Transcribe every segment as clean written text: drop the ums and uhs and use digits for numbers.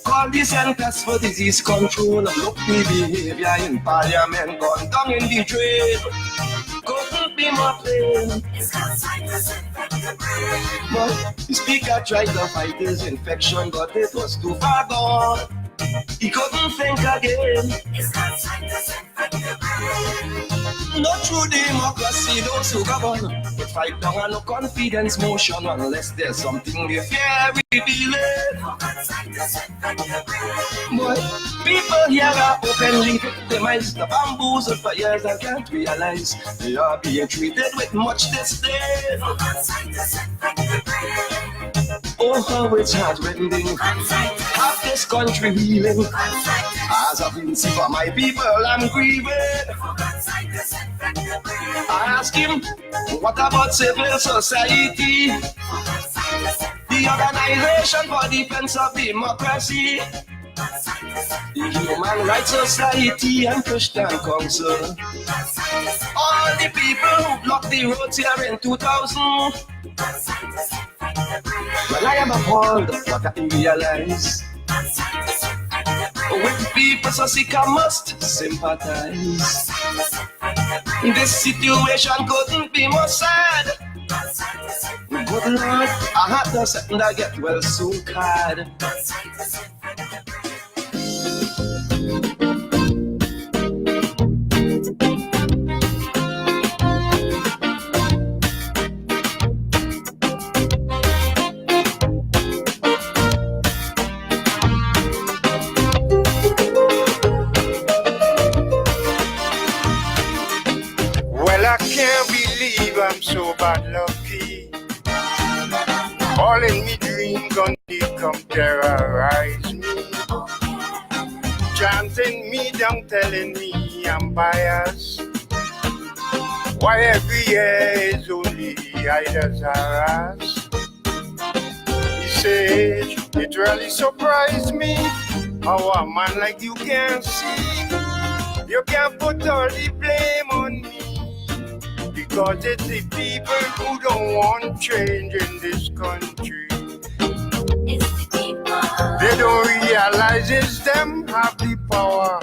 Call the Centers for Disease Control. Look the behavior in Parliament gone down in the drain. Couldn't be more plain. It's got scientists infect the brain. But the speaker tried to fight his infection, but it was too far gone. He couldn't think again. It's got scientists infect the brain. Not true democracy, those who govern would fight down on no confidence motion unless there's something they fear we dealing. But people here are openly victimized, the bamboozled for years and can't realize they are being treated with much disdain. Oh, how it's heartrending. Half this country reeling. As I've been see for my people, I'm grieving. I ask him, what about civil society? The Organization for Defense of Democracy, the Human Rights Society and Christian Council. All the people who blocked the roads here in 2000. Well, I am appalled what I realize. With people so sick I must sympathize. This situation couldn't be more sad. Good Lord, I had to set and I get well soon card. I can't believe I'm so bad lucky. All in me dream gonna come terrorize me. Chanting me down, telling me I'm biased. Why every year is only idols harass. He said, it really surprised me how a man like you can see. You can't put all the blame on me. Because it's the people who don't want change in this country. It's the people. They don't realize it's them have the power.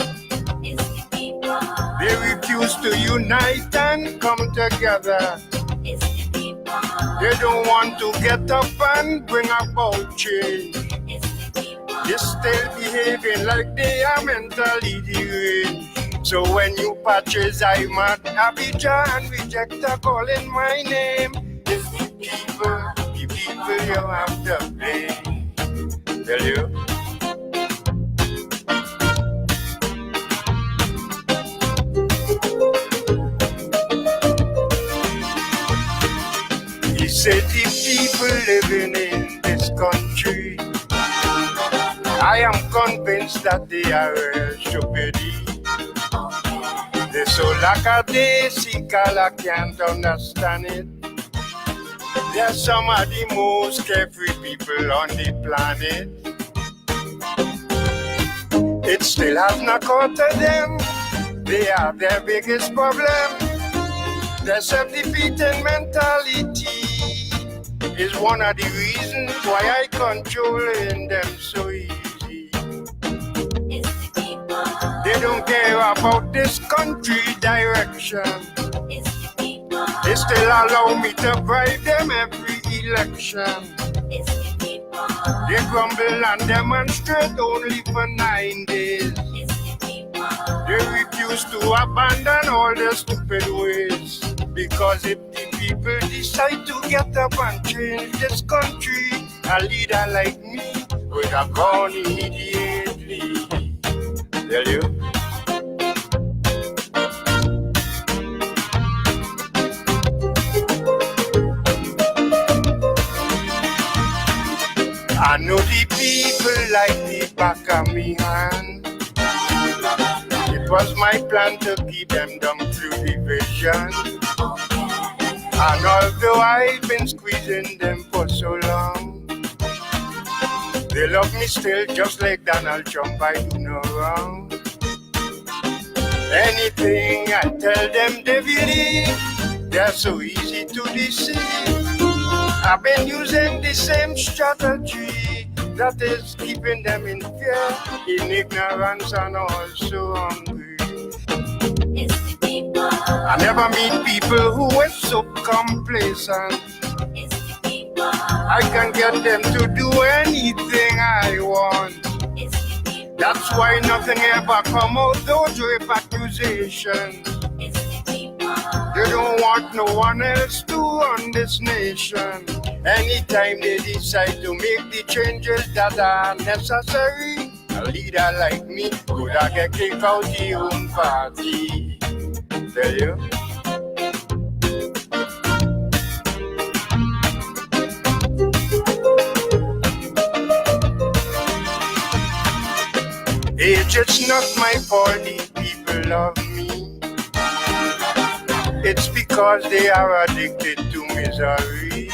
It's the people. They refuse to unite and come together. It's the people. They don't want to get up and bring about change. It's the people. They're still behaving like they are mentally deranged. So when you patches I'm at Abidjan and reject a calling my name, it's the people you have to blame. Tell you. He said the people living in this country, I am convinced that they are stupid. They're so lackadaisical, I can't understand it. They're some of the most carefree people on the planet. It still has not caught to them. They are their biggest problem. Their self-defeating mentality is one of the reasons why I controlling them so easy. They don't care about this country direction. They still allow me to bribe them every election. They grumble and demonstrate only for 9 days. They refuse to abandon all their stupid ways. Because if the people decide to get up and change this country, a leader like me would have gone immediately. Tell you. I know the people like the back of me hand. It was my plan to keep them dumb through division. And although I've been squeezing them for so long, they love me still just like Donald Trump, I do no wrong. Anything I tell them they believe, they're so easy to deceive. I've been using the same strategy that is keeping them in fear, in ignorance and also hungry. It's the people. I never meet people who are so complacent. It's the people. I can get them to do anything I want. It's the people. That's why nothing ever come out those rape accusations. It's the people. They don't want no one else to run this nation. Anytime they decide to make the changes that are necessary, a leader like me could have get kicked out the own party. Tell you. Age, it's not my fault the people love me. It's because they are addicted to misery.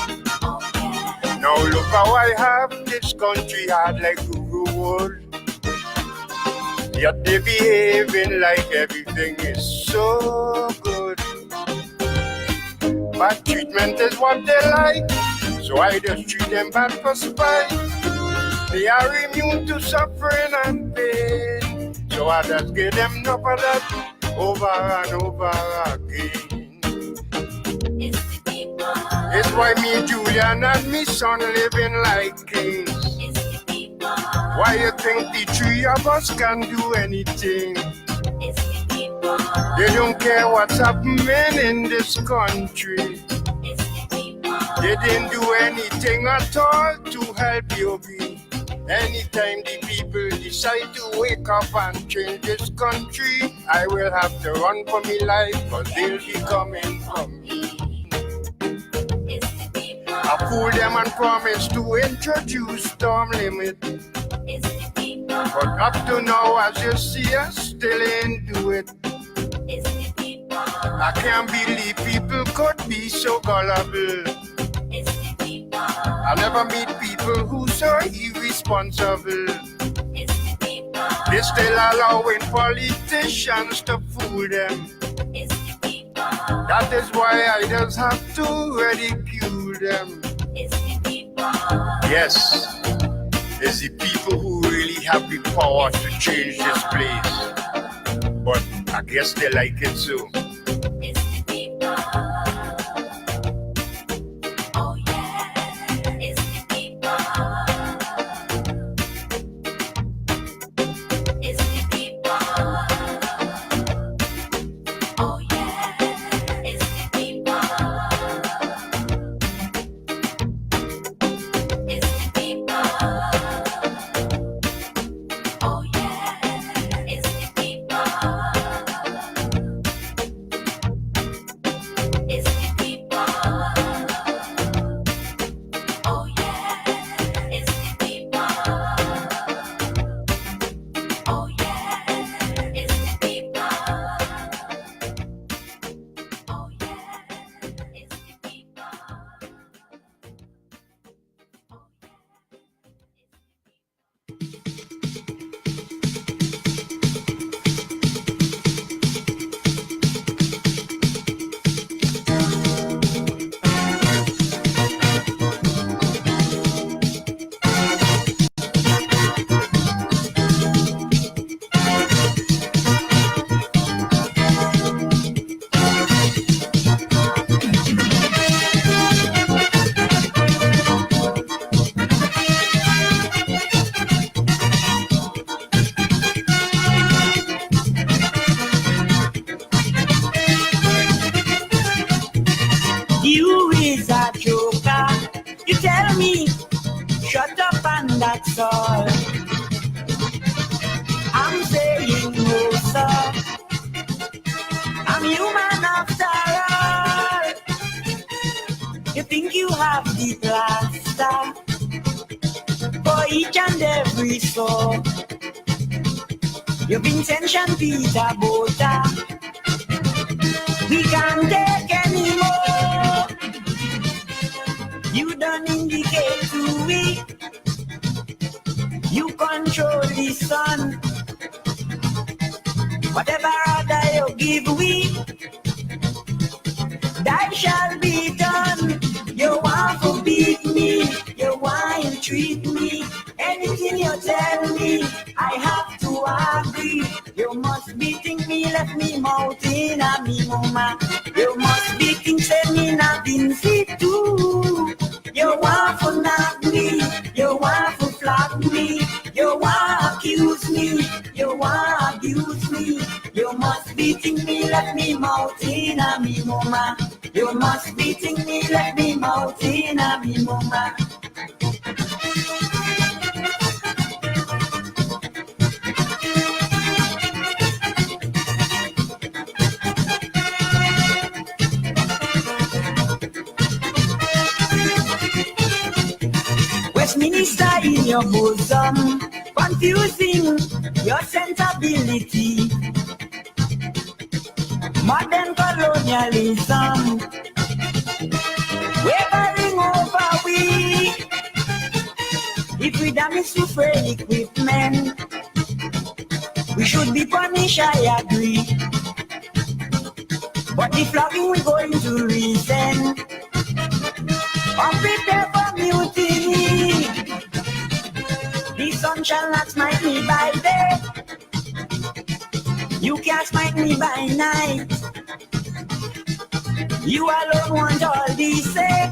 Now look how I have this country hard like Google World. Yet they behaving like everything is so good. Bad treatment is what they like, so I just treat them bad for spite. They are immune to suffering and pain, so I just give them enough of that over and over again. It's the people. It's why me, Julian, and me son living like kings. It's the people. Why you think the three of us can do anything? It's the people. They don't care what's happening in this country. It's the people. They didn't do anything at all to help you be. Anytime the people decide to wake up and change this country, I will have to run for my life, cause they'll be coming for me. It's the people. I fool them and promise to introduce term limit. It's the people. But up to now, as you see, I still ain't do it. It's the people. I can't believe people could be so gullible. It's the people. I never meet people who so irresponsible. It's the people. They still allowing politicians to fool them. It's the people. That is why I just have to ridicule them. It's the people. Yes, it's the people who really have the power to change this place. But I guess they like it so. It's the people. Oh yeah. It's the people. It's the people. Oh yeah. It's the people. It's the people. Oh yeah. It's the people. It's the people. Oh yeah. It's the people. Oh yeah. It's the people. Oh yeah. It's the people. You is a joker. You tell me, shut up and that's all. I'm saying no, sir. I'm human after all. You think you have the plaster for each and every soul. You've intention, Peter Bota. We can't take any more. You don't indicate to we. You control the sun. Whatever order you give we, that shall be done. You want to beat me, you want to treat me Anything you tell me, I have to agree. You must be think me left me mouth in a me mama. You must be think say me not been fit too. You want to knock me, you want to flog me, you want to accuse me, you want to abuse me. You must be think me left me mouth in a me mama. You must be think me left me mouth in a me mama. Westminster in your bosom, confusing your sensibility. Modern colonialism, wavering over we. If we damage to frail equipment, we should be punished, I agree. But the flogging we going to reason, prepare for mutiny. The sun shall not smite me by day. You can't smite me by night. You alone want all these say.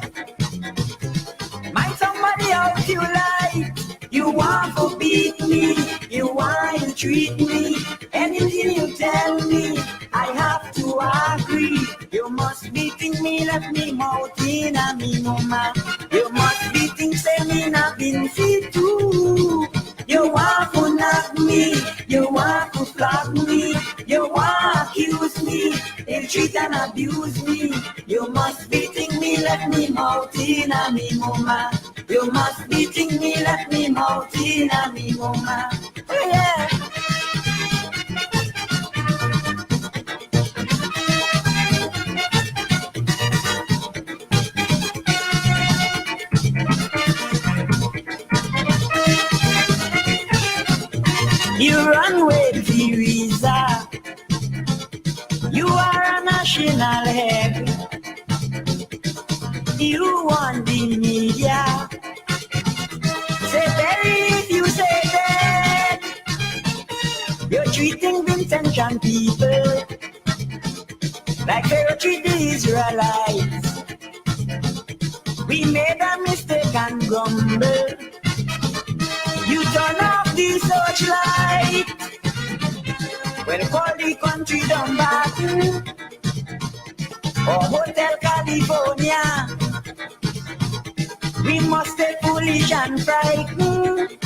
Might somebody out you like? You want to beat me, you want to treat me. Anything you tell me, I have to agree. You must be think me left me mouth in a me mama. You must be think say me not been fit too. You want to knock me, you want to flog me, you want to accuse me, ill treat and abuse me. You must be think me left me mouth in a me mama. You must be think me left me mouth in a me mama. Oh yeah. You run with Teresa. You are a national head. You want the media. Say very if you say that. You're treating Vincentian people like Pharaoh treat the Israelites. We made a mistake and grumble. You turn off the searchlight. Well, call the country down back or Hotel California. We must stay foolish and frightened.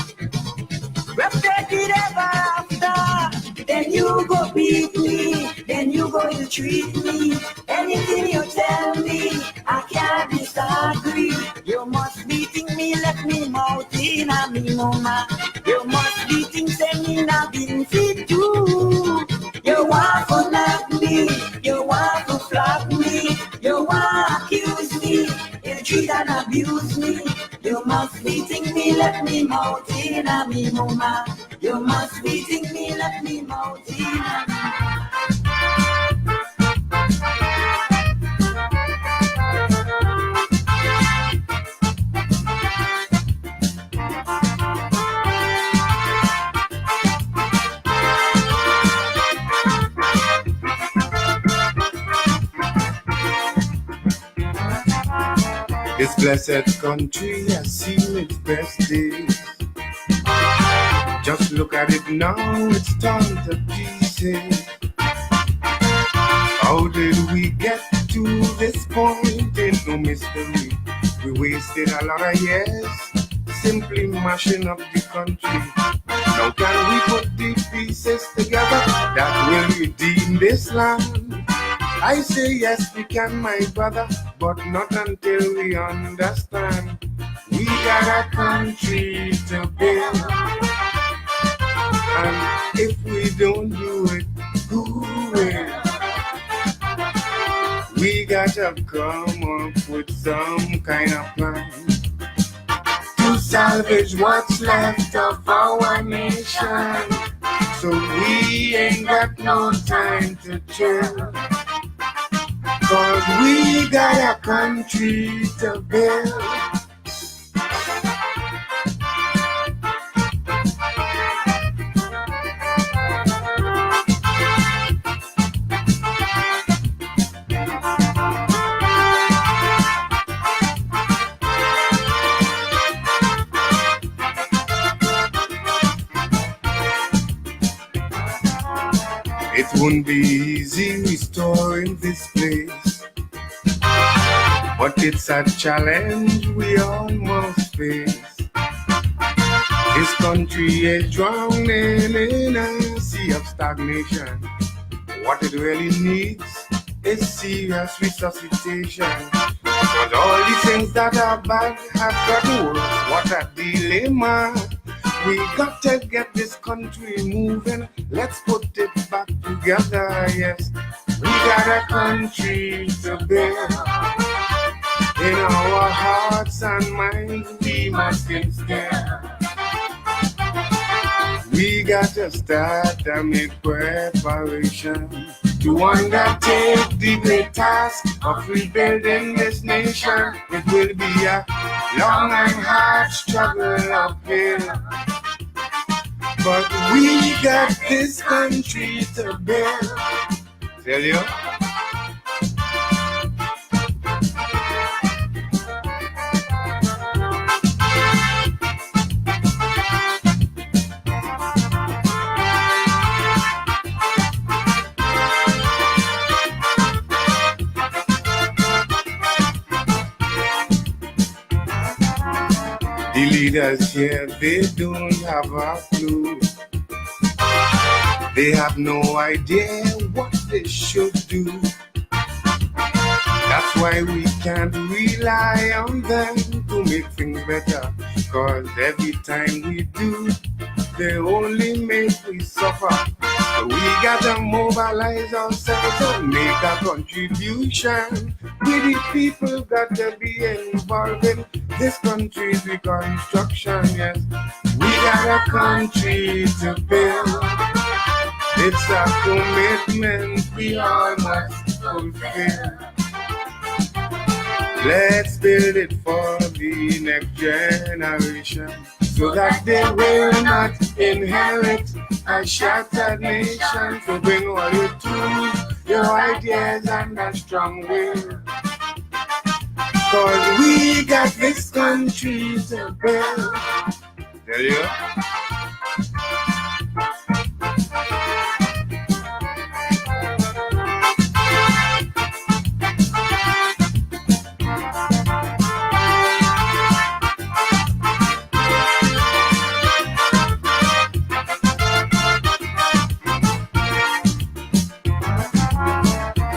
Respected ever after. Then you go beat me. Then you go to treat me. Anything you tell me, I can't disagree. You must be think me left me mouth in a me mama. You must be think say me not been fit too. You want to knock me, you want to flog me, you want to accuse me, ill treat and abuse me. You must be think me left me mouth in a me mama. You must be think me left me mouth in a me mama. This blessed country has seen its best days. Just look at it now, it's torn to pieces. How did we get to this point? Ain't no mystery. We wasted a lot of years simply mashing up the country. Now can we put the pieces together that will redeem this land? I say yes we can, my brother, but not until we understand we got a country to build. And if we don't do it, who will? We gotta come up with some kind of plan to salvage what's left of our nation. So we ain't got no time to chill, 'cause we got a country to build. It won't be easy restoring this place, but it's a challenge we all must face. This country is drowning in a sea of stagnation. What it really needs is serious resuscitation. But all the things that are bad have gotten worse. What a dilemma. We got to get this country moving. Let's put it back together, yes. We got a country to build. In our hearts and minds we must instill. We got to start and make preparation to undertake the great task of rebuilding this nation. It will be a long and hard struggle uphill, but we got this country to build. Tell you. The leaders here, they don't have a clue. They have no idea what they should do. That's why we can't rely on them to make things better. Cause every time we do, they only make we suffer. So we gotta mobilize ourselves and make a contribution. We the people got to be involved in this country's reconstruction, yes. We got a country to build. It's a commitment we all must fulfill. Let's build it for the next generation, so that they will not inherit a shattered nation. So bring all your tools, your ideas, and a strong will. Cause we got this country to build. Tell you.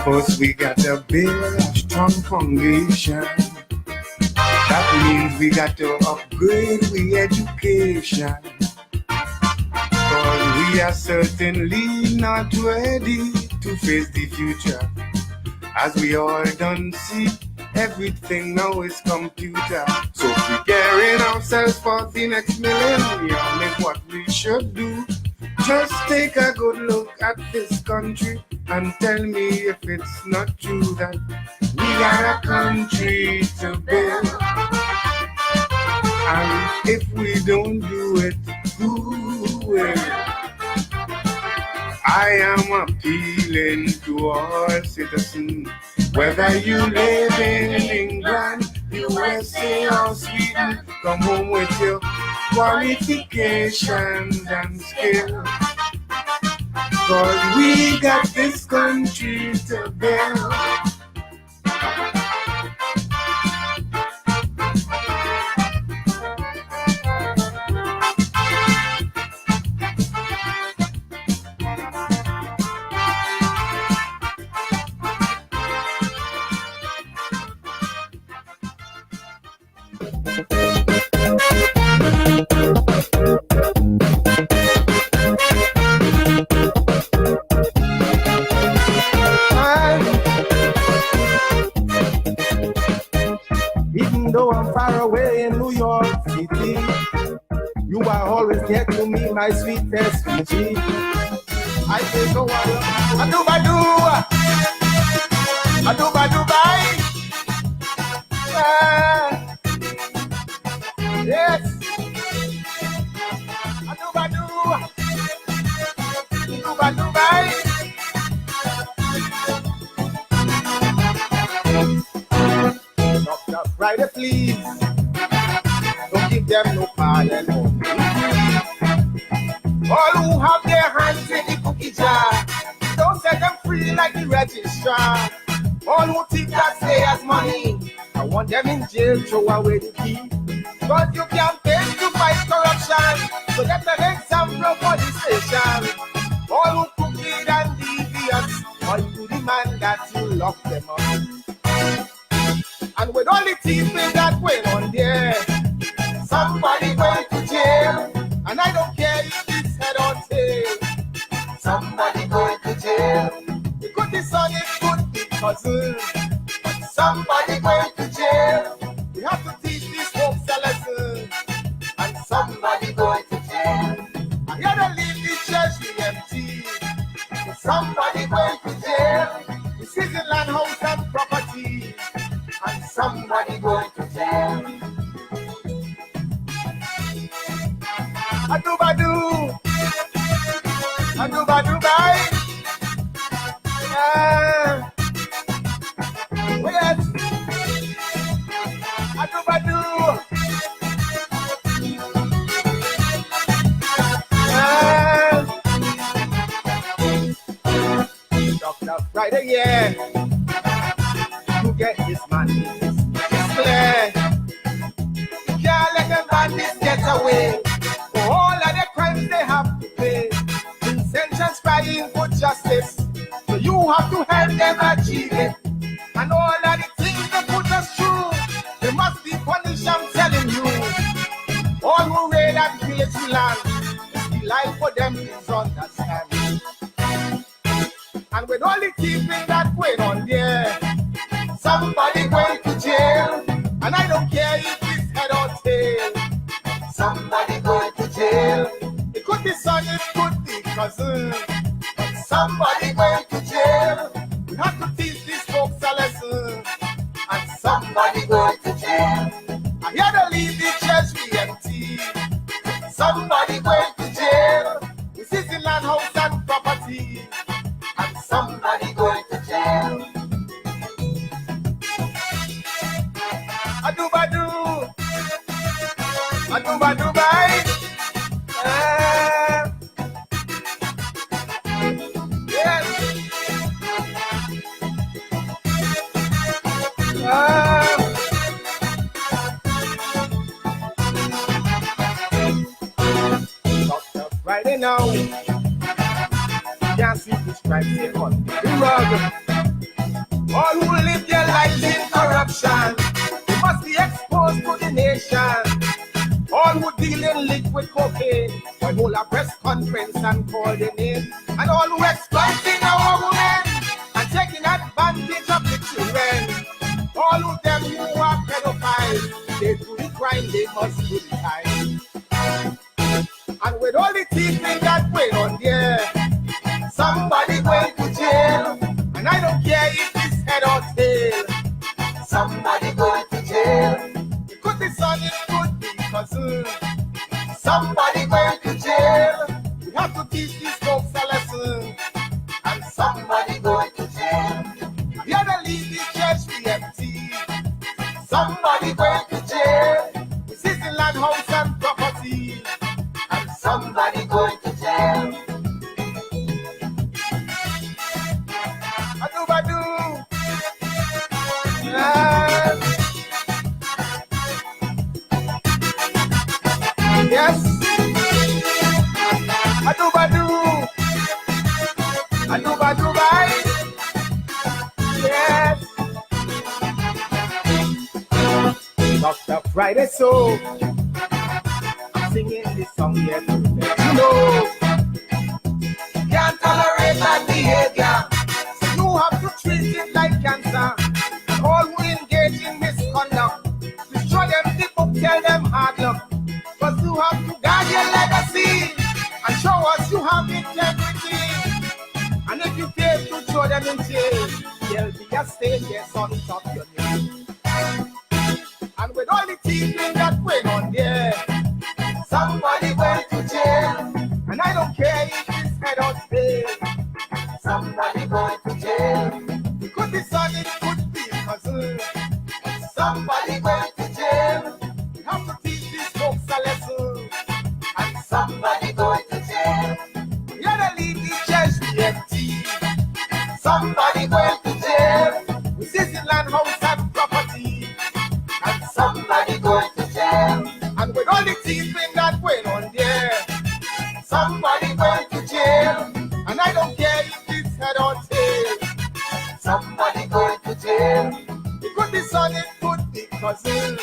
First we got to build a strong foundation. That means we got to upgrade we education. Cause we are certainly not ready to face the future. As we all done see, everything now is computer. So preparing ourselves for the next millennium is what we should do. Just take a good look at this country and tell me if it's not true that we got a country to build. And if we don't do it, who will? I am appealing to all citizens, whether you live in England, USA or Sweden, come home with your qualifications and skills. Cause we got this country to build. Even though I'm far away in New York City, you are always there to me, my sweetest sweetie. I say so I do ba do, I do ba do bye. Yes, I do ba do bye. Stop, Ryder, please. Don't give them no pardon. All who have their hands in the cookie jar, magician. All who think that stay as money, I want them in jail, throw away the key. But you can't pay to fight corruption, so let an example for the station. All who crooked and devious, all you demand that you lock them up. And with all the teasing that went on there, somebody went to jail, and I don't care if it's head or tail. Somebody going to jail. It could be son, it could be cousin, but somebody going to jail. We have to teach these folks a lesson, and somebody going to jail. I hear they leave the treasury empty, but somebody going to jail. This is the land, house, and property, and somebody going to jail. Adu-ba-doo, adu-ba-doo-bye. Wait, adu-ba-doo. Dr. Friday, yeah, to get this man it's clear. You can't let them bandits get away. For all of the crimes they have to pay. Intentions crying for justice, so you have to help them achieve it. And all of the things they put us through, they must be punished, I'm telling you. All who raid and pillage the land, it's the life for them is understand. And with all the keeping that went on there, somebody going to jail, and I don't care if it's head or tail. Somebody going to jail. It could be son, it could be cousin, but somebody going to jail. We have to teach these folks a lesson, and somebody going to jail. I hear they leave the treasury empty. Somebody going to jail. This is the land, house, and property, and somebody going to jail. Adu-ba-doo, adu-ba-doo-bye. Yes. Dr. Friday now, can't see this crime here on the rug. All who live their lives in corruption, they must be exposed to the nation. All who deal in liquid cocaine, why hold a press conference and call the name. And all who exploiting our women and taking advantage of the children. All of them who are pedophiles, they do the crime, they must do the time. And with all the teaching that went on there, somebody going to jail, and I don't care if it's head or tail. Somebody going to jail. It could be son, it could be cousin. Somebody going to jail. We have to teach these folks a lesson, and somebody going to jail. I hear they leave the treasury empty. Somebody going to jail. This is the land, house, and property, and somebody going to jail. Adu-ba-doo. Yes. Adu-ba-doo. Adu-ba-doo-bye. Yes. Dr. Friday, so I'm singing this song here to let you know. Can't tolerate that behavior, so you have to treat it like cancer. And all who engage in misconduct, destroy them, people tell them hard luck. But you have to guard your legacy and show us you have integrity. And if you fail to throw them in jail, there'll be a stain yes on top of your name. And with all the teaching that went on there, somebody went to jail, and I don't care if it's head or tail. Somebody going to jail. It could be son, it could be cousin. Somebody went to jail. We have to teach these folks a lesson, and somebody going to jail. Yeah, they leave the treasury empty. Somebody going Somebody going to jail, and I don't care if it's head or tail. Somebody going to jail. It could be son, it could be cousin.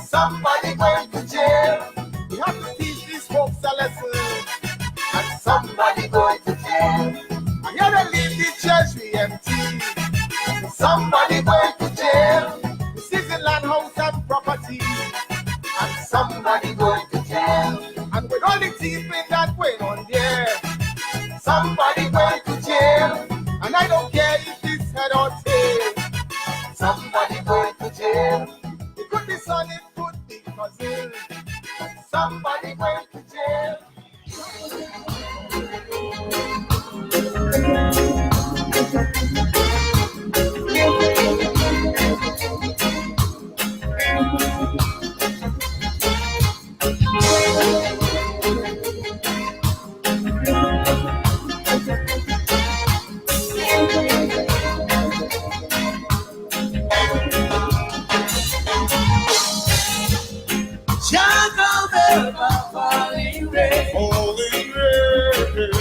Somebody going to jail. We have to teach these folks a lesson. And somebody going to jail. I hear they leave the treasury empty. Somebody going to jail. This is the land, house, and property. And somebody going to jail. And with all the teeth that went on there, somebody going to jail. And I don't care if it's head or tail. Somebody going to jail. It could be son, it could be cousin. Somebody going to jail. Falling rain.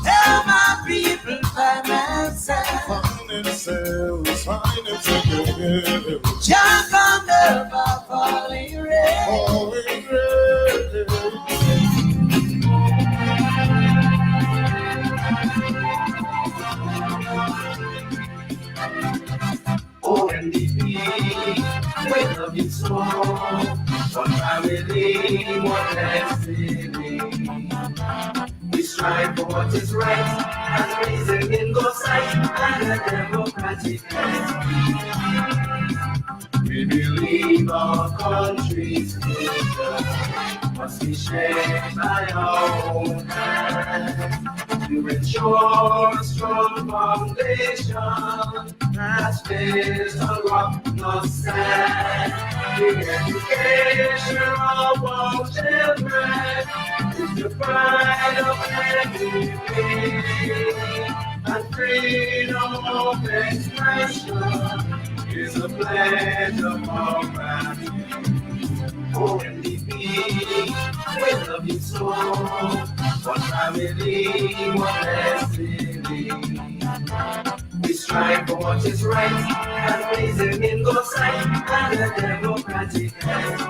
Tell my people by myself. Find themselves together. Jack on the falling rain. Falling rain. Oh, NDP, we love you so. One family, one destiny. We strive for what is right, and reason in God's sight, and a democratic life. We believe our country's future must be shaped by our own hands. To ensure a strong foundation that's based on rock, not sand. The education of our children is the pride of every day, and freedom of expression is a pledge of our gratitude. Oh, NDP, we love you so. One family, one destiny. We strive for what is right, and reason in God's sight, and a democratic life.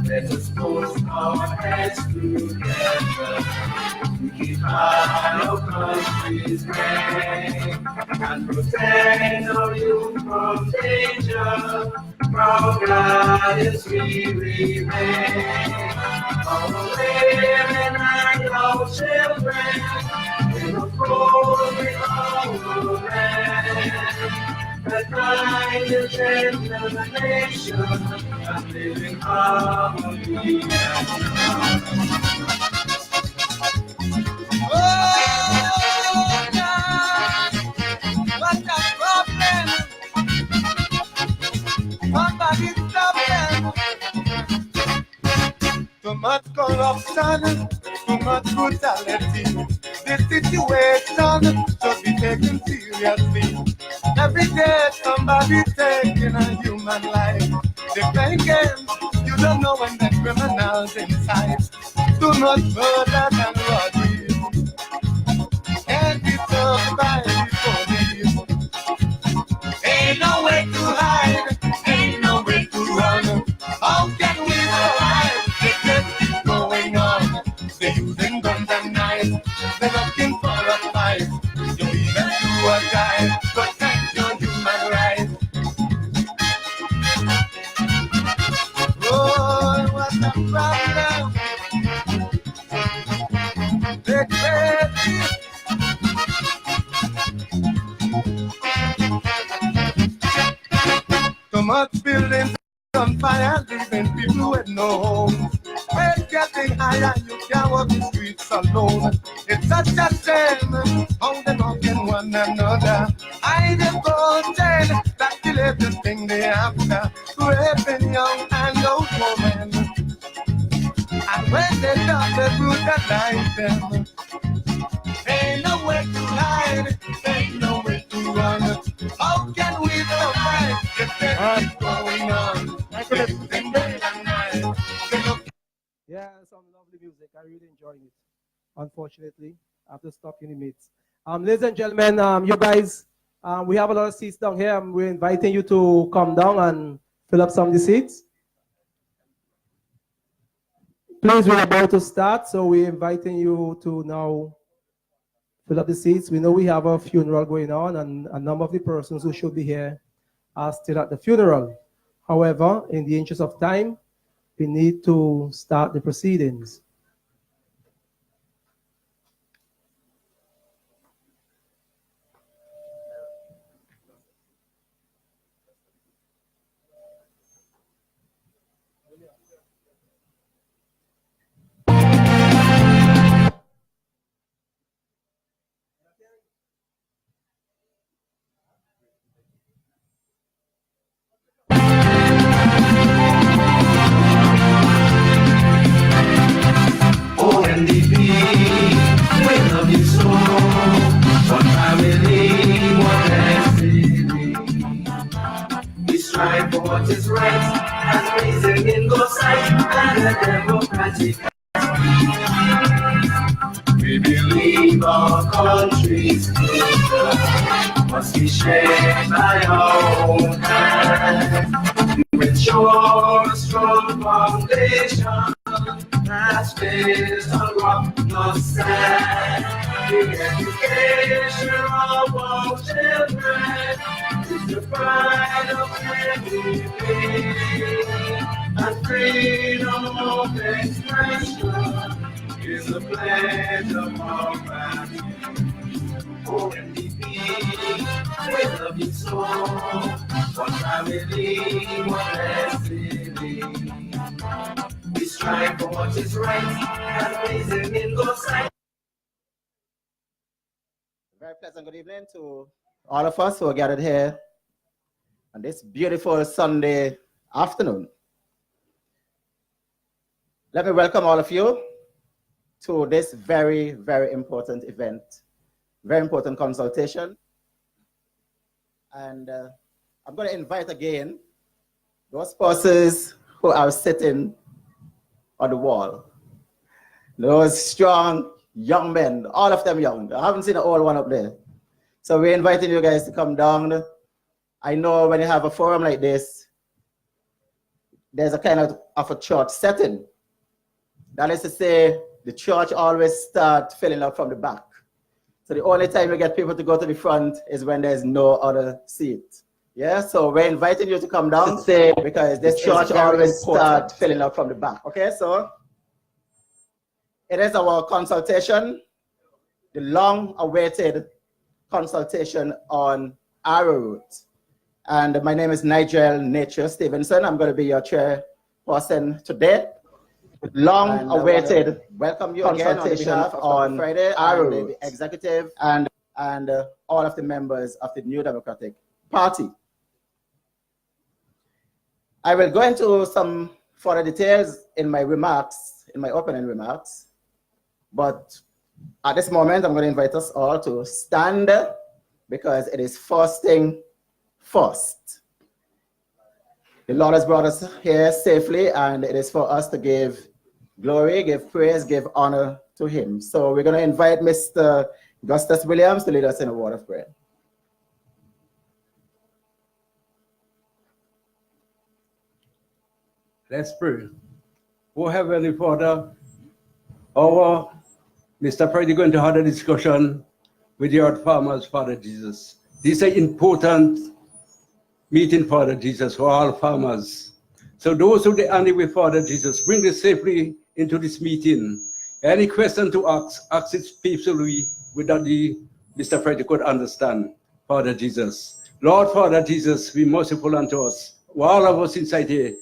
Let us put our heads together to keep our country's great, and protect our youth from danger. Proud guardians we remain. Our women and our children, we will grow with our land. The kind and gentle nation, and live in harmony. Oh, God, what a problem. Somebody stop them. Too much corruption, too much brutality. This situation should be taken seriously. Every day somebody taking a human life. They play games, you don't know when the criminals inside. Too much murder and robbery. Can't be served by the police. Ain't no way to hide, ain't no way to run. How can we survive? They just keep going on. They're using guns and knives. They're looking for a fight. You even do a guy, protect your human rights. Oh, what a problem. They're crazy. Too much buildings on fire, leaving people with no homes. When getting higher, you can't walk the streets alone. It's such a shame how they knocking one another. I just go chain, that's the latest thing they after. Raping young and old women. And when they start, they brutalize them. Ain't no way to hide, ain't no way to run. How can we survive if there's going on? Yeah. some lovely music. I really enjoyed it. Unfortunately, I have to stop in the midst. Ladies and gentlemen, you guys, we have a lot of seats down here. We're inviting you to come down and fill up some of the seats. Please, we're about to start, so we're inviting you to now fill up the seats. We know we have a funeral going on, and a number of the persons who should be here are still at the funeral. However, in the interest of time, we need to start the proceedings. Strive for what is right and raising in God's sight and a democratic. We believe our country's future must be shaped by our own hands. With sure, strong foundation that's based on rock, not sand. The education of our children is the pride of every day, and freedom of expression is the pledge of our family. OMDP, we love you so. One family, one destiny. We strive for what is right and raising in God's sight. Very pleasant good evening to all of us who are gathered here on this beautiful Sunday afternoon. Let me welcome all of you to this very, very important event, very important consultation. And I'm going to invite again those persons who are sitting on the wall, those strong young men, all of them young. I haven't seen an old one up there. So we're inviting you guys to come down. I know when you have a forum like this, there's a kind of a church setting. That is to say, the church always starts filling up from the back. So the only time you get people to go to the front is when there's no other seat. Yeah, so we're inviting you to come down because this church always starts filling up from the back. Okay, so it is our consultation, the long-awaited consultation on Arrowroot. And my name is Nigel Nature Stevenson. I'm going to be your chairperson today. Long-awaited welcome you again on behalf on Friday, Arrowroot, the executive and all of the members of the New Democratic Party. I will go into some further details in my remarks, in my opening remarks. But at this moment, I'm going to invite us all to stand because it is first thing first. The Lord has brought us here safely, and it is for us to give glory, give praise, give honor to him. So we're going to invite Mr. Augustus Williams to lead us in a word of prayer. Let's pray. Oh, Heavenly Father, our Mr. Friday going to have a discussion with your farmers, Father Jesus. This is an important meeting, Father Jesus, for all farmers. So those who are with Father Jesus, bring this safely into this meeting. Any question to ask it peacefully without the Mr. Friday could understand, Father Jesus. Lord, Father Jesus, be merciful unto us. All of us inside here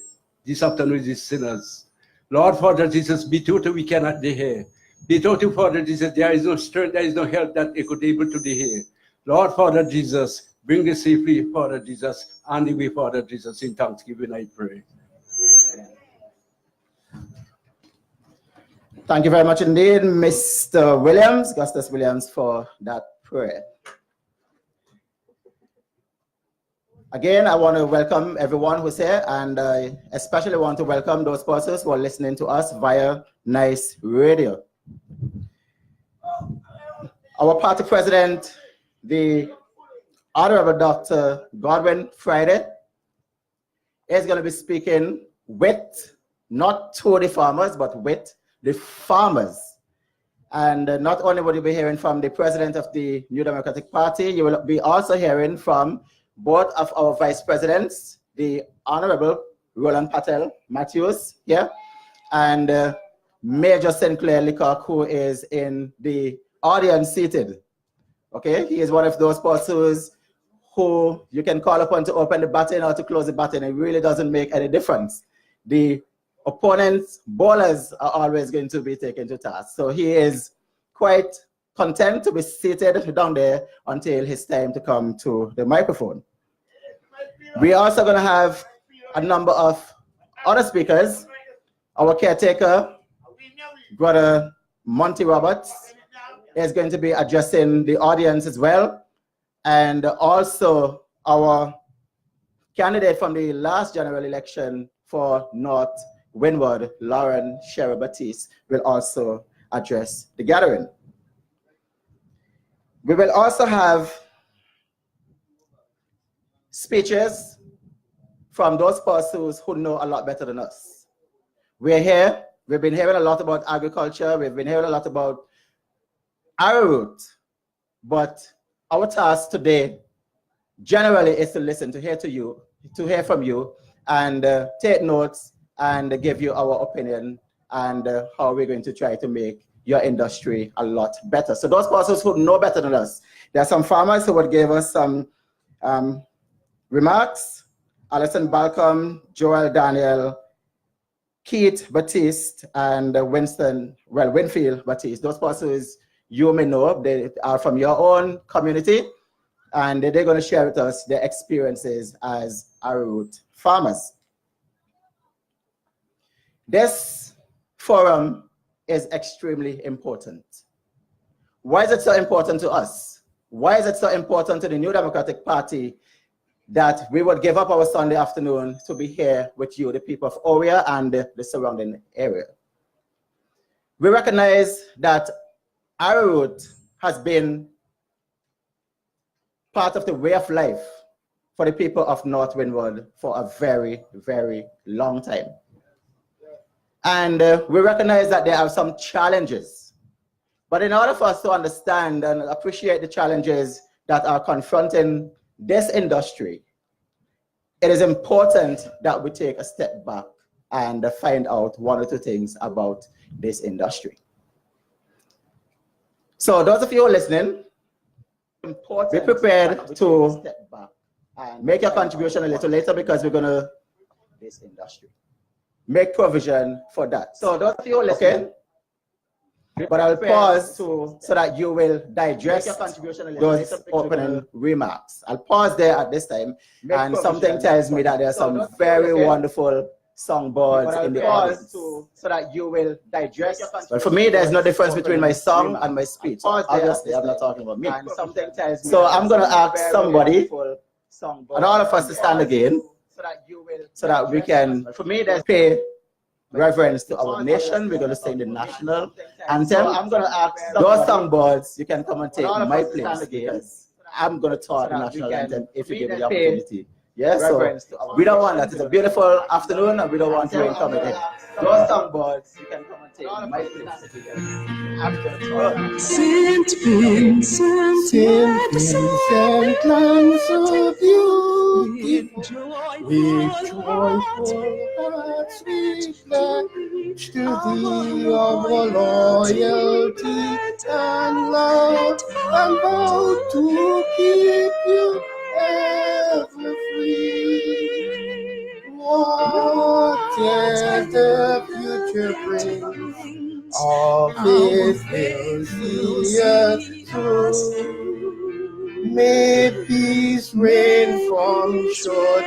this afternoon, these sinners. Lord, Father Jesus, be total we cannot be here. Be total, Father Jesus, there is no strength, there is no help that it could be able to be here. Lord, Father Jesus, bring this safely, Father Jesus, and the way, Father Jesus, in thanksgiving I pray. Thank you very much indeed, Mr. Williams, Augustus Williams, for that prayer. Again, I want to welcome everyone who's here, and I especially want to welcome those persons who are listening to us via Nice Radio. Our party president, the Honorable Dr. Godwin Friday, is going to be speaking with, not to the farmers, but with the farmers. And not only will you be hearing from the president of the New Democratic Party, you will be also hearing from both of our vice presidents, the Honorable Roland Patel Matthews here, and Major Sinclair Leacock, who is in the audience seated. Okay, he is one of those persons who you can call upon to open the button or to close the button. It really doesn't make any difference. The opponents, bowlers, are always going to be taken to task. So he is quite content to be seated down there until his time to come to the microphone. We're also going to have a number of other speakers. Our caretaker, Brother Monty Roberts, is going to be addressing the audience as well. And also our candidate from the last general election for North Windward, Lauren Sherry Batiste, will also address the gathering. We will also have speeches from those persons who know a lot better than us. We're here, we've been hearing a lot about agriculture, we've been hearing a lot about Arrowroot, but our task today generally is to listen, to hear from you, and take notes and give you our opinion and how we're going to try to make your industry a lot better. So those persons who know better than us, there are some farmers who would give us some remarks. Alison Balcom, Joel Daniel, Keith Batiste, and Winfield Batiste. Those persons you may know, they are from your own community, and they're going to share with us their experiences as Arrowroot farmers. This forum is extremely important. Why is it so important to us? Why is it so important to the New Democratic Party that we would give up our Sunday afternoon to be here with you, the people of Oria and the surrounding area? We recognize that Arrowroot has been part of the way of life for the people of North Windward for a very, very long time. And we recognize that there are some challenges. But in order for us to understand and appreciate the challenges that are confronting this industry, it is important that we take a step back and find out one or two things about this industry. So those of you listening, be prepared to step back and make your contribution a little later, because we're going to this industry. Make provision for that. So those of you listening, but I'll pause so that you will digest those opening remarks. I'll pause there at this time, and something tells me that there are some very wonderful songboards in the audience. So that you will digest. But for me, there's no difference between my song and my speech. Obviously, I'm not talking about me. And something tells me so I'm going to ask somebody, and all of us to stand again, so that we can, for me, there's pay reverence to our nation. We're going to sing the national anthem. I'm going to ask those songboards, you can come and take my place, because I'm going to talk the national anthem if you give me the opportunity. Yes, so we don't want that. It's a beautiful afternoon, and we don't want rain coming in. Those songboards, you can come and take my place. I'm going to talk. Saint Vincent, Vincent, lands of beauty, with joyful hearts we pledge to thee our loyalty and love, and vow to keep you ever free. Whatever the future brings, of it will see us through. May peace reign from shore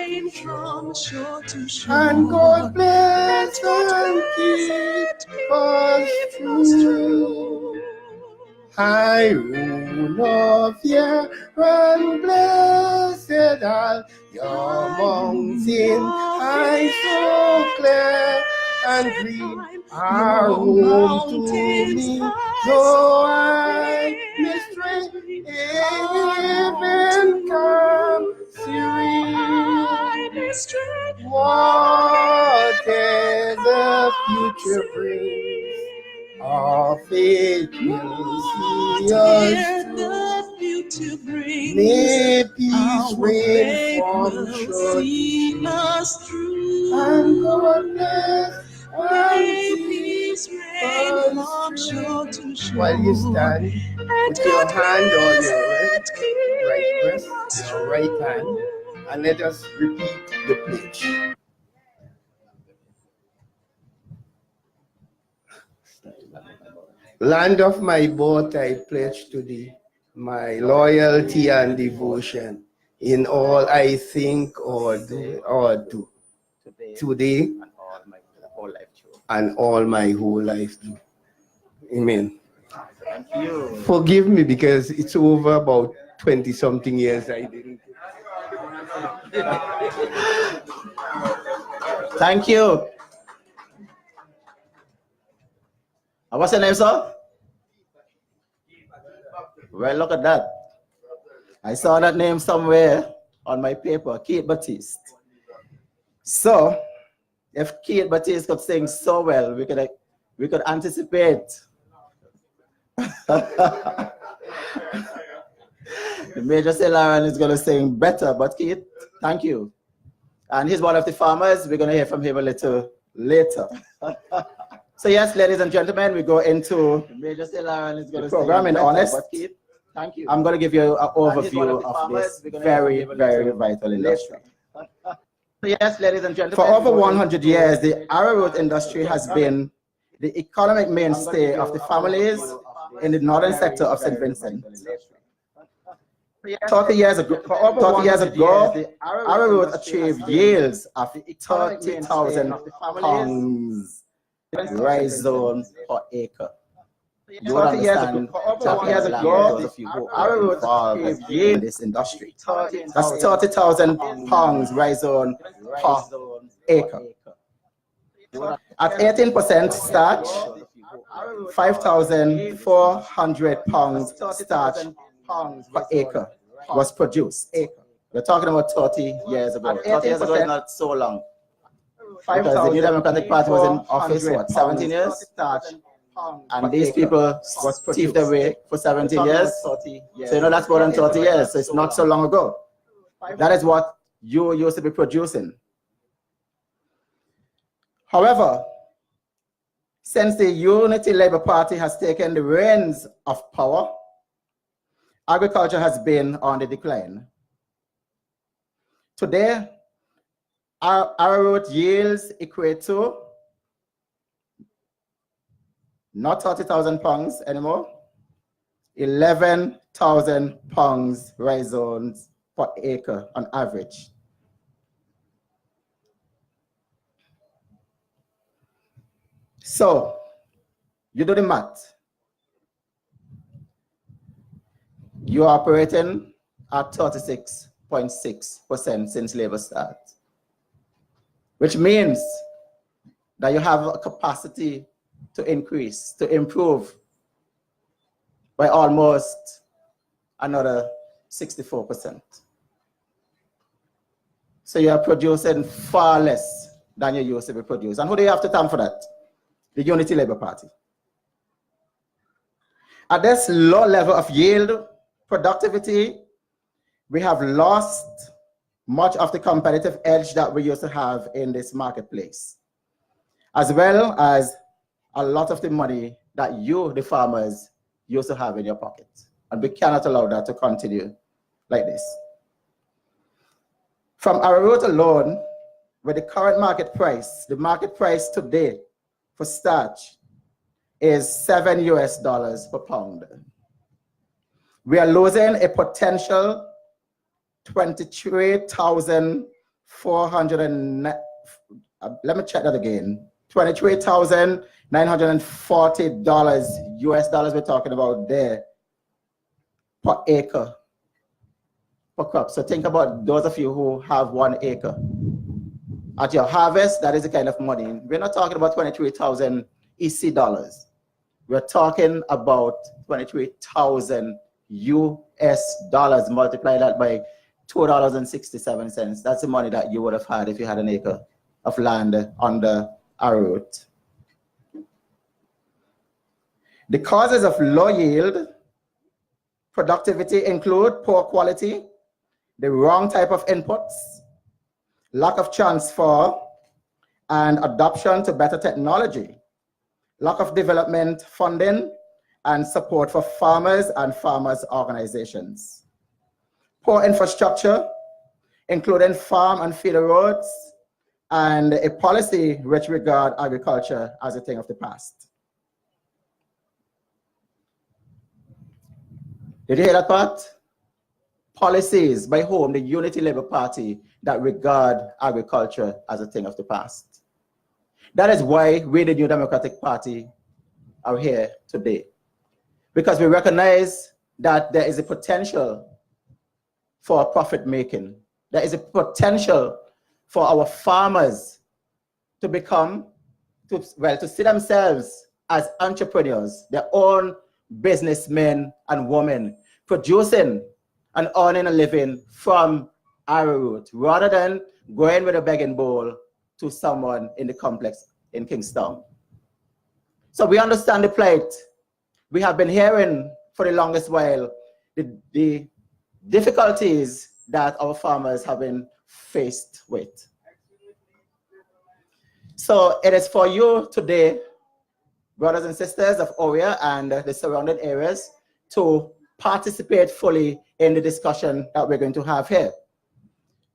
to shore, and God bless and keep us true. Arrowroot no fear, and blessed all your mountain high, so clear and green are home to me. Though I may stray, even come serene. Whatever the future brings, our faith will see us through. May peace reign from shore and God bless to shore. While you stand, put your hand on your right breast, your right hand, and let us repeat the pledge. Land of my birth, I pledge to thee my loyalty and devotion in all I think or do today and all my whole life too. Amen. Thank you. Forgive me because it's over about 20-something years I didn't. Thank you. What's your name, sir? Well, look at that. I saw that name somewhere on my paper, Kate Baptiste. So, if Kate Baptiste could sing so well, we could anticipate. The Major Silaran is going to sing better, but Kate, thank you. And he's one of the farmers. We're going to hear from him a little later. So yes, ladies and gentlemen, we go into Major Silaran is going to program in honest. But Keith, thank you. I'm going to give you an overview of this very, very vital industry. So yes, ladies and gentlemen, for over 100 years, the arrowroot industry has been the economic mainstay of the families in the northern sector of St. Vincent. 30 years ago, the Arrowroot achieved yields of 30,000 pounds rhizome per acre. You would understand, 30 years ago, Arrowroot achieved yield in this industry. That's 30,000 pounds rhizome per acre. At 18% starch, 5,400 pounds starch per acre was produced. We're talking about 30 years ago. 30 years ago is not so long. Because the New Democratic Party was in office, what, 17 years? And these people thieved away for 17 years. So you know that's more than 30 years, so it's not so long ago. That is what you used to be producing. However, since the Unity Labour Party has taken the reins of power, agriculture has been on the decline. Today, our arrowroot yields equate to not 30,000 pounds anymore, 11,000 pounds rhizomes per acre on average. So, you do the math. You're operating at 36.6% since labor start, which means that you have a capacity to increase, to improve by almost another 64%. So you're producing far less than you used to be producing. And who do you have to thank for that? The Unity Labour Party. At this low level of yield, productivity, we have lost much of the competitive edge that we used to have in this marketplace, as well as a lot of the money that you, the farmers, used to have in your pocket. And we cannot allow that to continue like this. From Arrowroot alone, with the current market price, the market price today for starch is $7 US per pound. We are losing a potential 23,400, let me check that again, $23,940 US we're talking about there per acre per crop. So think about those of you who have 1 acre. At your harvest, that is the kind of money. We're not talking about 23,000 EC dollars. We're talking about 23,000 US dollars. Multiply that by $2.67. That's the money that you would have had if you had an acre of land under Arrowroot. The causes of low yield productivity include poor quality, the wrong type of inputs, lack of transfer and adoption to better technology, lack of development funding and support for farmers and farmers' organizations, poor infrastructure, including farm and feeder roads, and a policy which regard agriculture as a thing of the past. Did you hear that part? Policies by whom? The Unity Labour Party that regard agriculture as a thing of the past. That is why we, the New Democratic Party, are here today. Because we recognize that there is a potential for profit making. There is a potential for our farmers to become, to see themselves as entrepreneurs, their own businessmen and women, producing and earning a living from Arrowroot, rather than going with a begging bowl to someone in the complex in Kingstown. So we understand the plight. We have been hearing for the longest while the difficulties that our farmers have been faced with. So it is for you today, brothers and sisters of Oria and the surrounding areas, to participate fully in the discussion that we're going to have here.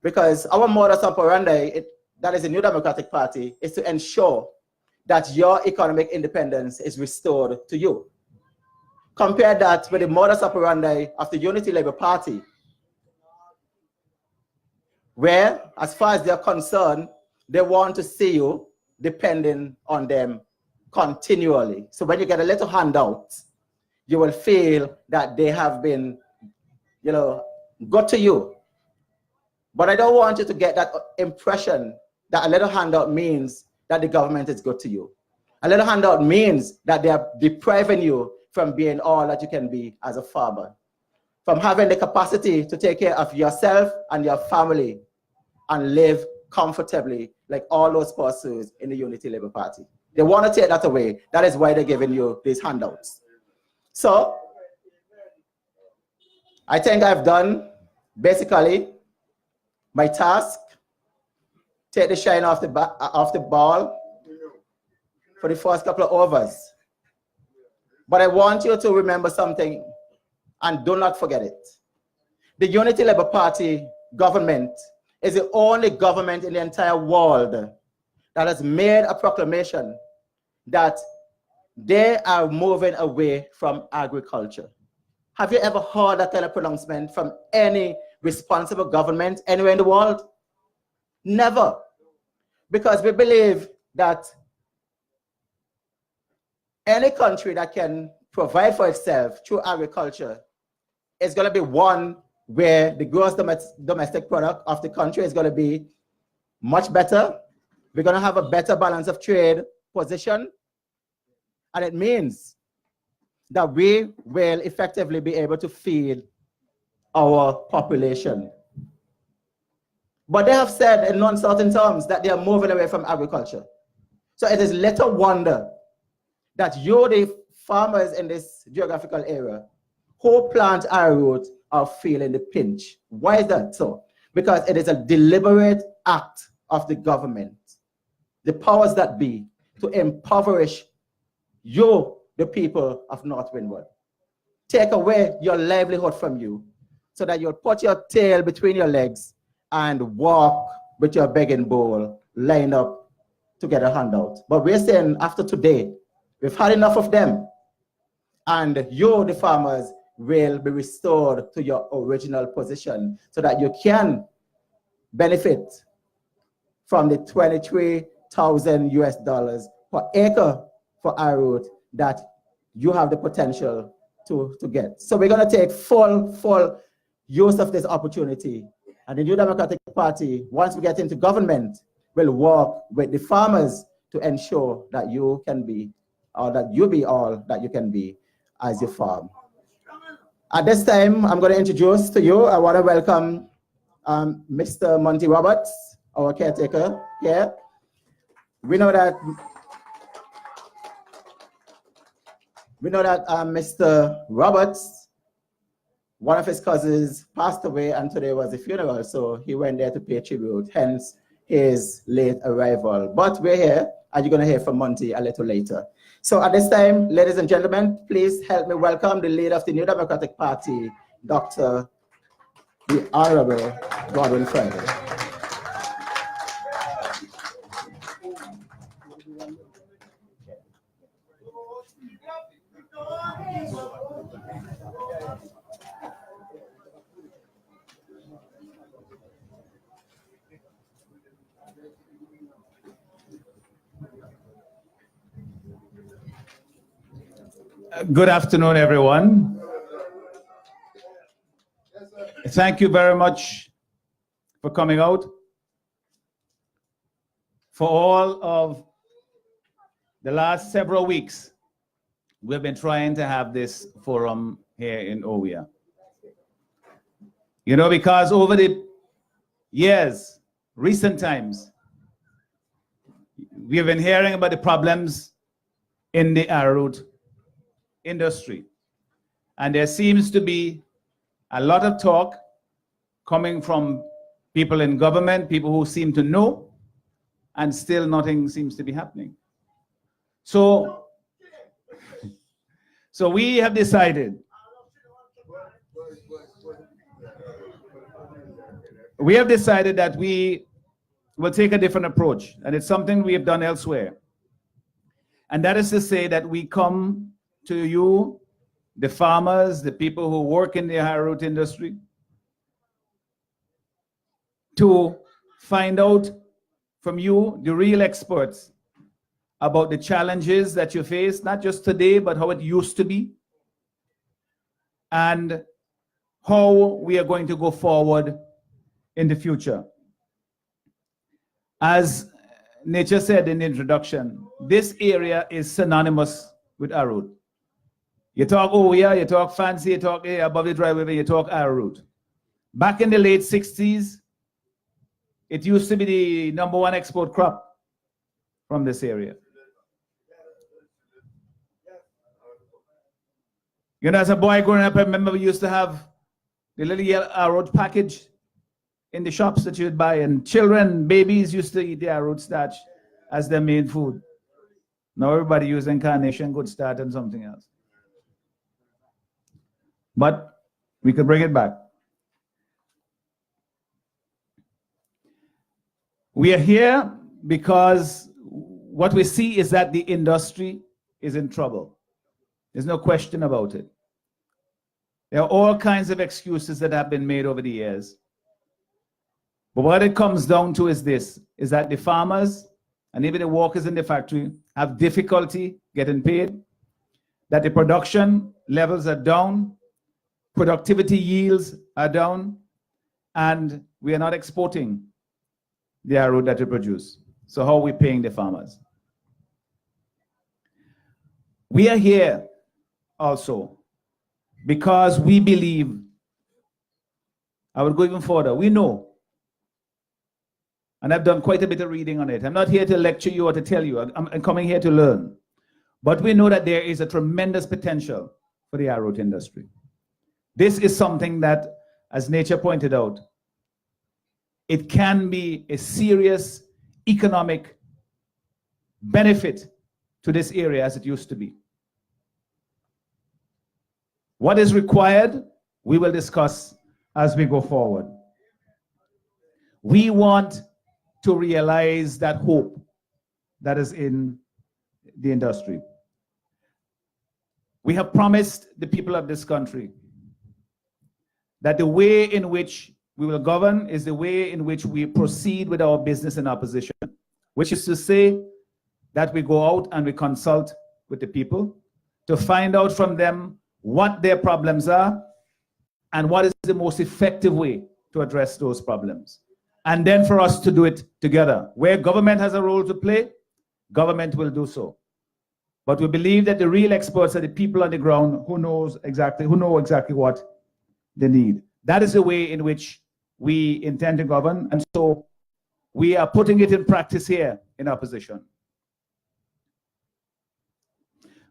Because our modus operandi, that is the New Democratic Party, is to ensure that your economic independence is restored to you. Compare that with the modus operandi of the Unity Labour Party, where, as far as they're concerned, they want to see you depending on them continually. So when you get a little handout, you will feel that they have been, good to you. But I don't want you to get that impression that a little handout means that the government is good to you. A little handout means that they are depriving you from being all that you can be as a farmer, from having the capacity to take care of yourself and your family and live comfortably like all those pursuits in the Unity Labour Party. They want to take that away. That is why they're giving you these handouts. So I think I've done basically my task. Take the shine off the ball for the first couple of overs. But I want you to remember something, and do not forget it. The Unity Labour Party government is the only government in the entire world that has made a proclamation that they are moving away from agriculture. Have you ever heard that kind of pronouncement from any responsible government anywhere in the world? Never. Because we believe that any country that can provide for itself through agriculture is going to be one where the gross domestic product of the country is going to be much better. We're going to have a better balance of trade position. And it means that we will effectively be able to feed our population. But they have said in uncertain terms that they are moving away from agriculture. So it is little wonder that you, the farmers in this geographical area who plant Arrowroot, are feeling the pinch. Why is that so? Because it is a deliberate act of the government, the powers that be, to impoverish you, the people of North Windward. Take away your livelihood from you so that you'll put your tail between your legs and walk with your begging bowl lined up to get a handout. But we're saying after today, we've had enough of them. And you, the farmers, will be restored to your original position so that you can benefit from the 23,000 US dollars per acre for Arrowroot that you have the potential to get. So we're going to take full use of this opportunity. And the New Democratic Party, once we get into government, will work with the farmers to ensure that you can be, or that you be all that you can be as you farm. At this time, I'm going to introduce to you, I want to welcome Mr. Monty Roberts, our caretaker here. We know that Mr. Roberts, one of his cousins passed away and today was the funeral, so he went there to pay tribute, hence his late arrival. But we're here, and you're going to hear from Monty a little later. So at this time, ladies and gentlemen, please help me welcome the leader of the New Democratic Party, Dr. the Honorable Godwin Friday. Good afternoon, everyone. Thank you very much for coming out. For all of the last several weeks, we've been trying to have this forum here in OWIA. You know, because over the years, recent times, we've been hearing about the problems in the Arrowroot industry. And there seems to be a lot of talk coming from people in government, people who seem to know, and still nothing seems to be happening. So we have decided, that we will take a different approach, and it's something we have done elsewhere. And that is to say that we come to you, the farmers, the people who work in the Arrowroot industry, to find out from you, the real experts, about the challenges that you face, not just today, but how it used to be, and how we are going to go forward in the future. As Nature said in the introduction, this area is synonymous with Arrowroot. You talk OWIA, you talk fancy, you talk above the driveway, you talk Arrowroot. Back in the late 60s, it used to be the #1 export crop from this area. You know, as a boy growing up, I remember we used to have the little yellow Arrowroot package in the shops that you'd buy, and children, babies used to eat the Arrowroot starch as their main food. Now everybody using Carnation, Good Start, and something else. But we could bring it back. We are here because what we see is that the industry is in trouble. There's no question about it. There are all kinds of excuses that have been made over the years. But what it comes down to is this, is that the farmers and even the workers in the factory have difficulty getting paid, that the production levels are down, productivity yields are down, and we are not exporting the Arrowroot that we produce. So how are we paying the farmers? We are here also because we believe, I would go even further, we know, and I've done quite a bit of reading on it. I'm not here to lecture you or to tell you, I'm coming here to learn. But we know that there is a tremendous potential for the Arrowroot industry. This is something that, as Nature pointed out, it can be a serious economic benefit to this area as it used to be. What is required, we will discuss as we go forward. We want to realize that hope that is in the industry. We have promised the people of this country that the way in which we will govern is the way in which we proceed with our business in opposition, which is to say that we go out and we consult with the people to find out from them what their problems are, and what is the most effective way to address those problems. And then for us to do it together. Where government has a role to play, government will do so. But we believe that the real experts are the people on the ground who know exactly what they need. That is the way in which we intend to govern. And so we are putting it in practice here in our position.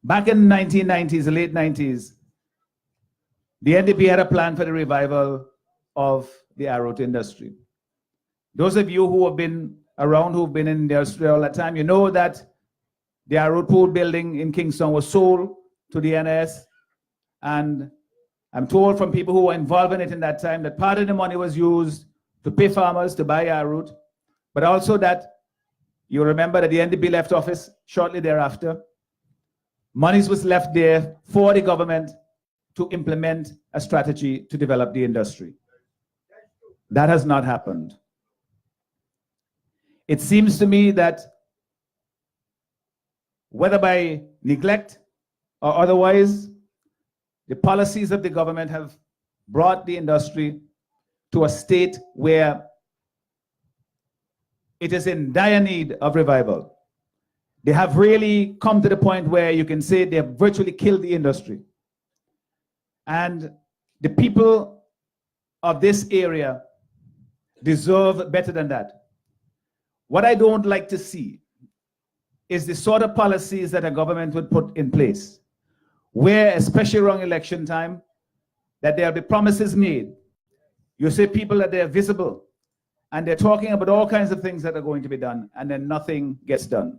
Back in the 1990s, the late 90s, the NDP had a plan for the revival of the Arrowroot industry. Those of you who have been around, who've been in the industry all that time, you know that the Arrowroot pool building in Kingston was sold to the NS. And I'm told from people who were involved in it in that time that part of the money was used to pay farmers to buy Arrowroot, but also that you remember that the NDP left office shortly thereafter. Monies was left there for the government to implement a strategy to develop the industry. That has not happened. It seems to me that whether by neglect or otherwise, the policies of the government have brought the industry to a state where it is in dire need of revival. They have really come to the point where you can say they have virtually killed the industry. And the people of this area deserve better than that. What I don't like to see is the sort of policies that a government would put in place, where, especially around election time, that there will be promises made. You say people that they are visible, and they're talking about all kinds of things that are going to be done, and then nothing gets done.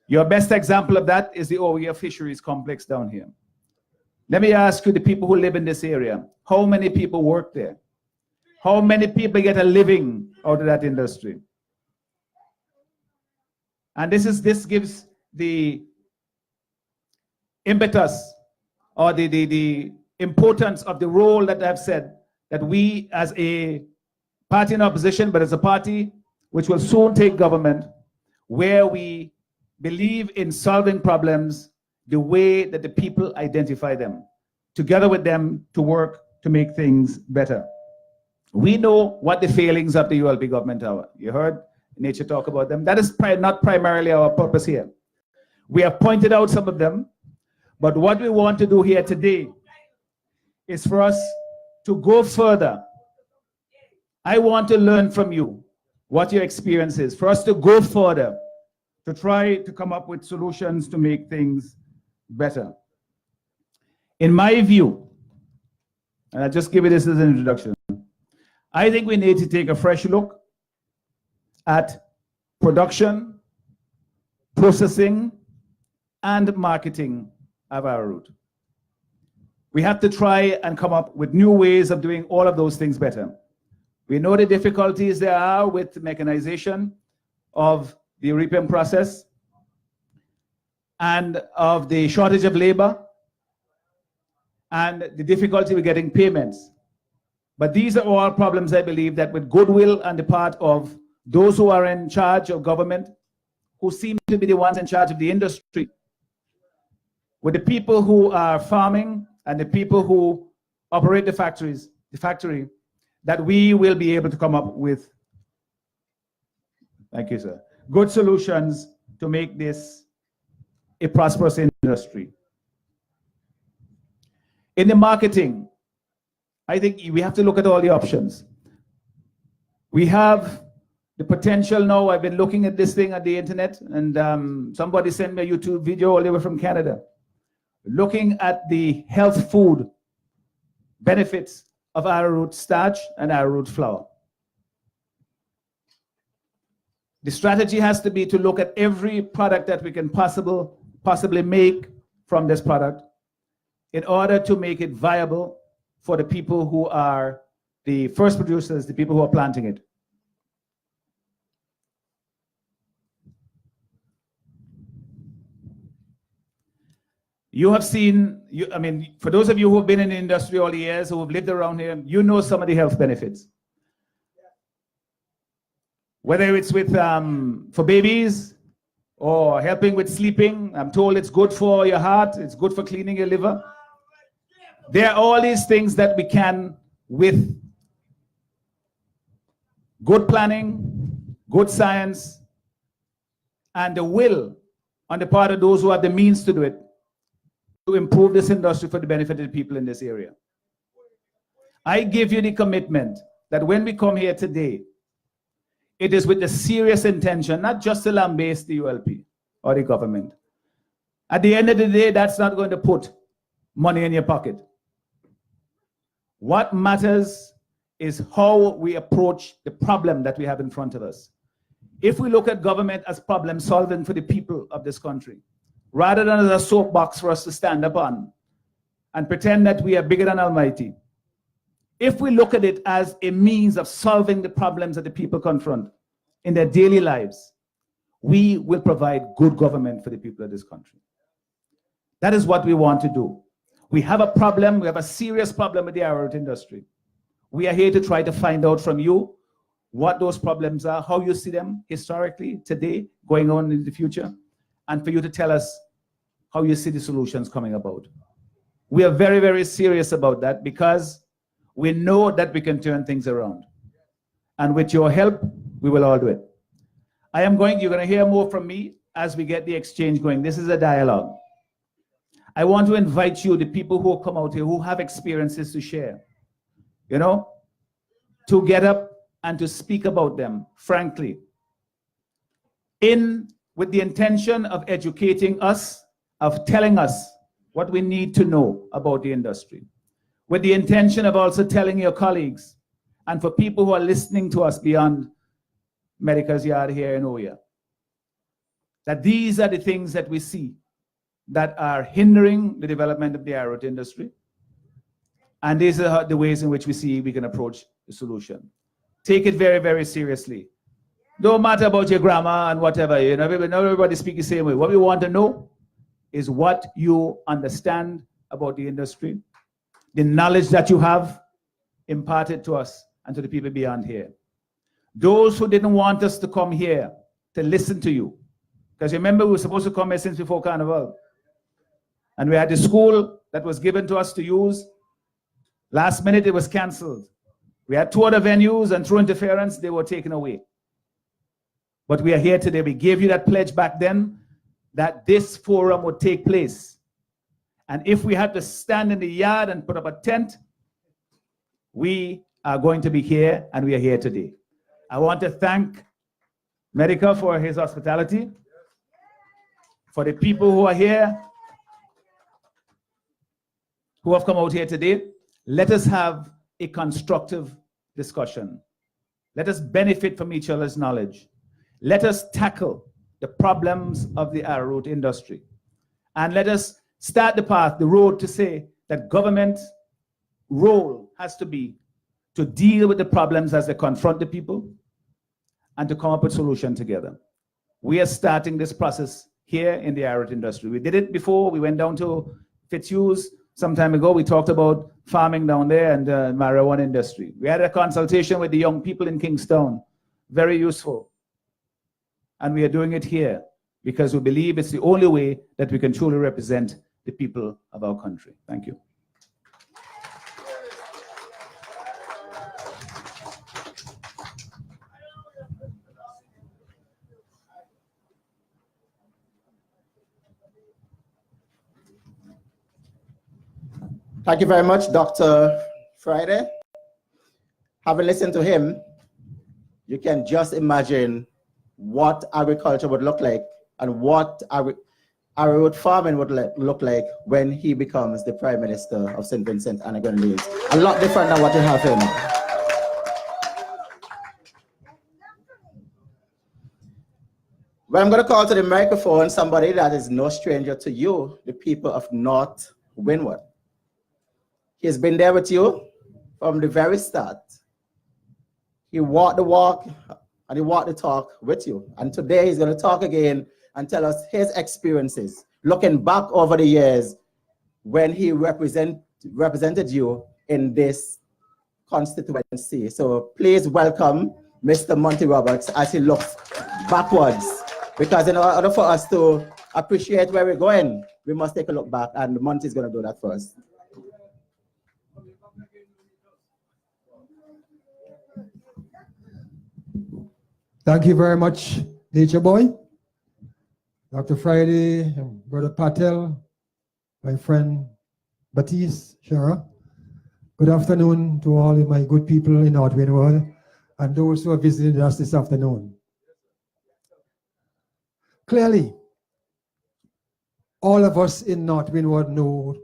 Your best example of that is the OEF Fisheries Complex down here. Let me ask you, the people who live in this area, how many people work there? How many people get a living out of that industry? And this gives the impetus or the importance of the role that I've said that we as a party in opposition, but as a party which will soon take government, where we believe in solving problems the way that the people identify them, together with them to work to make things better. We know what the failings of the ULP government are. You heard Nature talk about them. That is not primarily our purpose here. We have pointed out some of them, but what we want to do here today is for us to go further. I want to learn from you what your experience is, for us to go further, to try to come up with solutions to make things better. In my view, and I'll just give you this as an introduction, I think we need to take a fresh look at production, processing, and marketing of Arrowroot. We have to try and come up with new ways of doing all of those things better. We know the difficulties there are with mechanization of the reaping process and of the shortage of labor and the difficulty with getting payments. But these are all problems, I believe, that with goodwill on the part of those who are in charge of government, who seem to be the ones in charge of the industry, with the people who are farming and the people who operate the factory, that we will be able to come up with, thank you, sir, good solutions to make this a prosperous industry. In the marketing, I think we have to look at all the options. We have the potential now. I've been looking at this thing on the internet, and somebody sent me a YouTube video all the way from Canada, looking at the health food benefits of arrowroot starch and arrowroot flour. The strategy has to be to look at every product that we can possibly make from this product in order to make it viable for the people who are the first producers, the people who are planting it. You have seen, I mean, for those of you who have been in the industry all the years, who have lived around here, you know some of the health benefits. Whether it's with for babies or helping with sleeping, I'm told it's good for your heart, it's good for cleaning your liver. There are all these things that we can, with good planning, good science, and the will on the part of those who have the means to do it, to improve this industry for the benefit of the people in this area. I give you the commitment that when we come here today, it is with the serious intention, not just to lambaste the ULP or the government. At the end of the day, that's not going to put money in your pocket. What matters is how we approach the problem that we have in front of us. If we look at government as problem solving for the people of this country, rather than as a soapbox for us to stand up on and pretend that we are bigger than Almighty, if we look at it as a means of solving the problems that the people confront in their daily lives, we will provide good government for the people of this country. That is what we want to do. We have a problem, we have a serious problem with the arrowroot industry. We are here to try to find out from you what those problems are, how you see them historically, today, going on in the future, and for you to tell us how you see the solutions coming about. We are very, very serious about that because we know that we can turn things around. And with your help, we will all do it. You're going to hear more from me as we get the exchange going. This is a dialogue. I want to invite you, the people who come out here, who have experiences to share, to get up and to speak about them, frankly, with the intention of educating us, of telling us what we need to know about the industry, with the intention of also telling your colleagues, and for people who are listening to us beyond Medica's Yard here in Oya, that these are the things that we see that are hindering the development of the arrowroot industry. And these are the ways in which we see we can approach the solution. Take it very, very seriously. Don't matter about your grammar and whatever, not everybody speaks the same way. What we want to know is what you understand about the industry, the knowledge that you have imparted to us and to the people beyond here. Those who didn't want us to come here to listen to you, because remember we were supposed to come here since before Carnival. And we had a school that was given to us to use. Last minute, it was canceled. We had 2 other venues, and through interference, they were taken away. But we are here today. We gave you that pledge back then that this forum would take place. And if we had to stand in the yard and put up a tent, we are going to be here, and we are here today. I want to thank Medica for his hospitality, for the people who are here, who have come out here today. Let us have a constructive discussion. Let us benefit from each other's knowledge. Let us tackle the problems of the arrowroot industry. And let us start the path, the road to say that government's role has to be to deal with the problems as they confront the people and to come up with a solution together. We are starting this process here in the arrowroot industry. We did it before. We went down to Fitzhugh's some time ago. We talked about farming down there and marijuana industry. We had a consultation with the young people in Kingstown. Very useful. And we are doing it here because we believe it's the only way that we can truly represent the people of our country. Thank you. Thank you very much, Dr. Friday. Having listened to him, you can just imagine what agriculture would look like and what arrowroot farming would look like when he becomes the Prime Minister of St. Vincent and the Grenadines. A lot different than what you have here now. Well, I'm going to call to the microphone somebody that is no stranger to you, the people of North Windward. He's been there with you from the very start. He walked the walk and he walked the talk with you. And today he's going to talk again and tell us his experiences, looking back over the years when he represented you in this constituency. So please welcome Mr. Monty Roberts as he looks backwards. Because in order for us to appreciate where we're going, we must take a look back, and Monty's going to do that for us. Thank you very much, Nature Boy, Dr. Friday, Brother Patel, my friend Batiste, Shara. Good afternoon to all of my good people in North Windward and those who have visited us this afternoon. Clearly, all of us in North Windward know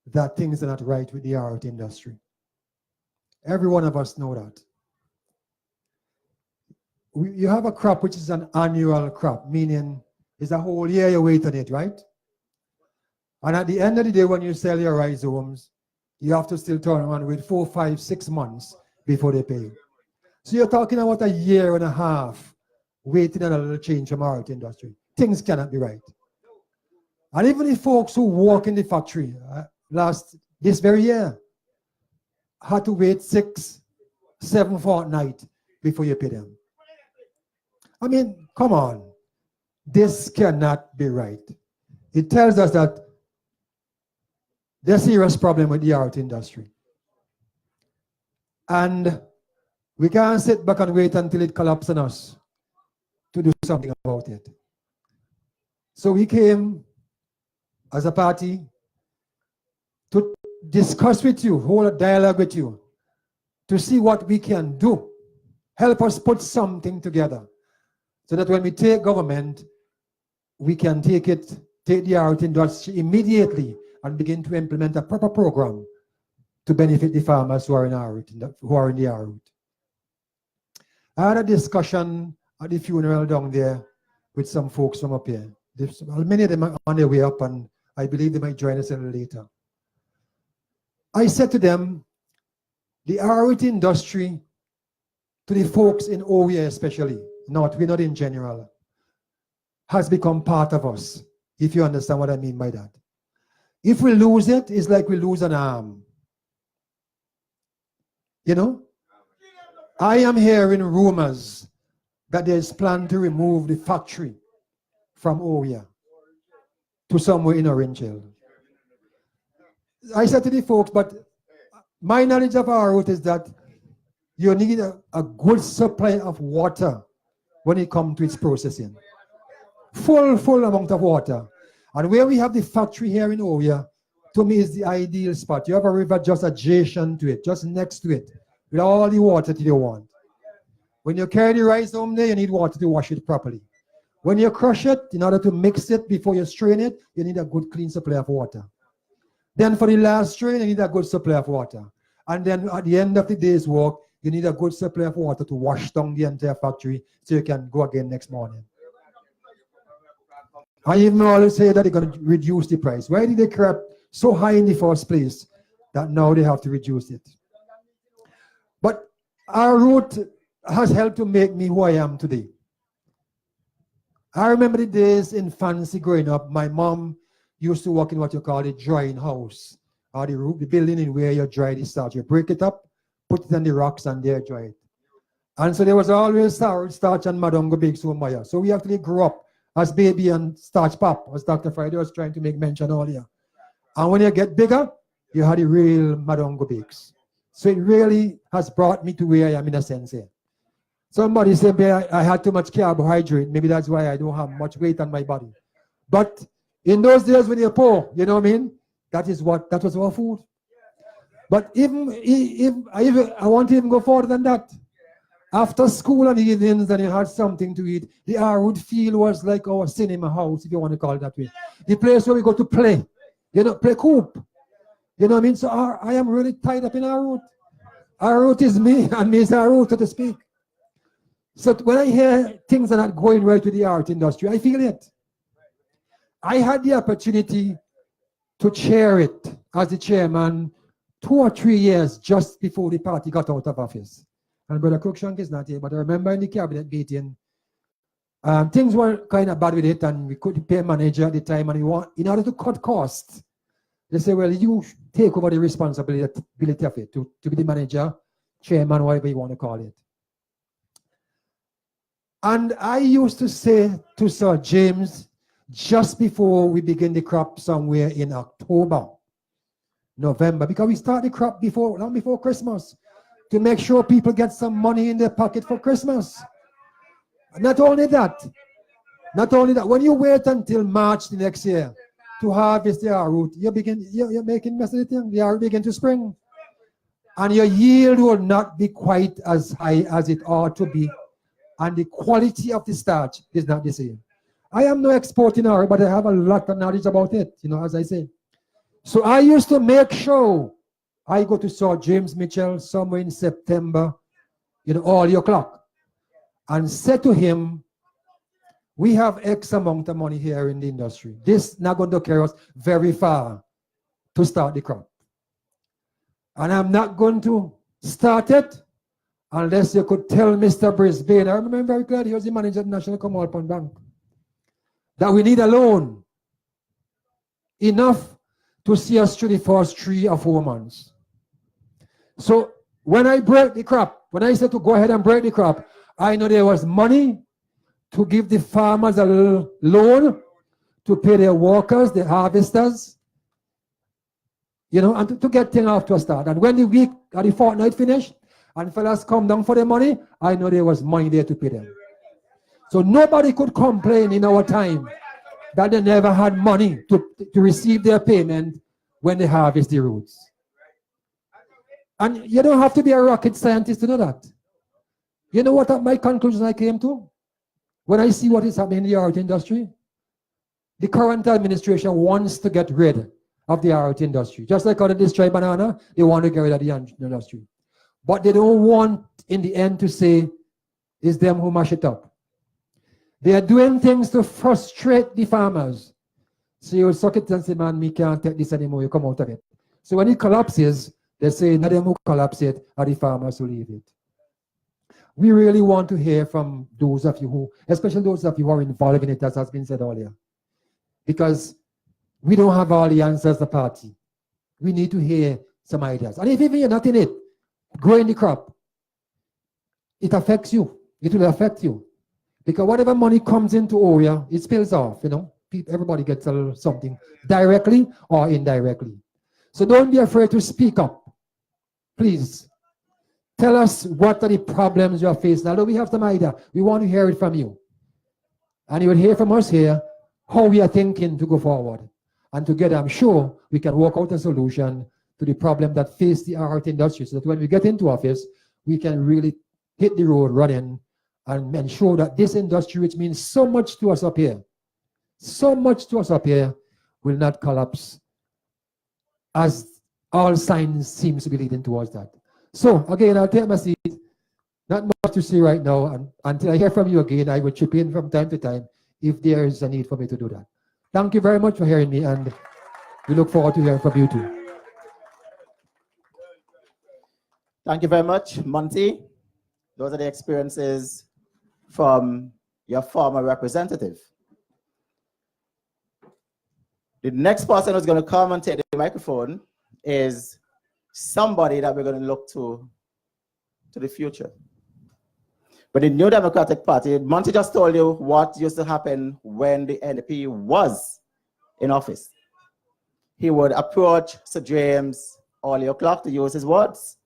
that things are not right with the art industry. Every one of us know that. You have a crop which is an annual crop, meaning it's a whole year you wait on it, right? And at the end of the day, when you sell your rhizomes, you have to still turn around with 4, 5, 6 months before they pay you. So you're talking about a year and a half waiting on a little change from our art industry. Things cannot be right. And even the folks who work in the factory this very year had to wait 6, 7 fortnights before you pay them. I mean, come on. This cannot be right. It tells us that there's a serious problem with the art industry. And we can't sit back and wait until it collapses on us to do something about it. So we came as a party to discuss with you, hold a dialogue with you, to see what we can do. Help us put something together so that when we take government, we can take the art industry immediately and begin to implement a proper program to benefit the farmers who are in the Arrowroot. I had a discussion at the funeral down there with some folks from up here. Many of them are on their way up, and I believe they might join us a little later. I said to them, the Arrowroot industry, to the folks in OWIA especially, we're not in general, has become part of us, if you understand what I mean by that. If we lose it, it's like we lose an arm. You know? I am hearing rumors that there's plan to remove the factory from OWIA to somewhere in Orange Hill. I said to the folks, but my knowledge of Arrowroot is that you need a good supply of water when it comes to its processing. Full amount of water. And where we have the factory here in OWIA, to me is the ideal spot. You have a river just adjacent to it, just next to it, with all the water that you want. When you carry the rice home there, you need water to wash it properly. When you crush it, in order to mix it before you strain it, you need a good clean supply of water. Then for the last strain, you need a good supply of water. And then at the end of the day's work, you need a good supply of water to wash down the entire factory so you can go again next morning. I even always say that they're going to reduce the price. Why did they crap so high in the first place that now they have to reduce it? But Arrowroot has helped to make me who I am today. I remember the days in fancy growing up. My mom used to work in what you call the drying house, or the building in where you dry the starch. You break it up, put it on the rocks, and there dry it. And so there was always starch and Madame Gobig Somaya. So we actually grew up as baby and starch pop, as Dr. Friday was trying to make mention earlier. And when you get bigger, you had the real Madame Gobigs. So it really has brought me to where I am in a sense here. Somebody said I had too much carbohydrate. Maybe that's why I don't have much weight on my body. But in those days when you're poor, you know what I mean? That was our food. But even if I want to even go further than that. After school and evenings and you had something to eat, the Arrowroot field was like our cinema house, if you want to call it that way. The place where we go to play, play coop. You know what I mean? So I am really tied up in Arrowroot. Arrowroot is me, and me is Arrowroot, so to speak. So when I hear things are not going right with the art industry, I feel it. I had the opportunity to chair it as the chairman 2 or 3 years just before the party got out of office. And Brother Cruikshank is not here, but I remember in the cabinet meeting, things were kind of bad with it, and we couldn't pay a manager at the time, and in order to cut costs, they say, well, you take over the responsibility of it, to be the manager, chairman, whatever you want to call it. And I used to say to Sir James, just before we begin the crop somewhere in October, November, because we start the crop long before Christmas, to make sure people get some money in their pocket for Christmas. Not only that, when you wait until March the next year to harvest the arrowroot, you're making mess of the thing. The arrowroot begin to spring. And your yield will not be quite as high as it ought to be. And the quality of the starch is not the same. I am no expert in arrowroot, but I have a lot of knowledge about it, as I say. So I used to make sure I go to Sir James Mitchell somewhere in September, all your clock, and said to him, we have X amount of money here in the industry. This not going to carry us very far to start the crop. And I'm not going to start it unless you could tell Mr. Brisbane, I remember very clearly, he was the manager of the National Commonwealth Bank, that we need a loan enough to see us through the first 3 or 4 months. So when I break the crop, when I said to go ahead and break the crop, I know there was money to give the farmers a little loan to pay their workers, the harvesters, and to get things off to a start. And when the week or the fortnight finished, and fellas come down for the money, I know there was money there to pay them. So nobody could complain in our time that they never had money to receive their payment when they harvest the roots. And you don't have to be a rocket scientist to know that. You know what my conclusion I came to? When I see what is happening in the art industry, the current administration wants to get rid of the art industry. Just like how they destroy banana, they want to get rid of the industry. But they don't want, in the end, to say, it's them who mash it up. They are doing things to frustrate the farmers. So you suck it and say, man, me can't take this anymore, you come out of it. So when it collapses, they say, not them who collapse it, are the farmers who leave it. We really want to hear from those of you who, especially those of you who are involved in it, as has been said earlier. Because we don't have all the answers as a party. We need to hear some ideas. And if even you're not in it, growing the crop, it affects you. It will affect you. Because whatever money comes into Oria, it spills off, Everybody gets a little something, directly or indirectly. So don't be afraid to speak up. Please. Tell us what are the problems you are facing. Although we have some idea, we want to hear it from you. And you will hear from us here how we are thinking to go forward. And together, I'm sure we can work out a solution to the problem that face the art industry, so that when we get into office, we can really hit the road running and ensure that this industry, which means so much to us up here, will not collapse, as all signs seems to be leading towards that. So again, I'll take my seat. Not much to say right now, and until I hear from you again, I will chip in from time to time if there is a need for me to do that. Thank you very much for hearing me, and we look forward to hearing from you too. Thank you very much, Monty. Those are the experiences from your former representative. The next person who's going to come and take the microphone is somebody that we're going to look to the future. But the New Democratic Party, Monty just told you what used to happen when the NDP was in office. He would approach Sir James all your clock, to use his words.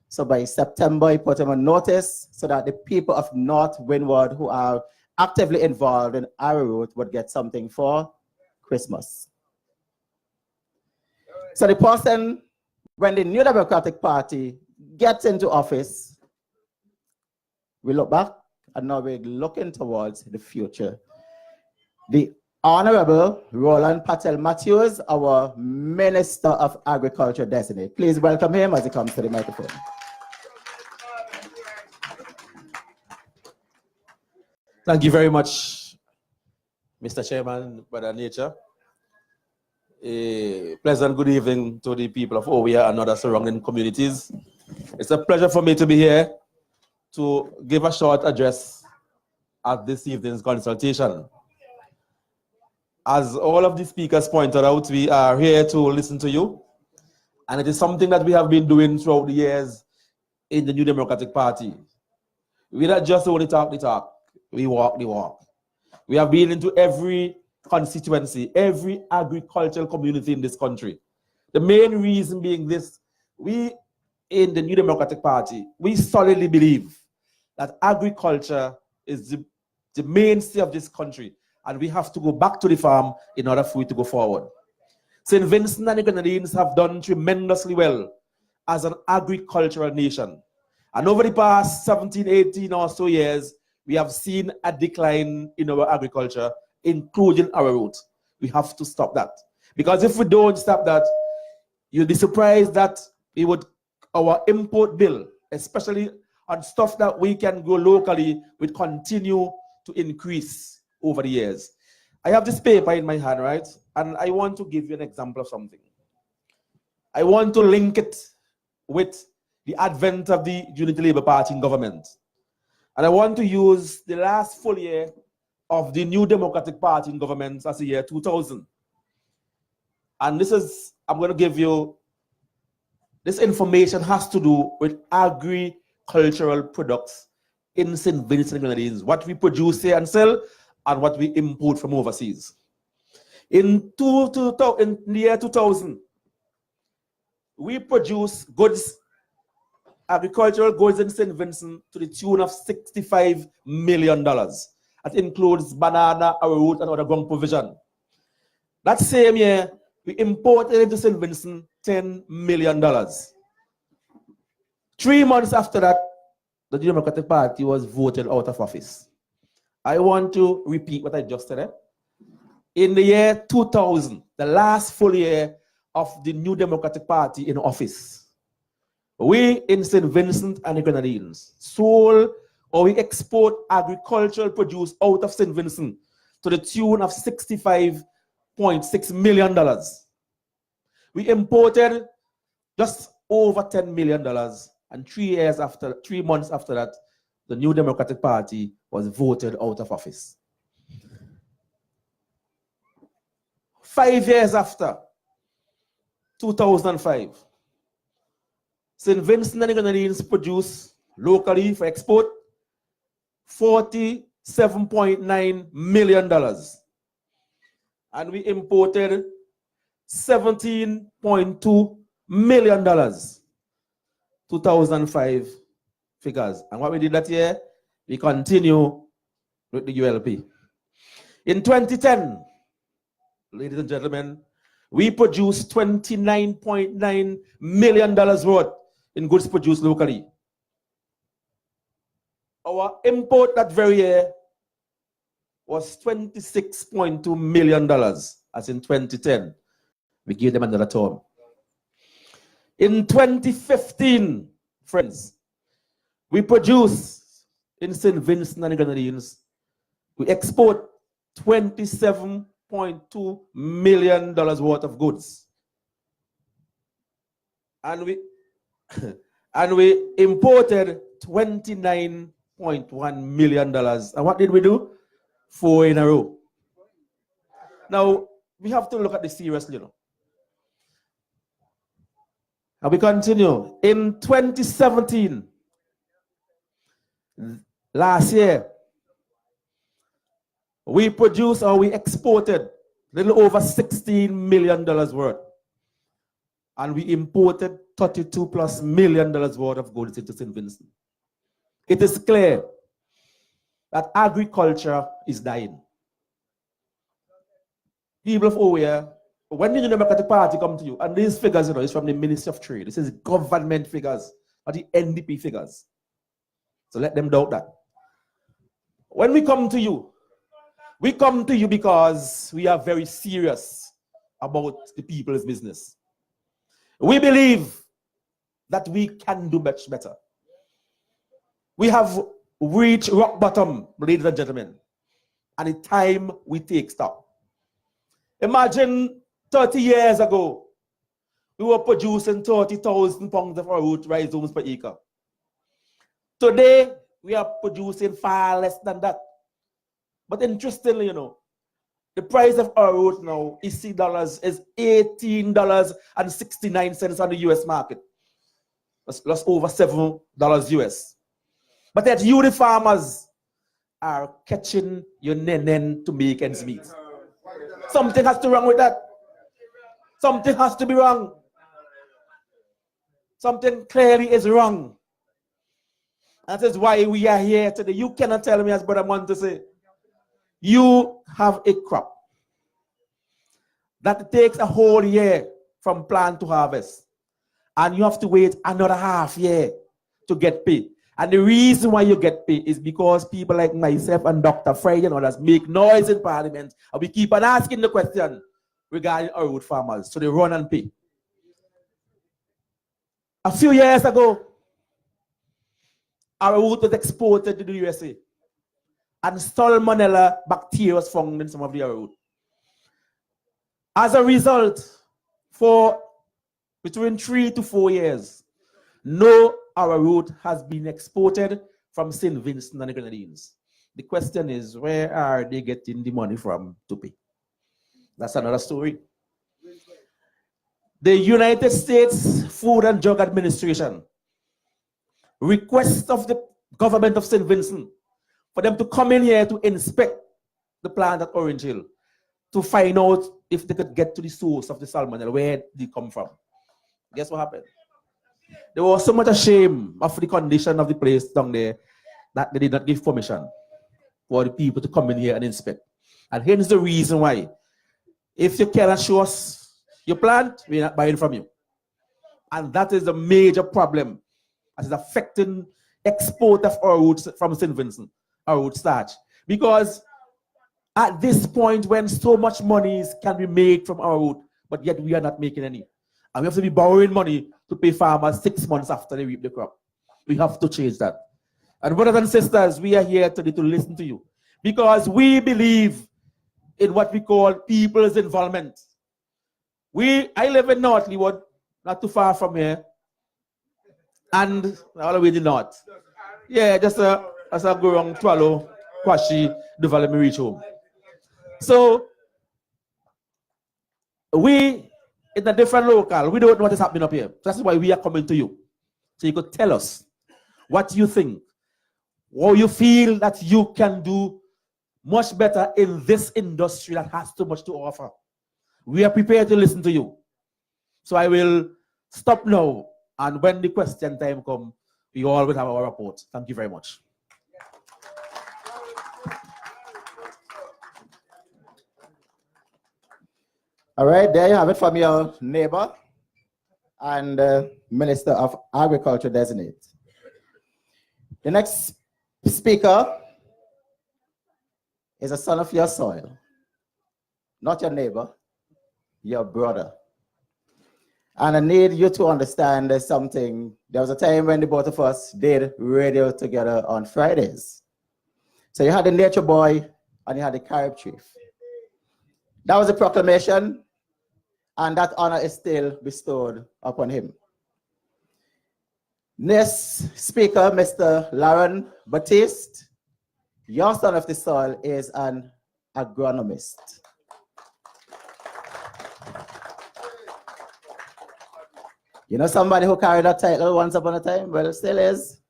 So by September, he put him on notice so that the people of North Windward who are actively involved in Arrowroot would get something for Christmas. So the person, when the New Democratic Party gets into office, we look back and now we're looking towards the future. The Honorable Roland Patel Matthews, our Minister of Agriculture Designate. Please welcome him as he comes to the microphone. Thank you very much, Mr. Chairman, Brother Nature. A pleasant good evening to the people of Owia and other surrounding communities. It's a pleasure for me to be here to give a short address at this evening's consultation. As all of the speakers pointed out, we are here to listen to you, and it is something that we have been doing throughout the years in the New Democratic Party. We not just only talk the talk, we walk the walk. We have been into every constituency, every agricultural community in this country. The main reason being this: we in the New Democratic Party, we solidly believe that agriculture is the the mainstay of this country. And we have to go back to the farm in order for it to go forward. St. Vincent and the Grenadines have done tremendously well as an agricultural nation. And over the past 17, 18 or so years, we have seen a decline in our agriculture, including Arrowroot. We have to stop that. Because if we don't stop that, you'll be surprised that our import bill, especially on stuff that we can grow locally, would continue to increase over the years. I have this paper in my hand, right? And I want to give you an example of something. I want to link it with the advent of the Unity Labour Party in government. And I want to use the last full year of the New Democratic Party in government as the year 2000. And I'm going to give you, this information has to do with agricultural products in St. Vincent and Grenadines, what we produce here and sell, and what we import from overseas. In the year 2000, we produce goods, agricultural goods in St. Vincent to the tune of $65 million. That includes banana, arrowroot, and other ground provision. That same year, we imported into St. Vincent $10 million. 3 months after that, the Democratic Party was voted out of office. I want to repeat what I just said. In the year 2000, the last full year of the New Democratic Party in office, we in St. Vincent and the Grenadines sold or we export agricultural produce out of St. Vincent to the tune of $65.6 million. We imported just over $10 million, and 3 months after that, the New Democratic Party was voted out of office. 5 years after, 2005, St. Vincent and the Grenadines produced locally for export $47.9 million. And we imported $17.2 million. 2005 figures. And what we did that year, we continue with the ULP. In 2010, ladies and gentlemen, we produced $29.9 million worth in goods produced locally. Our import that very year was $26.2 million, as in 2010. We gave them another term. In 2015, friends, we produce in St. Vincent and the Grenadines, we export $27.2 million worth of goods. And we imported $29.1 million. And what did we do? 4 in a row. Now, we have to look at this seriously, you know. And we continue. In 2017, last year, we produced or we exported a little over $16 million worth. And we imported $32+ million worth of goods into St. Vincent. It is clear that agriculture is dying. People of OWA, when the Democratic Party come to you, and these figures, you know, is from the Ministry of Trade. This is government figures, not the NDP figures. So let them doubt that. When we come to you because we are very serious about the people's business. We believe that we can do much better. We have reached rock bottom, ladies and gentlemen, and it's time we take stock. Imagine 30 years ago, we were producing 30,000 pounds of arrowroot rhizomes per acre. Today, we are producing far less than that. But interestingly, you know, the price of arrowroot now is $18.69 on the US market. That's over $7 US. But that you, the farmers, are catching your nenen to make ends meet. Something has to be wrong with that. Something has to be wrong. Something clearly is wrong. And that is why we are here today. You cannot tell me, as Brother Monte say, you have a crop that takes a whole year from plant to harvest, and you have to wait another half year to get paid. And the reason why you get paid is because people like myself and Dr. Friday and others make noise in Parliament, and we keep on asking the question regarding Arrowroot farmers, so they run and pay. A few years ago, Arrowroot was exported to the USA, and salmonella bacteria was found in some of the arrowroot. As a result, for between 3 to 4 years, no arrowroot has been exported from St. Vincent and the Grenadines. The question is, where are they getting the money from to pay? That's another story. The United States Food and Drug Administration requests of the government of St. Vincent for them to come in here to inspect the plant at Orange Hill to find out if they could get to the source of the salmonella, where they come from. Guess what happened? They were so much ashamed of the condition of the place down there that they did not give permission for the people to come in here and inspect. And here's the reason why. If you cannot show us your plant, we're not buying from you. And that is a major problem that is affecting export of arrowroot from St. Vincent, arrowroot starch. Because at this point, when so much money can be made from arrowroot, but yet we are not making any. And we have to be borrowing money to pay farmers 6 months after they reap the crop. We have to change that. And brothers and sisters, we are here today to listen to you, because we believe in what we call people's involvement. I live in North Leeward, not too far from here, and all the way to the north. Yeah, just as I go around Twallow, Kwashi, development reach home. So we, in a different local, we don't know what is happening up here. That's why we are coming to you. So you could tell us what you think, or you feel that you can do much better in this industry that has too much to offer. We are prepared to listen to you. So I will stop now, and when the question time comes, we all will have our report. Thank you very much. All right, there you have it from your neighbor and Minister of Agriculture designate. The next speaker is a son of your soil, not your neighbor, your brother. And I need you to understand there's something. There was a time when the both of us did radio together on Fridays. So you had the Nature Boy and you had the Carib Chief. That was a proclamation, and that honor is still bestowed upon him. Next speaker, Mr. Lauren Baptiste, your son of the soil is an agronomist. You know somebody who carried that title once upon a time? Well, still is.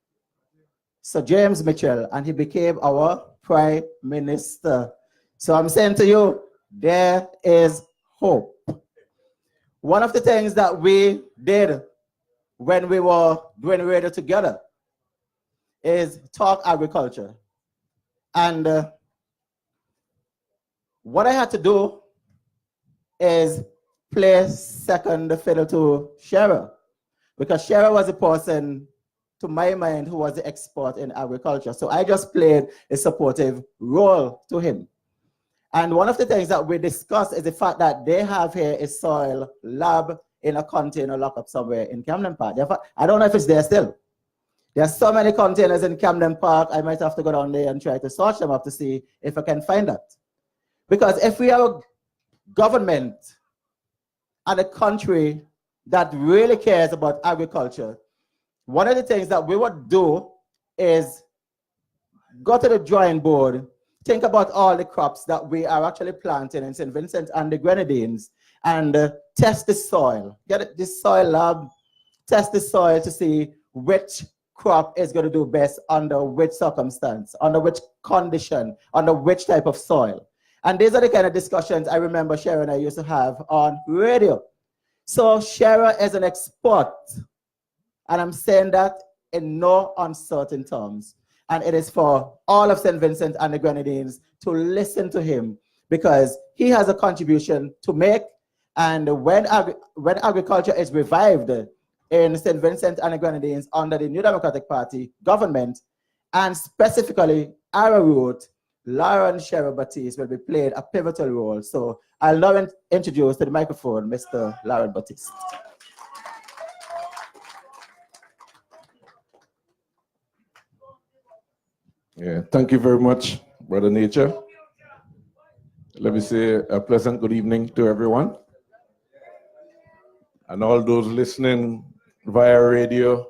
Sir James Mitchell, and he became our Prime Minister. So I'm saying to you, there is hope. One of the things that we did when we were doing radio together is talk agriculture. And what I had to do is play second fiddle to Shera, because Shera was a person, to my mind, who was the expert in agriculture. So I just played a supportive role to him. And one of the things that we discussed is the fact that they have here a soil lab in a container locked up somewhere in Camden Park. I don't know if it's there still. There's so many containers in Camden Park, I might have to go down there and try to search them up to see if I can find that. Because if we have a government and a country that really cares about agriculture, one of the things that we would do is go to the drawing board, think about all the crops that we are actually planting in St. Vincent and the Grenadines, and test the soil. Get this soil lab, test the soil to see which crop is going to do best under which circumstance, under which condition, under which type of soil. And these are the kind of discussions I remember Shera and I used to have on radio. So Shera is an expert, and I'm saying that in no uncertain terms. And it is for all of St. Vincent and the Grenadines to listen to him, because he has a contribution to make. And when agriculture is revived in St. Vincent and the Grenadines under the New Democratic Party government, and specifically Arrowroot, Lauren Sherry Baptiste will be playing a pivotal role. So I'll now introduce to the microphone Mr. Lauren Baptiste. Yeah, thank you very much, Brother Nature. Let me say a pleasant good evening to everyone. And all those listening via radio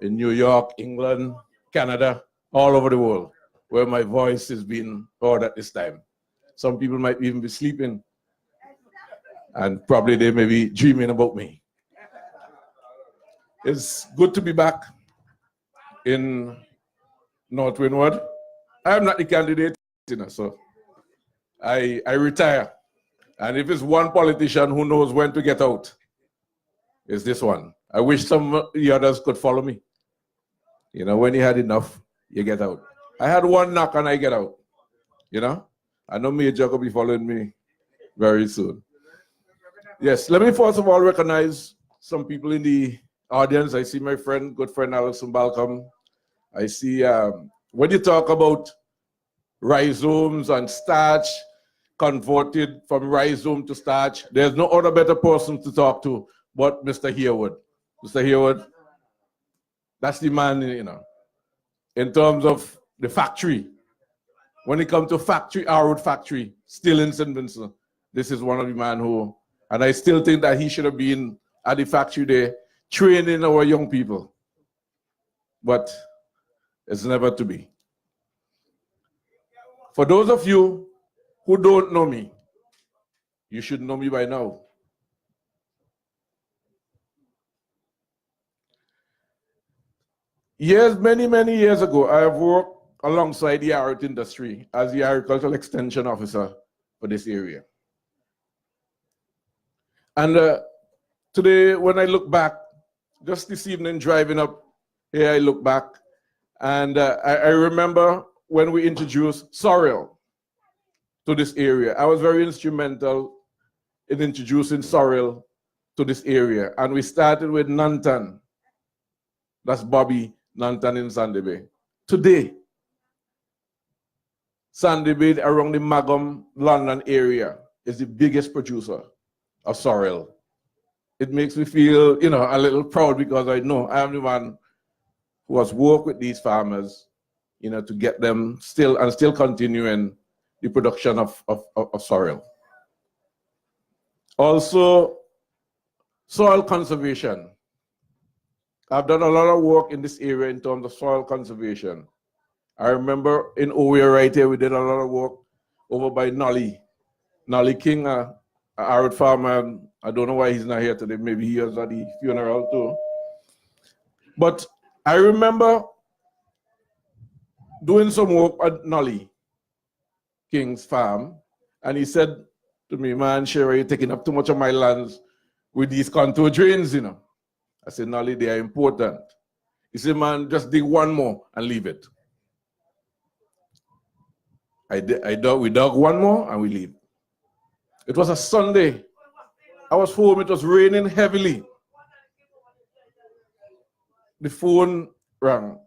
in New York, England, Canada, all over the world, where my voice is being heard at this time. Some people might even be sleeping, and probably they may be dreaming about me. It's good to be back in North Windward. I am not the candidate, so I retire. And if it's one politician who knows when to get out, it's this one. I wish some of the others could follow me. You know, when you had enough, you get out. I had one knock and I get out. You know? I know Major will be following me very soon. Yes, let me first of all recognize some people in the audience. I see my friend, good friend Alison Balcom. I see when you talk about rhizomes and starch, converted from rhizome to starch, there's no other better person to talk to but Mr. Herwood. Mr. Herwood, that's the man, you know, in terms of the factory. When it comes to factory, Arrowroot factory, still in St. Vincent, this is one of the men who, and I still think that he should have been at the factory there training our young people. But it's never to be. For those of you who don't know me, you should know me by now. Years, many, many years ago, I have worked alongside the Arrowroot industry as the agricultural extension officer for this area. And today, when I look back, just this evening driving up here, I look back, and I remember when we introduced sorrel to this area. I was very instrumental in introducing sorrel to this area. And we started with Nantan. That's Bobby Nantan in Sandy Bay. Today, Sandy Bay around the Magum, London area is the biggest producer of sorrel. It makes me feel, you know, a little proud, because I know I am the one who has worked with these farmers, you know, to get them still continuing the production of sorrel. Also, soil conservation. I've done a lot of work in this area in terms of soil conservation. I remember in Owe right here, we did a lot of work over by Nolly King, an Arrowroot farmer. I don't know why he's not here today. Maybe he was at the funeral too. But I remember doing some work at Nolly King's farm, and he said to me, "Man, Sherry, you're taking up too much of my lands with these contour drains, you know." I said, "Nolly, they are important." He said, "Man, just dig one more and leave it." We dug one more and we leave. It was a Sunday. I was home, it was raining heavily. The phone rang.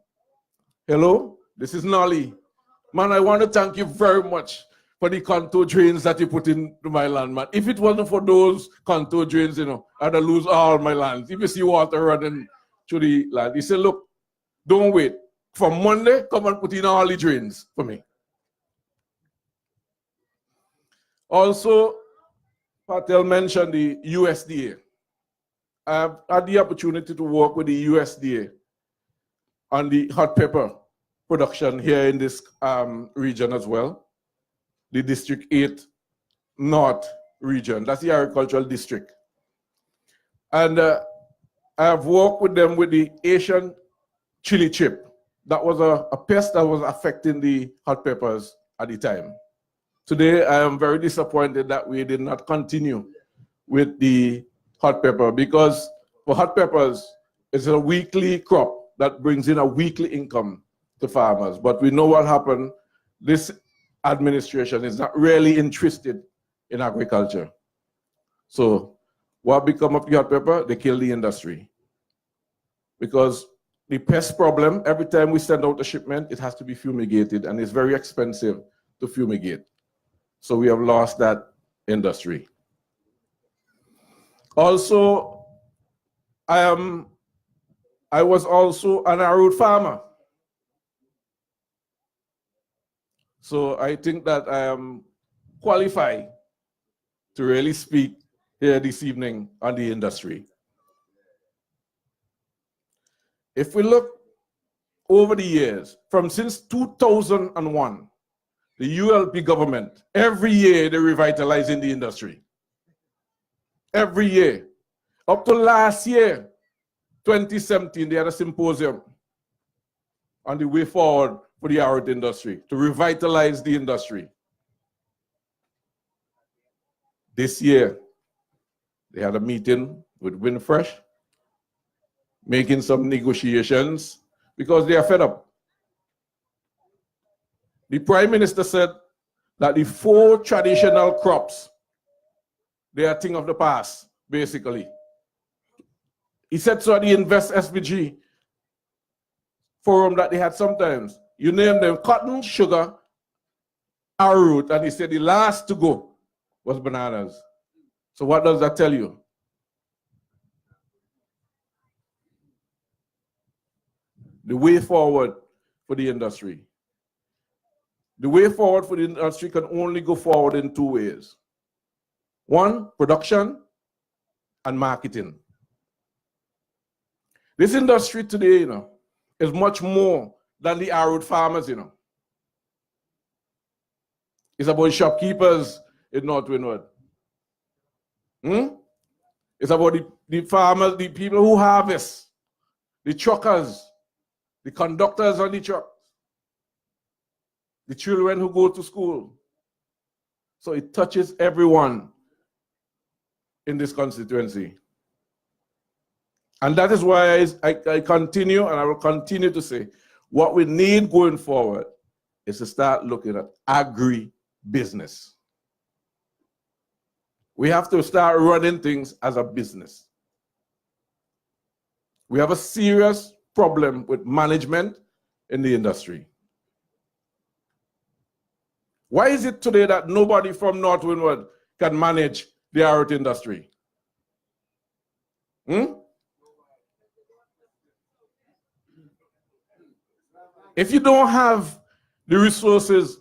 "Hello, this is Nolly. Man, I want to thank you very much for the contour drains that you put into my land, man. If it wasn't for those contour drains, you know, I'd have lose all my lands. If you see water running through the land." He said, "Look, don't wait. From Monday, come and put in all the drains for me." Also, Patel mentioned the USDA. I've had the opportunity to work with the USDA on the hot pepper production here in this region as well. The District 8 North region, that's the agricultural district. And I have worked with them with the Asian chili chip. That was a pest that was affecting the hot peppers at the time. Today, I am very disappointed that we did not continue with the hot pepper, because for hot peppers, it's a weekly crop that brings in a weekly income to to farmers. But we know what happened. This administration is not really interested in agriculture. So what become of the hot pepper? They kill the industry. Because the pest problem, every time we send out a shipment, it has to be fumigated, and it's very expensive to fumigate. So we have lost that industry. Also, I was also an Arrowroot farmer. So I think that I am qualified to really speak here this evening on the industry. If we look over the years, from since 2001, the ULP government, every year they're revitalizing the industry. Every year. Up to last year, 2017, they had a symposium on the way forward for the Arrowroot industry, to revitalize the industry. This year, they had a meeting with Winfresh, making some negotiations because they are fed up. The Prime Minister said that the 4 traditional crops, they are a thing of the past, basically. He said so at the Invest SPG forum that they had sometimes. You name them cotton, sugar, arrowroot, and he said the last to go was bananas. So what does that tell you? The way forward for the industry. The way forward for the industry can only go forward in 2 ways. 1, production, and marketing. This industry today, is much more than the Arrowroot farmers, It's about shopkeepers in North Windward. It's about the farmers, the people who harvest, the truckers, the conductors on the trucks, the children who go to school. So it touches everyone in this constituency. And that is why I continue, and I will continue to say, what we need going forward is to start looking at agri-business. We have to start running things as a business. We have a serious problem with management in the industry. Why is it today that nobody from North Windward can manage the Arrowroot industry? If you don't have the resources,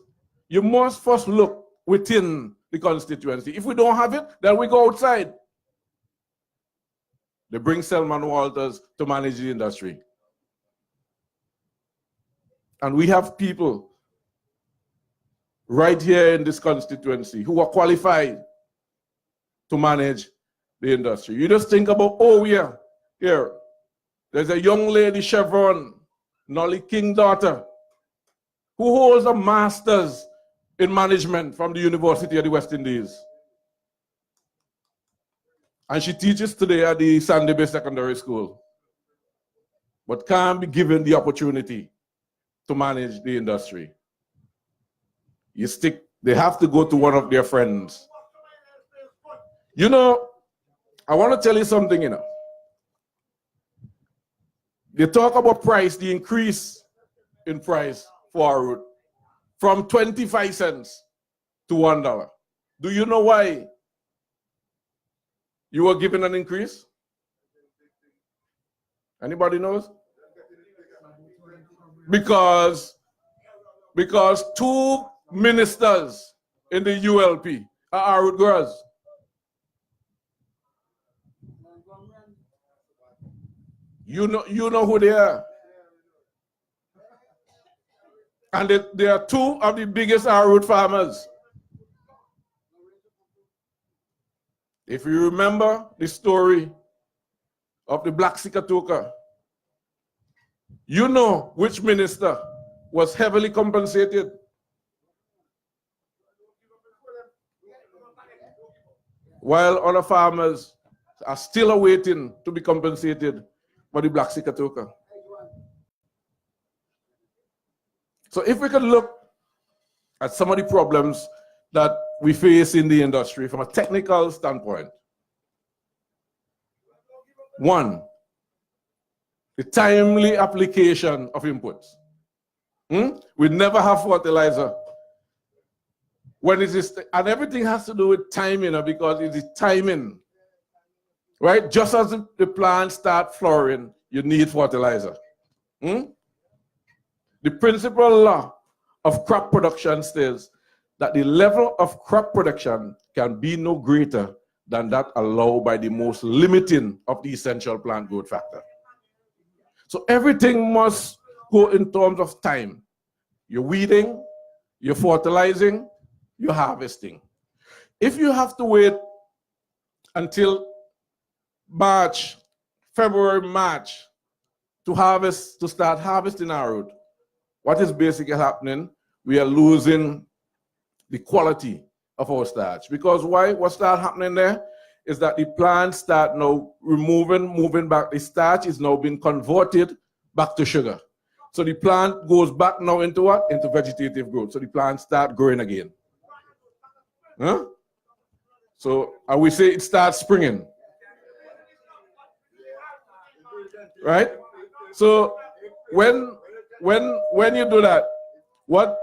you must first look within the constituency. If we don't have it, then we go outside. They bring Selman Walters to manage the industry. And we have people right here in this constituency who are qualified to manage the industry. You just think about, here, there's a young lady, Chevron, Nolly King daughter, who holds a master's in management from the University of the West Indies. And she teaches today at the Sandy Bay Secondary School, but can't be given the opportunity to manage the industry. They have to go to one of their friends. I want to tell you something, They talk about price, the increase in price for Arrowroot from 25 cents to $1. Do you know why you were given an increase? Anybody knows? Because 2 ministers in the ULP are Arrowroot girls. You know who they are. And they are 2 of the biggest Arrowroot farmers. If you remember the story of the Black Sikatoka, you know which minister was heavily compensated. While other farmers are still awaiting to be compensated for the Black Sikatoka. So if we could look at some of the problems that we face in the industry from a technical standpoint. One, the timely application of inputs. We never have fertilizer when it is, and everything has to do with timing, because it is timing, right? Just as the plants start flowering, you need fertilizer. The principal law of crop production says that the level of crop production can be no greater than that allowed by the most limiting of the essential plant growth factor. So everything must go in terms of time. You're weeding, you're fertilizing, you're harvesting. If you have to wait until March, February, March to harvest, to start harvesting arrowroot, what is basically happening? We are losing the quality of our starch. Because why? What starts happening there is that the plants start now moving back. The starch is now being converted back to sugar. So the plant goes back now into what? Into vegetative growth. So the plants start growing again. Huh? So and we say it starts springing. Right? So when you do that, what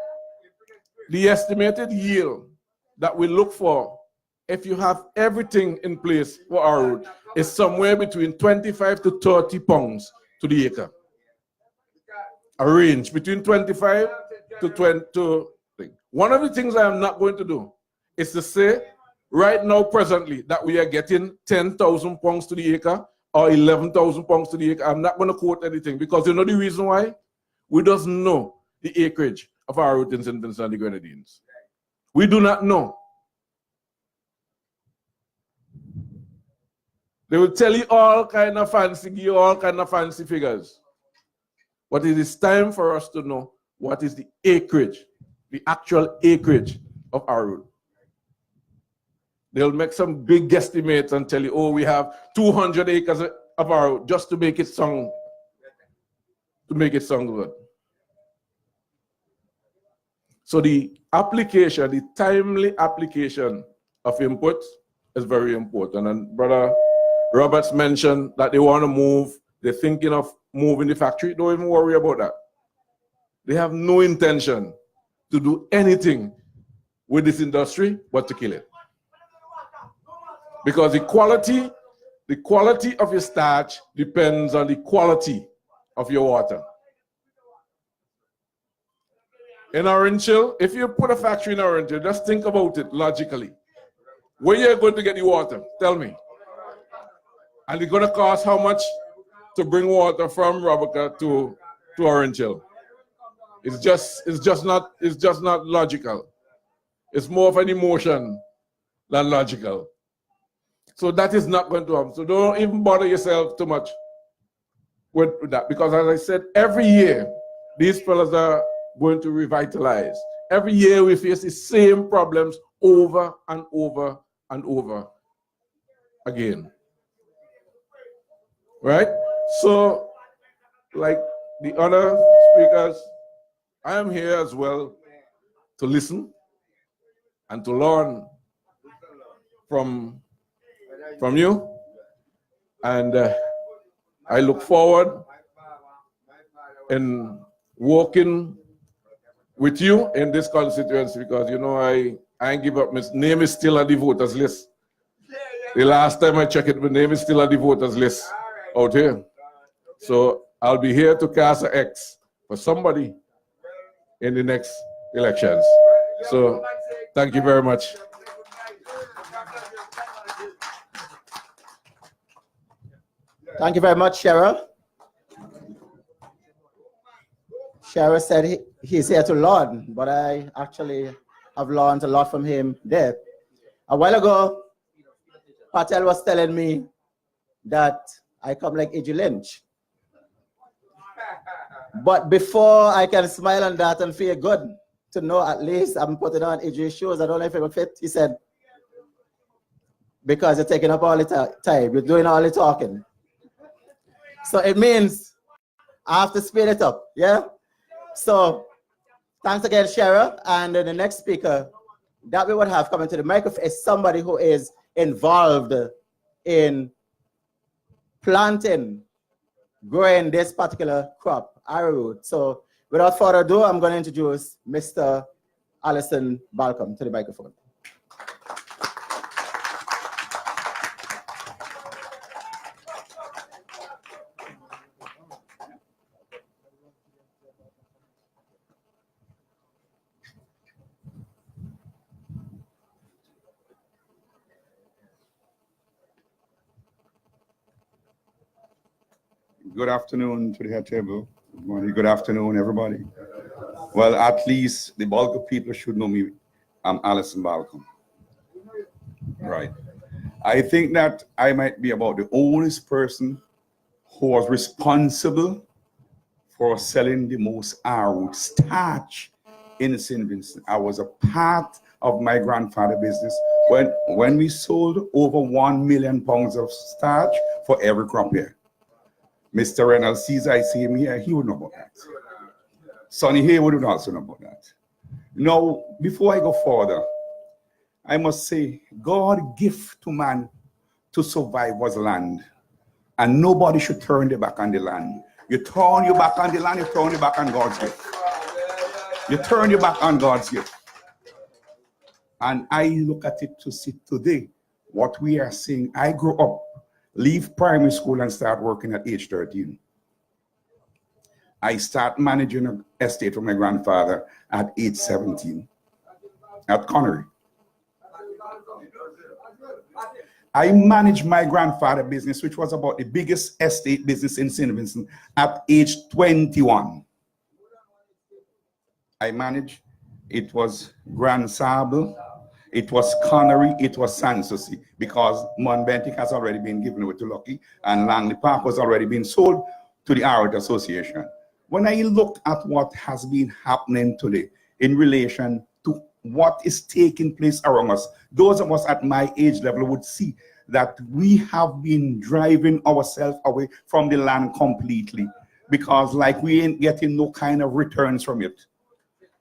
the estimated yield that we look for, if you have everything in place for arrowroot, is somewhere between 25 to 30 pounds to the acre. A range between 25 to 20. One of the things I am not going to do is to say right now, presently, that we are getting 10,000 pounds to the acre or 11,000 pounds to the acre. I'm not going to quote anything because you know the reason why? We just know the acreage of arrowroot in St. Vincent and the Grenadines. We do not know. They will tell you all kind of fancy, give you all kind of fancy figures. But it is time for us to know what is the acreage, the actual acreage of arrowroot. They'll make some big guesstimates and tell you, oh, we have 200 acres of arrowroot just to make it sound good. So the application, the timely application of inputs is very important. And Brother Roberts mentioned that they want to move, they're thinking of moving the factory. Don't even worry about that. They have no intention to do anything with this industry but to kill it. Because the quality of your starch depends on the quality of your water. In Orange Hill, if you put a factory in Orange Hill, just think about it logically. Where you're going to get the water? Tell me. And it's going to cost how much to bring water from Robica to Orange Hill? It's just not logical. It's more of an emotion than logical. So that is not going to happen. So don't even bother yourself too much with that. Because as I said, every year, these fellas are going to revitalize. Every year we face the same problems over and over and over again. Right? So, like the other speakers, I am here as well to listen and to learn from you. And I look forward in working with you in this constituency because, you know, I ain't give up. My name is still on the voters list. The last time I checked it, my name is still on the voters list out here. So I'll be here to cast an X for somebody in the next elections. So thank you very much. Thank you very much, Cheryl. Cheryl said he's here to learn, but I actually have learned a lot from him there. A while ago, Patel was telling me that I come like A.G. Lynch. But before I can smile on that and feel good to know at least I'm putting on A.G.'s shoes, I don't know if it will fit, he said, because you're taking up all the time, you're doing all the talking. So it means I have to speed it up, yeah? So Thanks again, Sheriff. And the next speaker that we would have coming to the microphone is somebody who is involved in planting, growing this particular crop, arrowroot. So without further ado, I'm going to introduce Mr. Allison Balcom to the microphone. Good afternoon to the head table. Good morning, good afternoon, everybody. Well, at least the bulk of people should know me. I'm Allison Balcom. Right. I think that I might be about the oldest person who was responsible for selling the most arrowroot starch in St. Vincent. I was a part of my grandfather's business when we sold over 1 million pounds of starch for every crop year. Mr. Reynolds Caesar, I see him here, he would know about that. Sonny Haywood would also know about that. Now, before I go further, I must say, God's gift to man to survive was land. And nobody should turn their back on the land. You turn your back on the land, you turn your back on God's gift. You turn your back on God's gift. And I look at it to see today, what we are seeing. I grew up, leave primary school and start working at age 13. I start managing an estate for my grandfather at age 17 at Connery. I managed my grandfather's business, which was about the biggest estate business in St. Vincent, at age 21. I managed, it was Grand Sable, it was Connery, it was Sanssouci, because Montgomery has already been given away to Lucky, and Langley Park was already been sold to the Arrowroot Association. When I look at what has been happening today in relation to what is taking place around us, those of us at my age level would see that we have been driving ourselves away from the land completely, because like we ain't getting no kind of returns from it.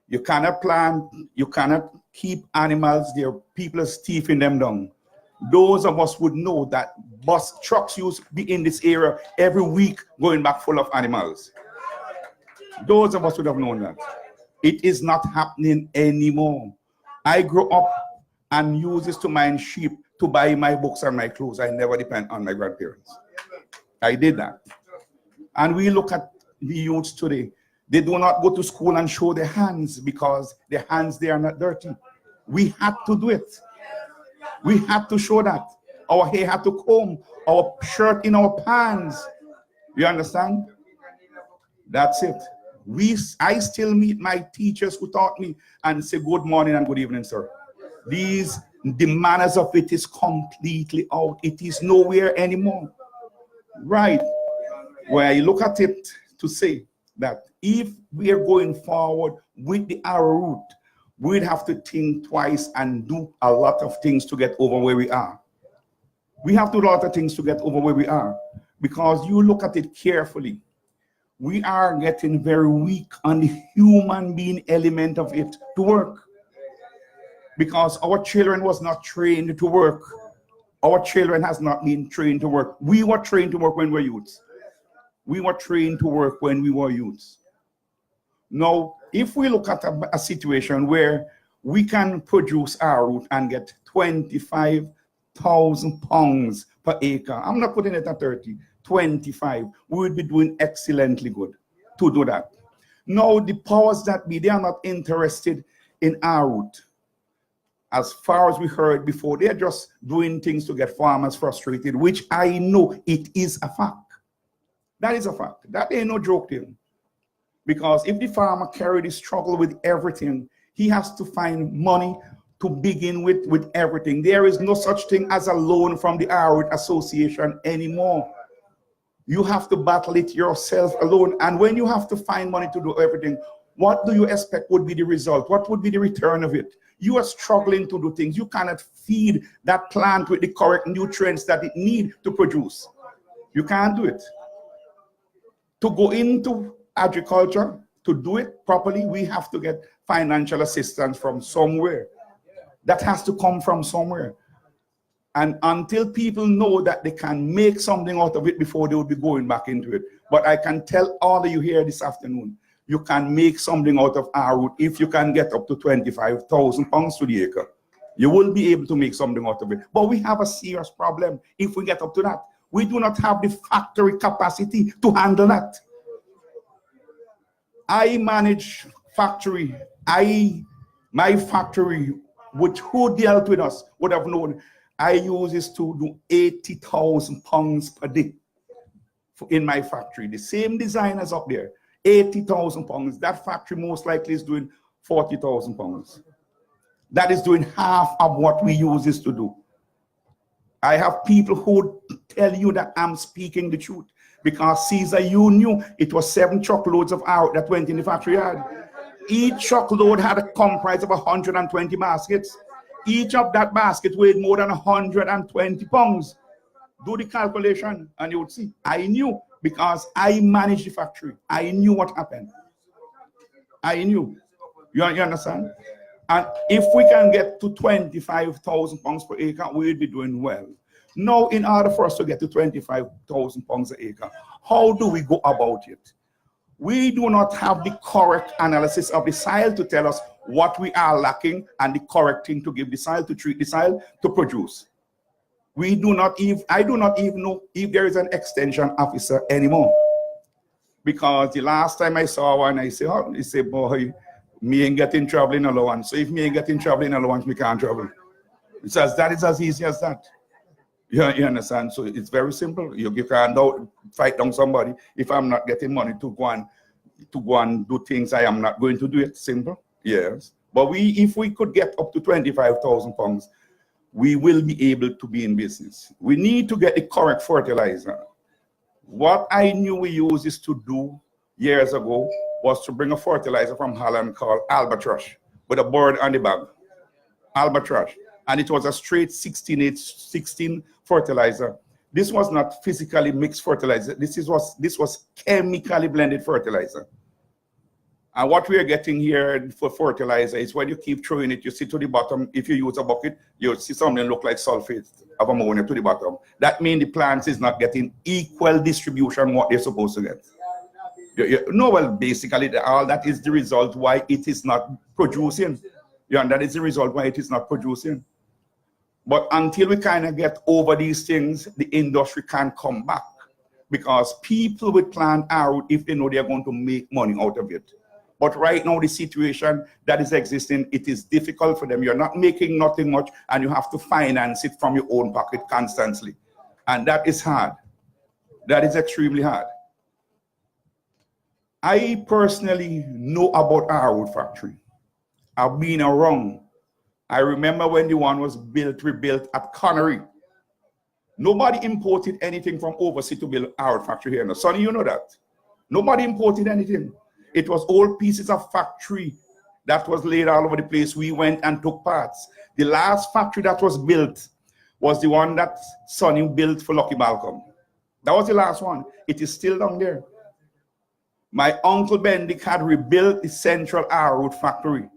You cannot plant, you cannot keep animals there, people are thieving them down. Those of us would know that bus trucks used to be in this area every week going back full of animals. Those of us would have known that. It is not happening anymore. I grew up and used this to mind sheep to buy my books and my clothes. I never depend on my grandparents. I did that. And we look at the youths today. They do not go to school and show their hands because their hands, they are not dirty. We had to do it. We had to show that. Our hair had to comb, our shirt in our pants. You understand? That's it. I still meet my teachers who taught me and say good morning and good evening, sir. The manners of it is completely out. It is nowhere anymore. Right. Where I look at it to say that if we are going forward with the Arrowroot, we'd have to think twice and do a lot of things to get over where we are. We have to do a lot of things to get over where we are, because you look at it carefully. We are getting very weak on the human being element of it to work, because our children was not trained to work. Our children has not been trained to work. We were trained to work when we were youths. We were trained to work when we were youths. Now, if we look at a situation where we can produce arrowroot and get 25,000 pounds per acre, I'm not putting it at 30, 25, we would be doing excellently good to do that. Now, the powers that be, they are not interested in arrowroot. As far as we heard before, they're just doing things to get farmers frustrated, which I know it is a fact. That is a fact. That ain't no joke to him. Because if the farmer carry the struggle with everything, he has to find money to begin with everything. There is no such thing as a loan from the Arrowroot Association anymore. You have to battle it yourself alone. And when you have to find money to do everything, what do you expect would be the result? What would be the return of it? You are struggling to do things. You cannot feed that plant with the correct nutrients that it needs to produce. You can't do it. To go into agriculture, to do it properly, we have to get financial assistance from somewhere. That has to come from somewhere. And until people know that they can make something out of it before they will be going back into it. But I can tell all of you here this afternoon, you can make something out of Arrowroot if you can get up to £25,000 to the acre. You will be able to make something out of it. But we have a serious problem if we get up to that. We do not have the factory capacity to handle that. I manage factory. My factory, who dealt with us would have known, I use this to do £80,000 per day in my factory. The same designers up there, £80,000. That factory most likely is doing £40,000. That is doing half of what we use this to do. I have people who tell you that I'm speaking the truth. Because Caesar, you knew it was 7 truckloads of Arrowroot that went in the factory yard. Each truckload had a comprise of 120 baskets. Each of that basket weighed more than 120 pounds. Do the calculation and you would see. I knew because I managed the factory. I knew what happened. I knew. You understand? And if we can get to £25,000 per acre, we'll be doing well. Now, in order for us to get to £25,000 an acre, how do we go about it? We do not have the correct analysis of the soil to tell us what we are lacking and the correct thing to give the soil, to treat the soil, to produce. I do not even know if there is an extension officer anymore. Because the last time I saw one, I said, oh, he said, boy, me ain't getting traveling allowance. So if me ain't getting traveling allowance, me can't travel. It says that is as easy as that. You understand? So it's very simple. You can't fight down somebody if I'm not getting money to go and do things I am not going to do it. Simple. Yes. But if we could get up to £25,000, we will be able to be in business. We need to get the correct fertilizer. What I knew we used this to do years ago was to bring a fertilizer from Holland called Albatross with a bird on the bag. Albatross. And it was a straight 16 fertilizer. This was not physically mixed fertilizer. This was chemically blended fertilizer. And what we are getting here for fertilizer is when you keep throwing it, you see to the bottom, if you use a bucket, you'll see something look like sulfate of ammonia to the bottom. That means the plants is not getting equal distribution what they're supposed to get. No, well, basically, all that is the result why it is not producing. Yeah, and that is the result why it is not producing. But until we kind of get over these things, the industry can't come back. Because people will plant Arrowroot if they know they're going to make money out of it. But right now, the situation that is existing, it is difficult for them. You're not making nothing much, and you have to finance it from your own pocket constantly. And that is hard. That is extremely hard. I personally know about Arrowroot factory. I've been around. I remember when the one was rebuilt at Connery. Nobody imported anything from overseas to build Arrowroot factory here. Now, Sonny, you know that. Nobody imported anything. It was all pieces of factory that was laid all over the place. We went and took parts. The last factory that was built was the one that Sonny built for Lucky Malcolm. That was the last one. It is still down there. My uncle Bendick had rebuilt the Central Arrowroot factory.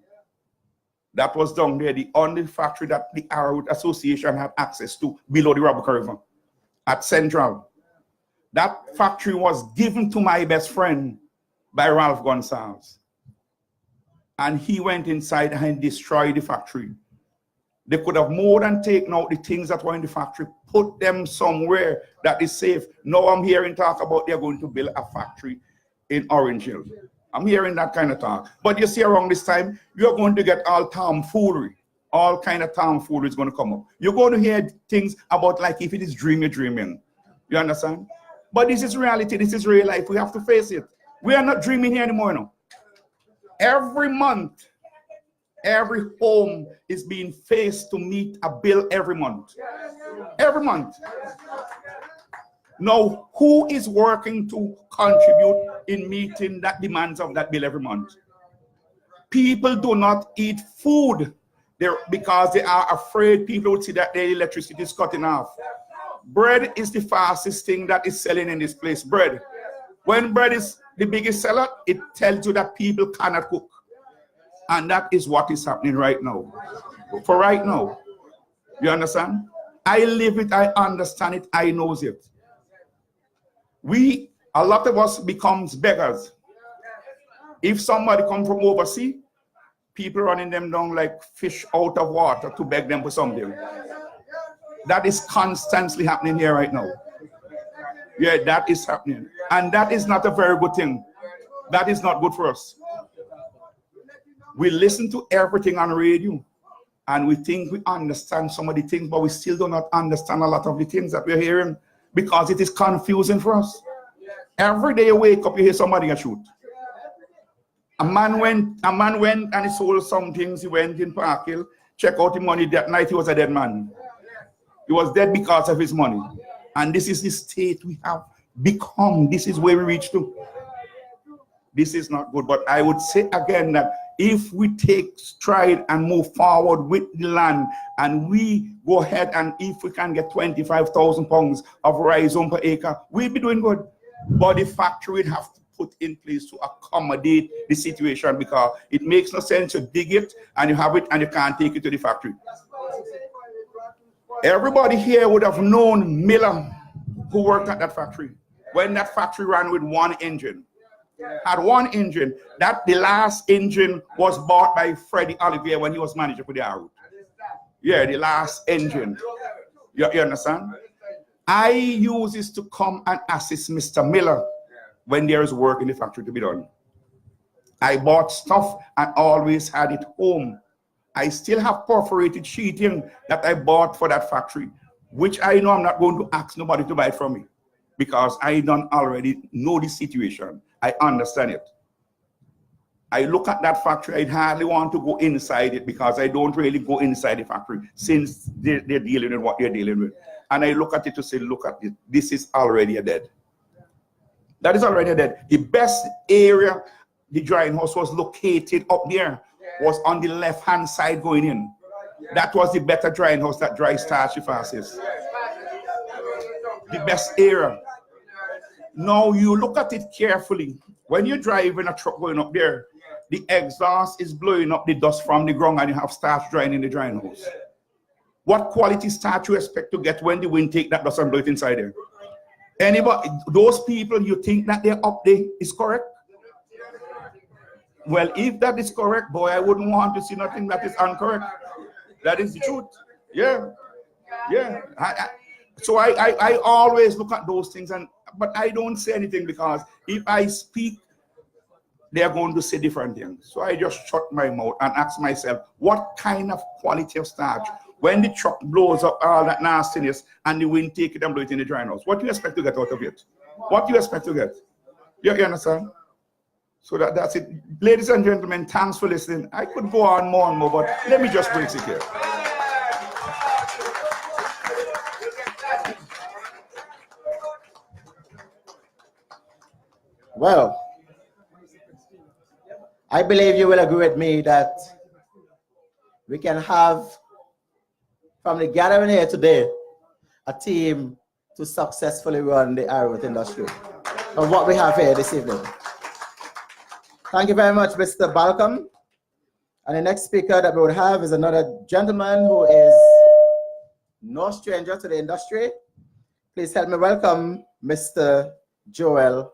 That was down there, the only factory that the Arrowroot Association had access to below the Robica River at Central. That factory was given to my best friend by Ralph Gonsalves. And he went inside and destroyed the factory. They could have more than taken out the things that were in the factory, put them somewhere that is safe. Now I'm hearing talk about they're going to build a factory in Orange Hill. I'm hearing that kind of talk. But you see, around this time, you're going to get all tomfoolery. All kind of tomfoolery is going to come up. You're going to hear things about like if it is dream, you're dreaming. You understand? But this is reality. This is real life. We have to face it. We are not dreaming here anymore now. Every month, every home is being faced to meet a bill every month. Every month. Now, who is working to contribute in meeting that demands of that bill every month? People do not eat food because they are afraid people would see that their electricity is cutting off. Bread is the fastest thing that is selling in this place. Bread. When bread is the biggest seller, it tells you that people cannot cook. And that is what is happening right now. For right now. You understand? I live it, I understand it, I knows it. A lot of us becomes beggars. If somebody come from overseas, people running them down like fish out of water to beg them for something. That is constantly happening here right now. Yeah, that is happening. And that is not a very good thing. That is not good for us. We listen to everything on radio and we think we understand some of the things, but we still do not understand a lot of the things that we're hearing because it is confusing for us. Every day you wake up, you hear somebody get shoot. A man went and he sold some things. He went in Park Hill, check out the money. That night he was a dead man. He was dead because of his money. And this is the state we have become. This is where we reach to. This is not good. But I would say again that if we take stride and move forward with the land and we go ahead and if we can get 25,000 pounds of rhizome per acre, we'll be doing good. But the factory will have to put in place to accommodate the situation because it makes no sense to dig it and you have it and you can't take it to the factory. Everybody here would have known Miller who worked at that factory when that factory ran with one engine. Had one engine. The last engine was bought by Freddie Olivier when he was manager for the Arrowroot. Yeah, the last engine. You understand? I use this to come and assist Mr. Miller when there is work in the factory to be done. I bought stuff and always had it home. I still have perforated sheeting that I bought for that factory, which I know I'm not going to ask nobody to buy it from me because I don't already know the situation. I understand it. I look at that factory, I hardly want to go inside it because I don't really go inside the factory since they're dealing with what they're dealing with. And I look at it to say, look at it, this is already a dead. That is already a dead. The best area the drying house was located up there was on the left-hand side going in. That was the better drying house that dry starchy fastest. The best area. Now you look at it carefully. When you're driving a truck going up there, the exhaust is blowing up the dust from the ground and you have starch drying in the drying house. What quality starch you expect to get when the wind take that dust and blow it inside there? Anybody, those people you think that they're up there is correct? Well, if that is correct, boy, I wouldn't want to see nothing that is incorrect. That is the truth. Yeah. Yeah. So I always look at those things, but I don't say anything because if I speak, they're going to say different things. So I just shut my mouth and ask myself, what kind of quality of starch? When the truck blows up all that nastiness and the wind take it and blow it in the drying house, what do you expect to get out of it? What do you expect to get? You understand? So that's it. Ladies and gentlemen, thanks for listening. I could go on more and more, but let me just break it here. Well, I believe you will agree with me that we can have, from the gathering here today, a team to successfully run the Arrowroot industry of what we have here this evening. Thank you very much, Mr. Balcom. And the next speaker that we would have is another gentleman who is no stranger to the industry. Please help me welcome Mr. Joel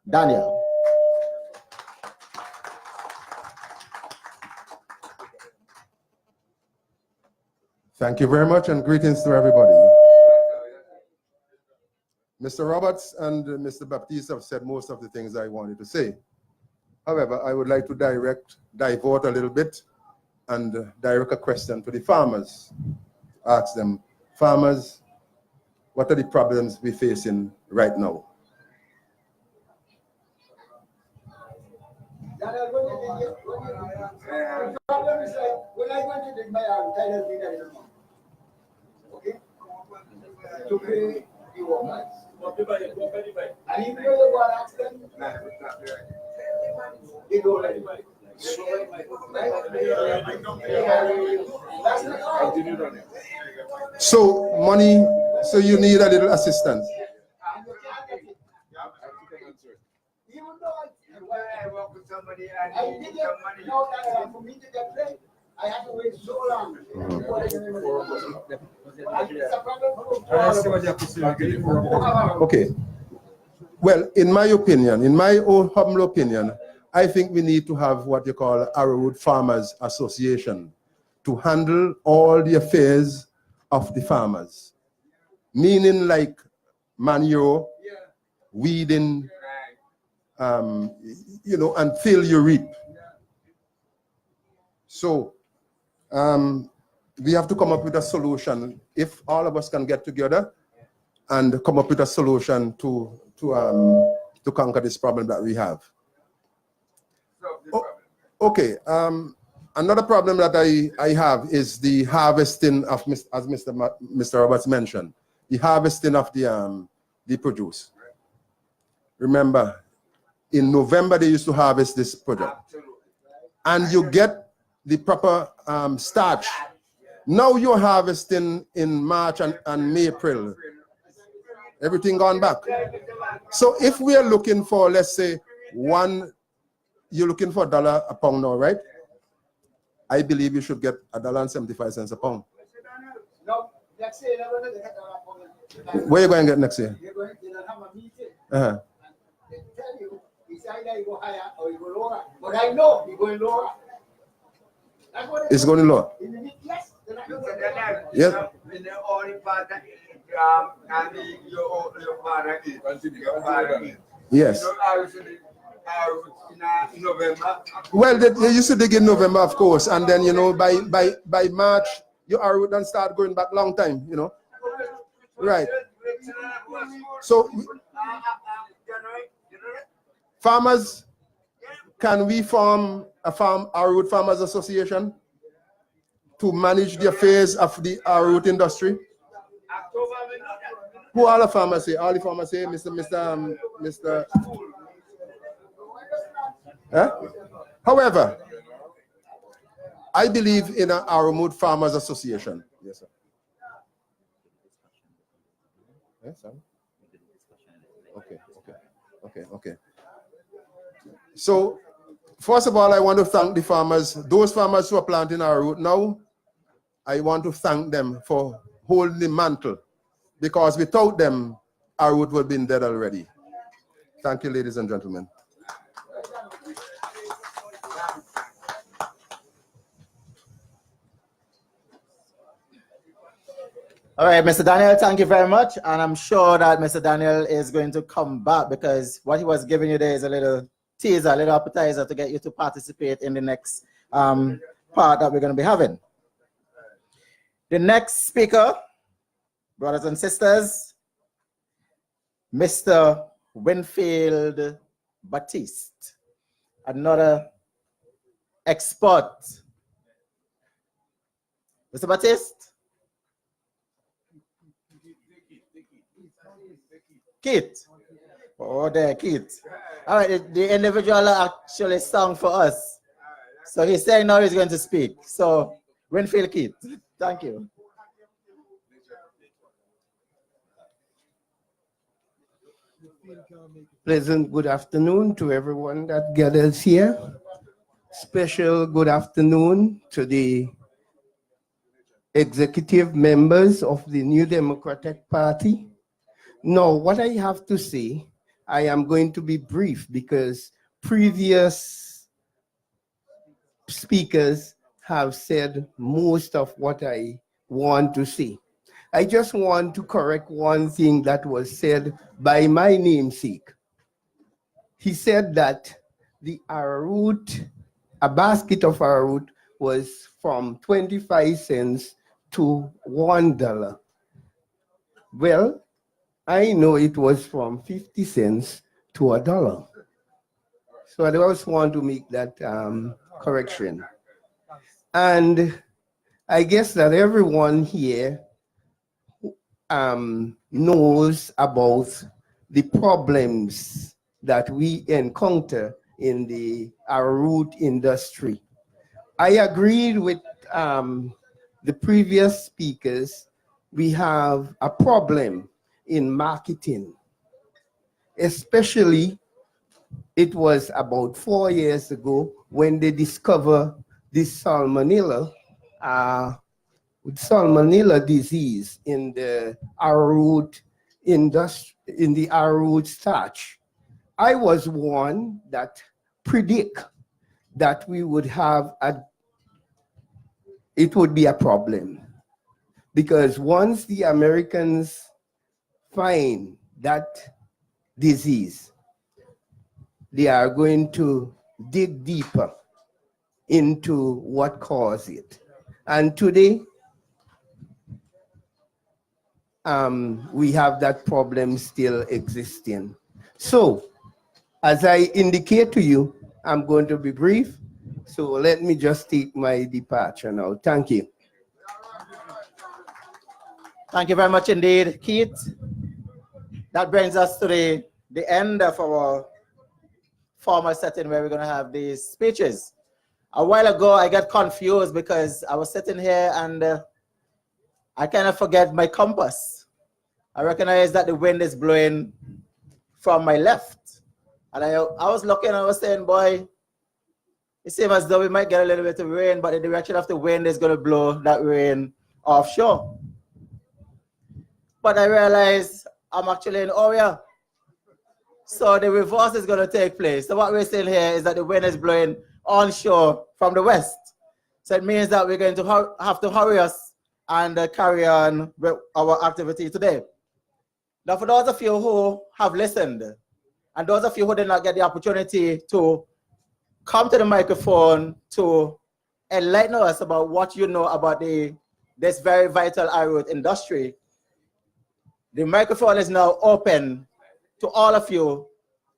Daniel. Thank you very much and greetings to everybody. Mr. Roberts and Mr. Baptiste have said most of the things I wanted to say. However, I would like to divert a little bit and direct a question to the farmers. Ask them, farmers, what are the problems we're facing right now? To pay the workers. And even though the one asks them, they don't let it. So money, so you need a little assistance. Even though I work with somebody and I didn't know that for me to get paid, I had to wait so long. Okay. Well, in my opinion, in my own humble opinion, I think we need to have what you call Arrowroot Farmers Association to handle all the affairs of the farmers, meaning like manure, weeding, you know, until you reap. So we have to come up with a solution. If all of us can get together and come up with a solution to conquer this problem that we have. Okay. Another problem that I have is the harvesting of, as Mr. Roberts mentioned, the harvesting of the produce. Remember, in November they used to harvest this product, and you get the proper starch. Now you're harvesting in March and April. Everything gone back. So if we are looking for, let's say, you're looking for $1 a pound now, right? I believe you should get $1.75 a pound. No, next year, never going to get $1. Where are you going to get next year? You're going to have a meeting. Uh-huh. They tell you, it's either you go higher or you go lower. But I know you're going lower. That's what It's going lower. Yes. Yes. In the only part that and your father is. Yes. In November. Well, they used to dig in November, of course, and then, you know, by March, your Arrowroot don't start going back long time, you know. Right. So, farmers, can we form a Arrowroot Farmers Association to manage the affairs of the Arrowroot industry? Who all the farmers say? All the farmers say, Mr. Huh? However, I believe in an Arrowroot Farmers Association. Yes, sir. Yes, sir. Okay. So, first of all, I want to thank the farmers, those farmers who are planting Arrowroot now. I want to thank them for holding the mantle, because without them, Arrowroot would have been dead already. Thank you, ladies and gentlemen. All right, Mr. Daniel, thank you very much. And I'm sure that Mr. Daniel is going to come back, because what he was giving you there is a little teaser, a little appetizer to get you to participate in the next part that we're going to be having. The next speaker, brothers and sisters, Mr. Winfield Baptiste, another expert. Mr. Baptiste? Keith. Oh, there, Keith. All right, the individual actually sang for us. So he's saying now he's going to speak. So, Winfield Keith, thank you. Pleasant good afternoon to everyone that gathers here. Special good afternoon to the executive members of the New Democratic Party. Now, what I have to say, I am going to be brief because previous speakers have said most of what I want to say. I just want to correct one thing that was said by my namesake. He said that the Arrowroot, a basket of Arrowroot was from 25 cents to $1. Well, I know it was from 50 cents to $1. So I just want to make that correction. And I guess that everyone here knows about the problems that we encounter in the Arrowroot industry. I agreed with the previous speakers. We have a problem in marketing, especially it was about 4 years ago when they discovered this salmonella disease in the arrowroot industry, in the arrowroot starch. I was one that predict that we would have it would be a problem, because once the Americans find that disease, they are going to dig deeper into what caused it. And today, we have that problem still existing. So, as I indicate to you, I'm going to be brief. So let me just take my departure now. Thank you. Thank you very much indeed, Keith. That brings us to the end of our formal setting where we're going to have these speeches. A while ago, I got confused because I was sitting here and I kind of forget my compass. I recognize that the wind is blowing from my left. And I was looking, I was saying, boy, it seems as though we might get a little bit of rain, but the direction of the wind is going to blow that rain offshore. But I realized I'm actually in Oria. So the reverse is going to take place. So what we're saying here is that the wind is blowing onshore from the west. So it means that we're going to have to hurry us and carry on with our activity today. Now, for those of you who have listened, and those of you who did not get the opportunity to come to the microphone to enlighten us about what you know about this very vital arrowroot industry, the microphone is now open to all of you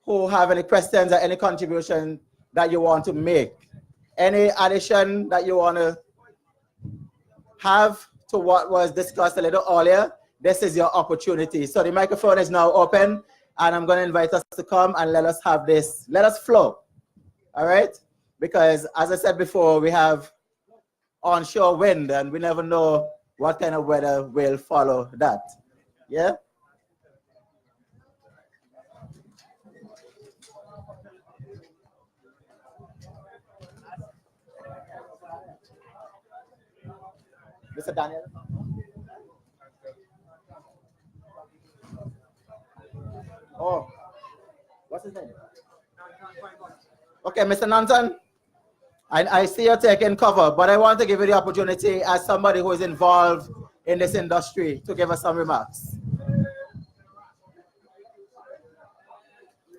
who have any questions or any contribution that you want to make. Any addition that you want to have to what was discussed a little earlier, this is your opportunity. So the microphone is now open, and I'm going to invite us to come and let us have this, let us flow. All right? Because as I said before, we have onshore wind, and we never know what kind of weather will follow that. Yeah? Mr. Daniel? Oh, what's his name? Okay, Mr. Nanton, I see you're taking cover, but I want to give you the opportunity as somebody who is involved in this industry to give us some remarks.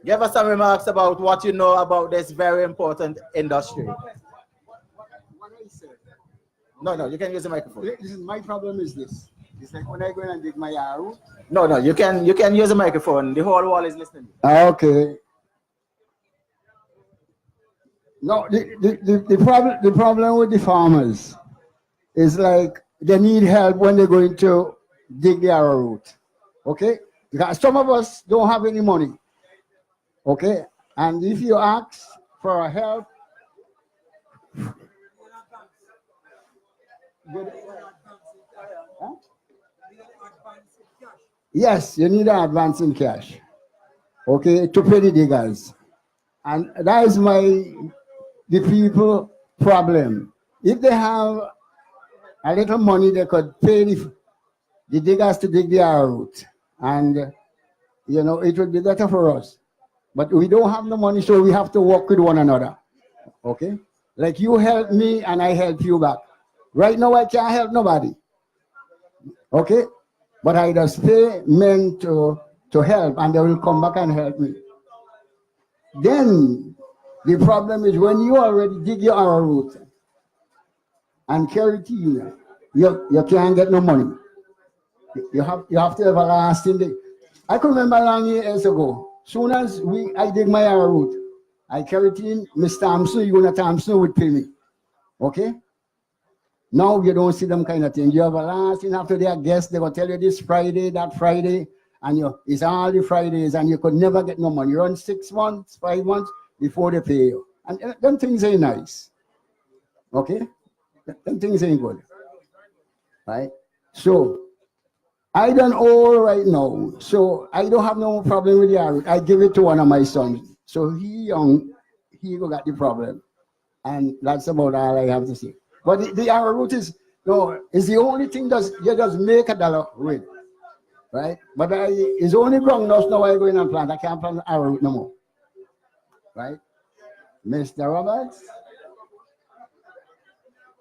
Give us some remarks about what you know about this very important industry. No, you can use the microphone. This is my problem is this. It's like when I go and dig my arrow. No, you can use the microphone. The whole wall is listening. Okay. No, the problem with the farmers is like they need help when they're going to dig the arrowroot. Okay? Because some of us don't have any money. Okay? And if you ask for help, yes, you need an advance in cash, okay, to pay the diggers. And that is the people problem. If they have a little money, they could pay the diggers to dig the arrowroot. And, you know, it would be better for us. But we don't have the money, so we have to work with one another, okay? Like you help me and I help you back. Right now, I can't help nobody, okay? But I just pay men to help, and they will come back and help me. Then the problem is when you already dig your arrowroot and carry it in, you can't get no money. You have to everlasting dig. I can remember long years ago. Soon as I dig my arrowroot, I carry it in. Miss Thompson, Una Thompson would pay me. Okay. Now you don't see them kind of thing. You have a last thing after their guests, they will tell you this Friday, that Friday, and it's all the Fridays, and you could never get no money. You run 6 months, 5 months before they pay you. And them things ain't nice. Okay? Them things ain't good. Right? So I done all right now. So I don't have no problem with the arrowroot. I give it to one of my sons. So he young, he go got the problem. And that's about all I have to say. But the arrowroot is, no, is the only thing that you just make a dollar with. Right? But it's only groundnuts now I go in and plant. I can't plant arrowroot no more. Right? Mr. Roberts?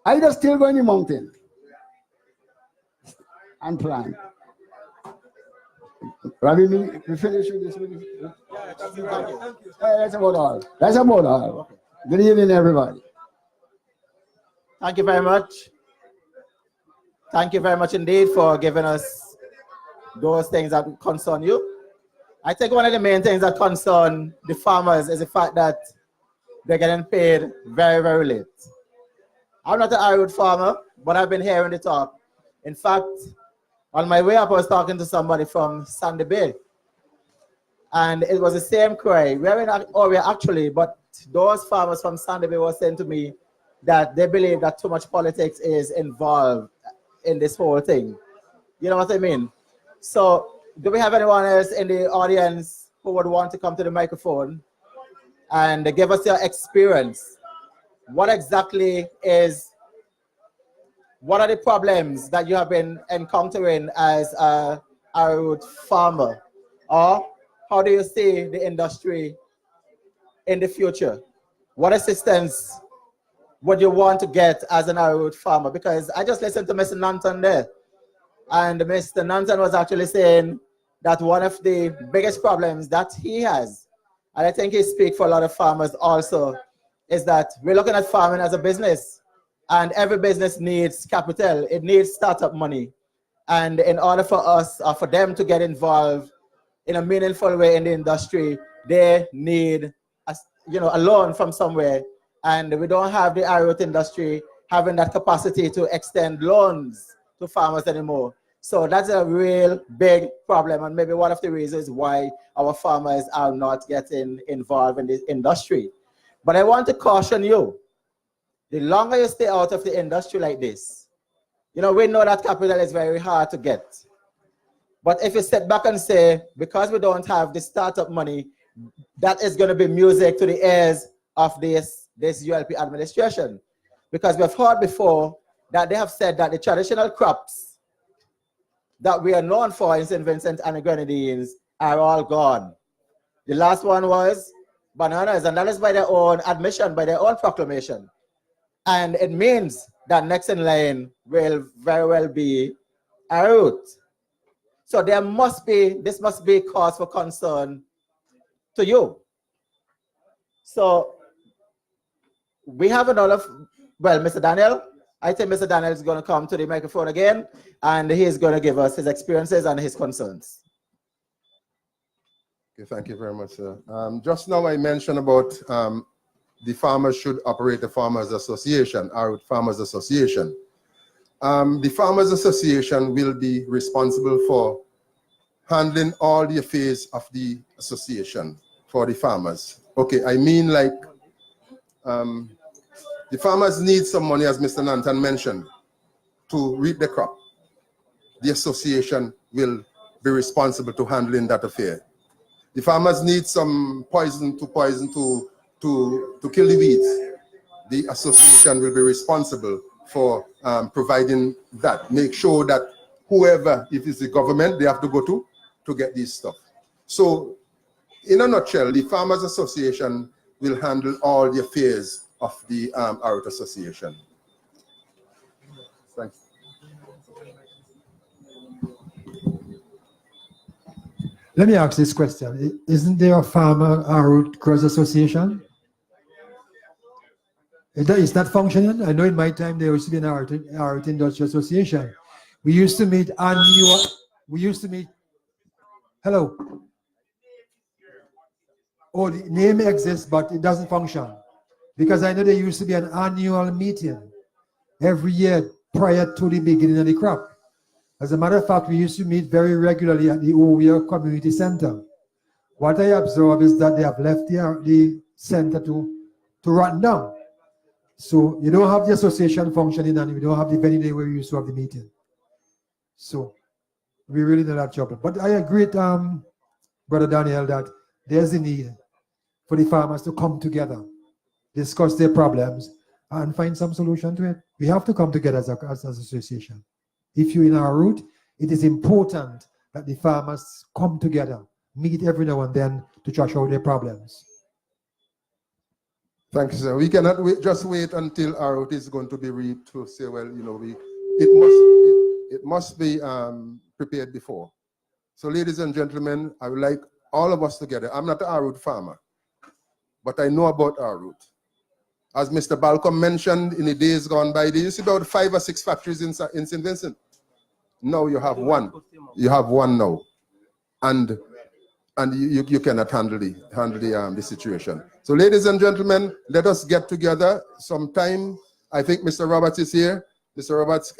I just still go in the mountain and plant. Rabbi, we finish with this. That's about all. That's about all. Good evening, everybody. Thank you very much. Thank you very much indeed for giving us those things that concern you. I think one of the main things that concern the farmers is the fact that they're getting paid very, very late. I'm not an Arrowroot farmer, but I've been hearing the talk. In fact, on my way up, I was talking to somebody from Sandy Bay. And it was the same cry. We're in Oria actually, but those farmers from Sandy Bay were saying to me that they believe that too much politics is involved in this whole thing. You know what I mean? So do we have anyone else in the audience who would want to come to the microphone and give us your experience? What exactly what are the problems that you have been encountering as a Arrowroot farmer? Or how do you see the industry in the future? What assistance would you want to get as an Arrowroot farmer? Because I just listened to Mr. Nanton there, and Mr. Nanton was actually saying that one of the biggest problems that he has, and I think he speaks for a lot of farmers also, is that we're looking at farming as a business, and every business needs capital. It needs startup money. And in order for us, or for them to get involved in a meaningful way in the industry, they need a loan from somewhere. And we don't have the Arrowroot industry having that capacity to extend loans to farmers anymore. So that's a real big problem, and maybe one of the reasons why our farmers are not getting involved in this industry. But I want to caution you, the longer you stay out of the industry like this, we know that capital is very hard to get. But if you step back and say, because we don't have the startup money, that is going to be music to the ears of this ULP administration. Because we've heard before that they have said that the traditional crops that we are known for in St. Vincent and the Grenadines are all gone. The last one was bananas, and that is by their own admission, by their own proclamation. And it means that next in line will very well be Arrowroot. So this must be cause for concern to you. So we have Mr. Daniel. I think Mr. Daniel is going to come to the microphone again, and he is going to give us his experiences and his concerns. Okay, thank you very much, sir. Just now I mentioned about the farmers should operate a farmers association, Arrowroot Farmers Association. The Farmers Association will be responsible for handling all the affairs of the association for the farmers. Okay, I mean like the farmers need some money, as Mr. Nanton mentioned, to reap the crop. The association will be responsible to handling that affair. The farmers need some poison to kill the weeds. The association will be responsible for providing that. Make sure that whoever, if it's the government, they have to go to get this stuff. So, in a nutshell, the Farmers Association will handle all the affairs of the Arrowroot Association. Thanks. Let me ask this question. Isn't there a Farmer Arrowroot Cross Association? Is that functioning? I know in my time there used to be an Arrowroot Industrial Association. We used to meet hello. Oh, the name exists, but it doesn't function. Because I know there used to be an annual meeting every year prior to the beginning of the crop. As a matter of fact, we used to meet very regularly at the Oria Community Center. What I observe is that they have left the center to run down. So you don't have the association functioning, and you don't have the venue day where we used to have the meeting. So we really don't have trouble. But I agree with Brother Daniel that there's a need for the farmers to come together, discuss their problems, and find some solution to it. We have to come together as an association. If you're in Arrowroot, it is important that the farmers come together, meet every now and then to trash out their problems. Thank you, sir. We cannot just wait until Arrowroot is going to be reaped to say, well, you know, it must be prepared before. So, ladies and gentlemen, I would like all of us together. I'm not an Arrowroot farmer, but I know about Arrowroot. As Mr. Balcom mentioned in the days gone by, there used to be about 5 or 6 factories in St. Vincent. Now you have one. You have one now. And you cannot handle the situation. So, ladies and gentlemen, let us get together sometime. I think Mr. Roberts is here. Mr. Roberts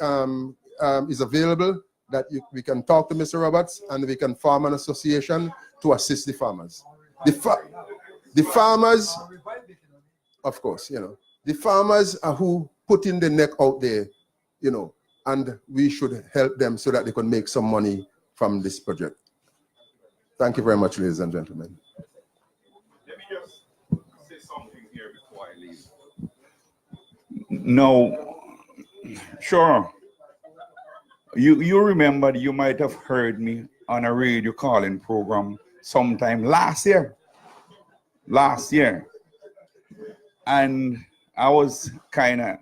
is available, that we can talk to Mr. Roberts and we can form an association to assist the farmers. The farmers, of course, you know, the farmers are who put in the neck out there, you know, and we should help them so that they can make some money from this project. Thank you very much, ladies and gentlemen. Let me just say something here before I leave. No, sure. You remember, you might have heard me on a radio calling program sometime last year. And I was kind of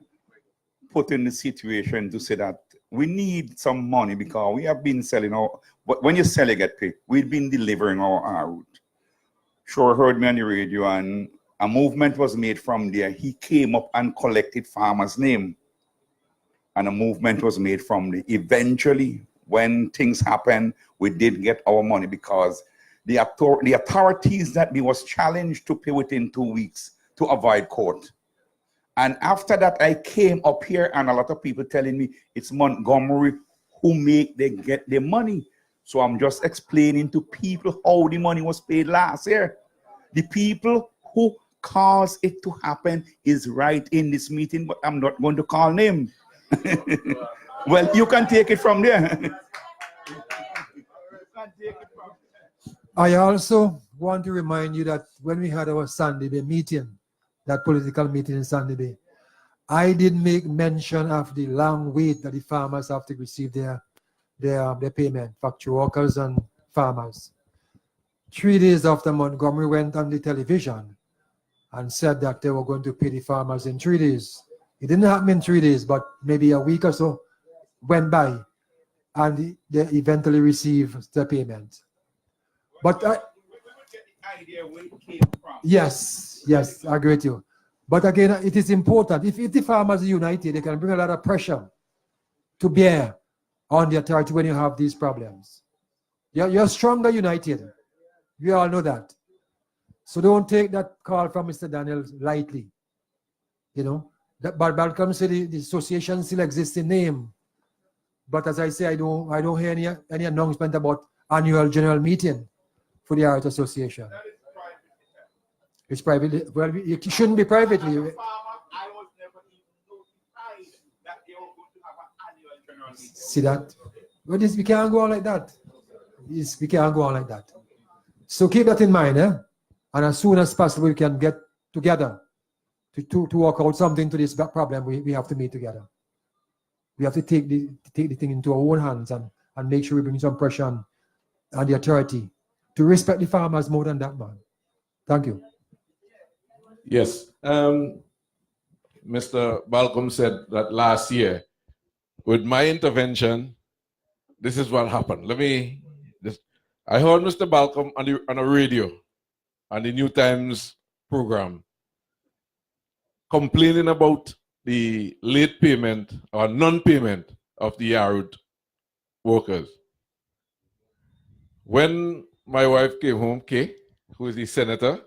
put in the situation to say that we need some money because we have been selling our, but when you sell, you get paid. We've been delivering our route. Sure heard me on the radio, and a movement was made from there. He came up and collected farmers' name. And a movement was made from there. Eventually, when things happened, we did get our money because the authorities that we was challenged to pay within 2 weeks to avoid court. And after that, I came up here and a lot of people telling me it's Montgomery who get their money. So I'm just explaining to people how the money was paid last year. The people who caused it to happen is right in this meeting, but I'm not going to call names. Well, you can take it from there. I also want to remind you that when we had our Sunday Bay meeting, that political meeting in Sunday Bay, I did make mention of the long wait that the farmers have to receive their payment, factory workers and farmers. 3 days after Montgomery went on the television and said that they were going to pay the farmers in 3 days. It didn't happen in 3 days, but maybe a week or so went by, and they eventually received the payment. But yes, I agree with you. But again, it is important. If the farmers are united, they can bring a lot of pressure to bear on the authority when you have these problems. You're stronger united. We all know that. So don't take that call from Mr. Daniels lightly. You know, but Balcom said the association still exists in name. But as I say, I don't hear any announcement about annual general meeting for the Art Association. It's privately. Well, it shouldn't be privately. See that? Well, we can't go on like that. We can't go on like that. So keep that in mind, eh? And as soon as possible, we can get together to work out something to this problem. We have to meet together. We have to take the thing into our own hands and make sure we bring some pressure on the authority to respect the farmers more than that, man. Thank you. Yes. Mr. Balcom said that last year, with my intervention, this is what happened. I heard Mr. Balcom on a radio, on the New Times program, complaining about the late payment or non-payment of the Arrowroot workers. When my wife came home, Kay, who is the senator,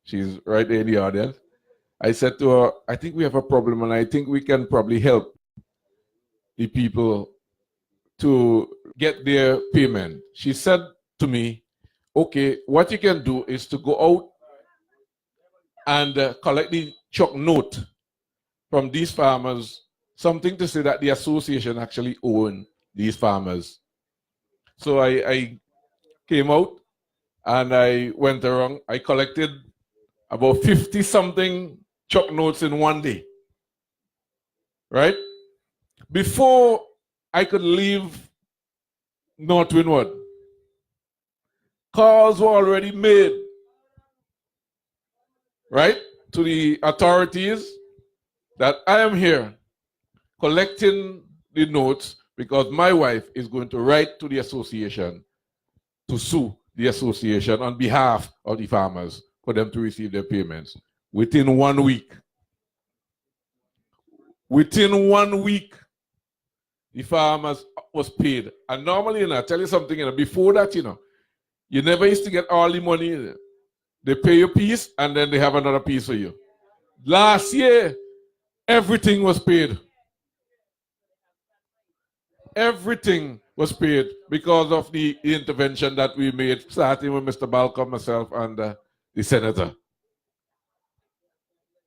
she's right there in the audience, I said to her, I think we have a problem and I think we can probably help the people to get their payment. She said to me, okay, what you can do is to go out and collect the chalk note from these farmers, something to say that the association actually own these farmers. So I came out and I went around, I collected about 50 something chalk notes in one day. Right? Before I could leave North Windward, calls were already made, right, to the authorities that I am here collecting the notes because my wife is going to write to the association to sue the association on behalf of the farmers for them to receive their payments within 1 week. Within 1 week, the farmers was paid. And normally, I tell you something, before that, you never used to get all the money. They pay you a piece and then they have another piece for you. Last year, everything was paid. Everything was paid because of the intervention that we made, starting with Mr. Balcom, myself, and the senator.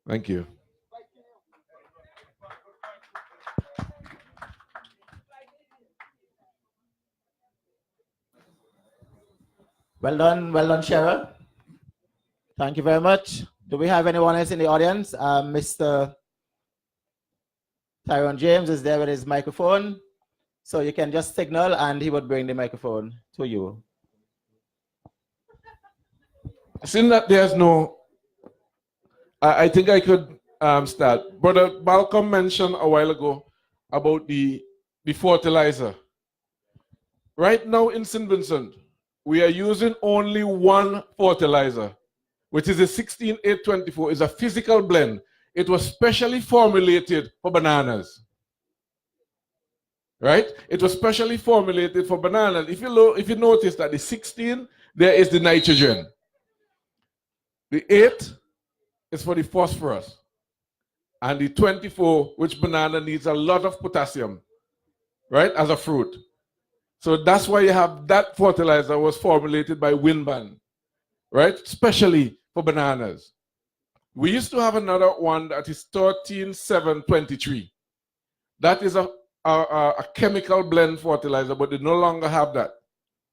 Thank you. Well done, Cheryl. Thank you very much. Do we have anyone else in the audience? Mr. Tyrone James is there with his microphone. So you can just signal and he would bring the microphone to you. Seeing that there's no, I think I could start. Brother Balcom mentioned a while ago about the fertilizer. Right now in St. Vincent, we are using only one fertilizer, which is a 16824. It's a physical blend. It was specially formulated for bananas. Right? It was specially formulated for bananas. If you notice that the 16, there is the nitrogen. The 8 is for the phosphorus. And the 24, which banana needs a lot of potassium, right, as a fruit. So that's why you have that fertilizer was formulated by Winban, right, especially for bananas. We used to have another one that is 13723. That is a chemical blend fertilizer, but they no longer have that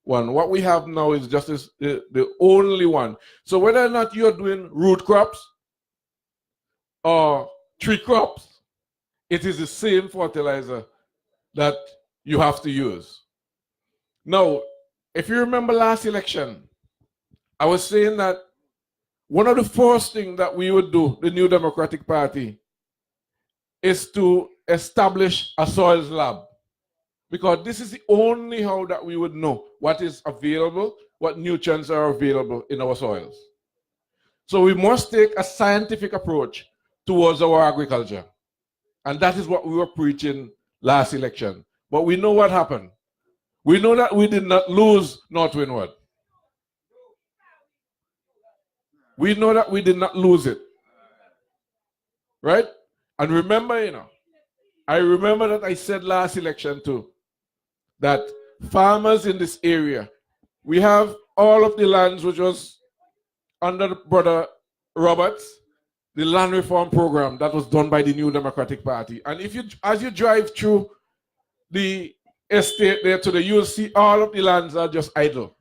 one. What we have now is just the only one. So whether or not you're doing root crops or tree crops, it is the same fertilizer that you have to use. Now, if you remember last election, I was saying that one of the first things that we would do, the New Democratic Party, is to establish a soils lab. Because this is the only how that we would know what is available, what nutrients are available in our soils. So we must take a scientific approach towards our agriculture. And that is what we were preaching last election. But we know what happened. We know that we did not lose North Windward. We know that we did not lose it. Right? And remember, I remember that I said last election too, that farmers in this area, we have all of the lands which was under Brother Roberts, the land reform program that was done by the New Democratic Party. And if you, as you drive through the estate there to you'll see all of the lands are just idle.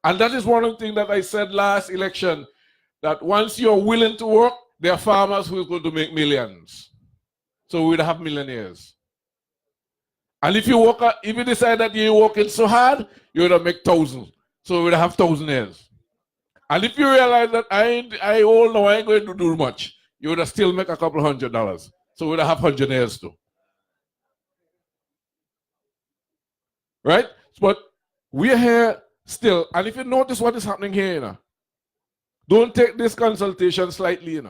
And that is one of the things that I said last election, that once you're willing to work, there are farmers who are going to make millions. So we'd have millionaires. And if you work, if you decide that you're working so hard, you're going to make thousands. So we'd have thousandaires. And if you realize that I ain't going to do much, you would still make a couple $100. So we'd have hundredaires too. Right? But we're here still. And if you notice what is happening here, don't take this consultation slightly,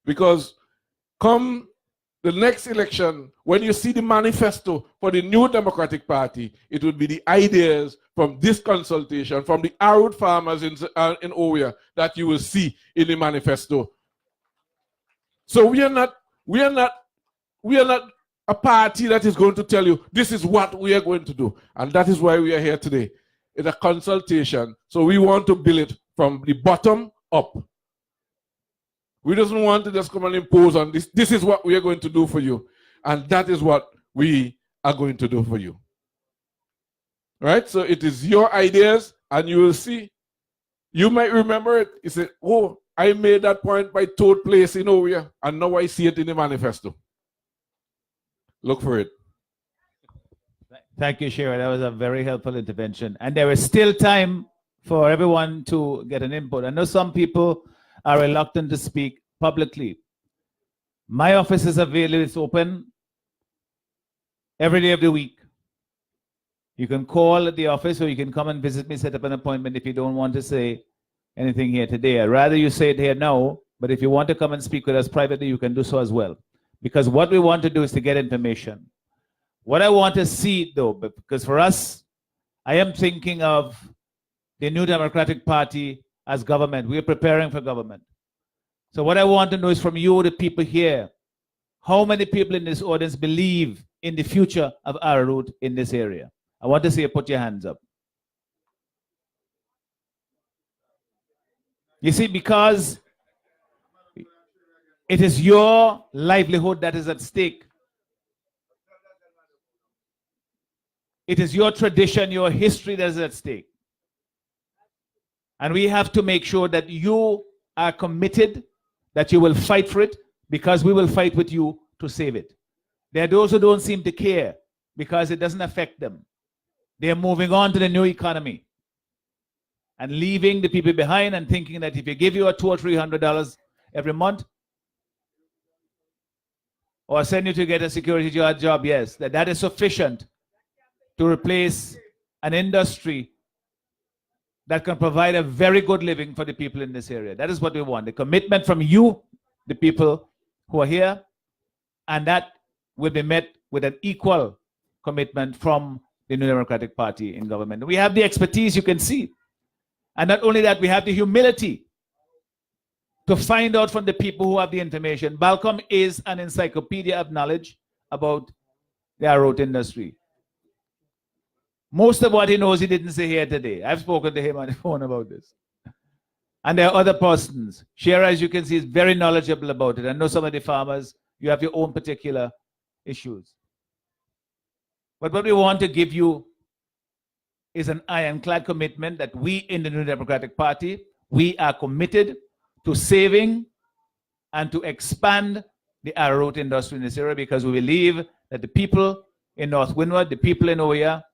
because come the next election, when you see the manifesto for the New Democratic Party, it would be the ideas from this consultation, from the Arrowroot farmers in Oya, that you will see in the manifesto. So we are not a party that is going to tell you this is what we are going to do. And that is why we are here today. It's a consultation. So we want to build it from the bottom up. We don't want to just come and impose on this. This is what we are going to do for you. And that is what we are going to do for you. Right? So it is your ideas, and you will see You might remember it. He said, oh, I made that point by third place in Oya, and now I see it in the manifesto. Look for it. Thank you, Shira. That was a very helpful intervention. And there is still time for everyone to get an input. I know some people are reluctant to speak publicly. My office is available. It's open every day of the week. You can call at the office or you can come and visit me, set up an appointment if you don't want to say anything here today. I'd rather you say it here now, but if you want to come and speak with us privately, you can do so as well. Because what we want to do is to get information. What I want to see, though, because for us, I am thinking of the New Democratic Party as government. We are preparing for government. So what I want to know is from you, the people here, how many people in this audience believe in the future of Arrowroot in this area? I want to see you put your hands up. You see, because it is your livelihood that is at stake. It is your tradition, your history that is at stake. And we have to make sure that you are committed, that you will fight for it, because we will fight with you to save it. There are those who don't seem to care because it doesn't affect them. They are moving on to the new economy and leaving the people behind and thinking that if you give you a $200 or $300 every month, or send you to get a security job, yes, that is sufficient to replace an industry that can provide a very good living for the people in this area. That is what we want. The commitment from you, the people who are here, and that will be met with an equal commitment from the New Democratic Party in government. We have the expertise, you can see. And not only that, we have the humility to find out from the people who have the information. Balcom is an encyclopedia of knowledge about the Arrowroot industry. Most of what he knows he didn't say here today. I've spoken to him on the phone about this. And there are other persons. Shira, as you can see, is very knowledgeable about it. I know some of the farmers, you have your own particular issues. But what we want to give you is an ironclad commitment that we in the New Democratic Party, we are committed to saving and to expand the Arrowroot industry in this area, because we believe that the people in North Windward, the people in Oya,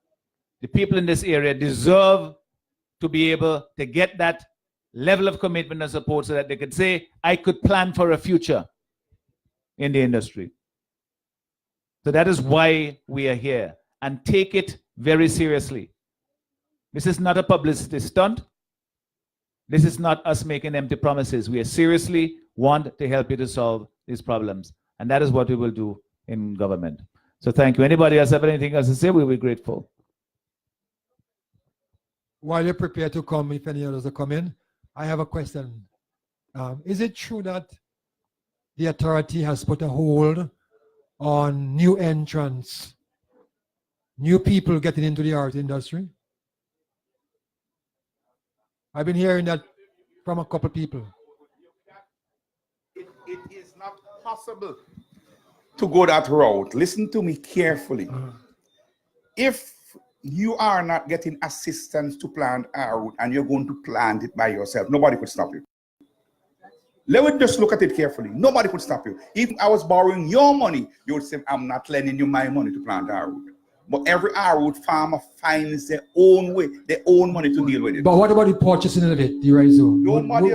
the people in this area deserve to be able to get that level of commitment and support so that they could say, I could plan for a future in the industry. So that is why we are here, and take it very seriously. This is not a publicity stunt. This is not us making empty promises. We seriously want to help you to solve these problems. And that is what we will do in government. So thank you. Anybody else have anything else to say? We'll be grateful. While you're prepared to come, if any others are coming, I have a question. Is it true that the authority has put a hold on new entrants, new people getting into the art industry? I've been hearing that from a couple people. It is not possible to go that route. Listen to me carefully. If you are not getting assistance to plant Arrowroot and you're going to plant it by yourself, nobody could stop you. Let me just look at it carefully. Nobody could stop you. If I was borrowing your money, you would say, I'm not lending you my money to plant Arrowroot. But every Arrowroot farmer finds their own way, their own money to deal with it. But what about the purchasing of it, the Raizo?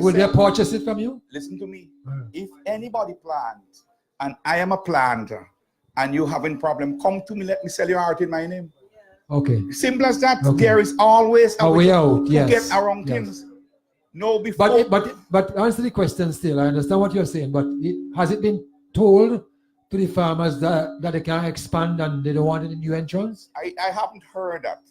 Will they purchase it from you? Listen to me. If anybody plants, and I am a planter, and you having problem, come to me, let me sell your art in my name. Okay. Simple as that. Okay. There is always a way out, yes. To get around things. No, before. But answer the question still. I understand what you're saying, but has it been told to the farmers that they can expand and they don't want any new entrants? I haven't heard that.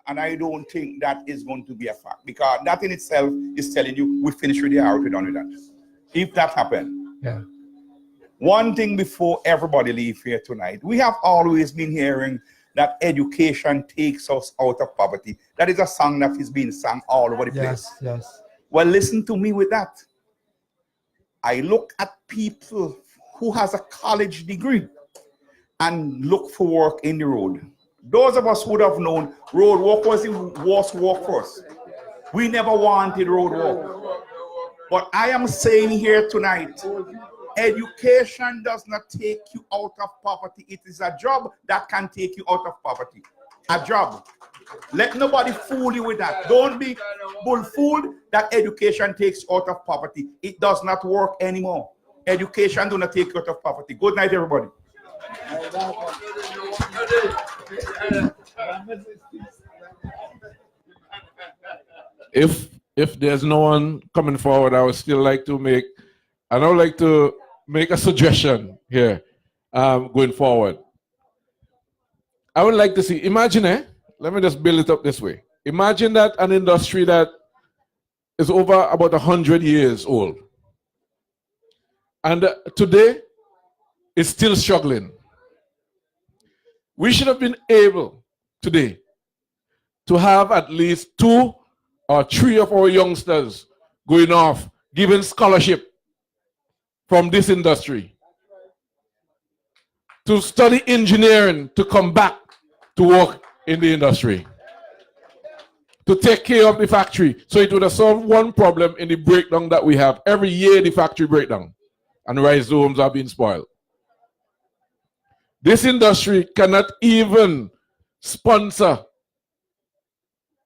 And I don't think that is going to be a fact, because that in itself is telling you we finished with the Arrowroot, we're done with that. If that happened. Yeah. One thing before everybody leave here tonight, we have always been hearing that education takes us out of poverty. That is a song that is being sung all over the place. Yes. Well, listen to me with that. I look at people who has a college degree and look for work in the road. Those of us who would have known road work was the worst work for us. We never wanted road work. But I am saying here tonight, education does not take you out of poverty. It is a job that can take you out of poverty. A job. Let nobody fool you with that. Don't be fooled that education takes you out of poverty. It does not work anymore. Education do not take you out of poverty. Good night, everybody. If there's no one coming forward, I would still like to make a suggestion here going forward. I would like to see, imagine, let me just build it up this way. Imagine that an industry that is over about 100 years old. And today, it's still struggling. We should have been able today to have at least 2 or 3 of our youngsters going off, given scholarship from this industry to study engineering, to come back to work in the industry, to take care of the factory. So it would have solved one problem in the breakdown that we have. Every year the factory breakdown and rhizomes are being spoiled. This industry cannot even sponsor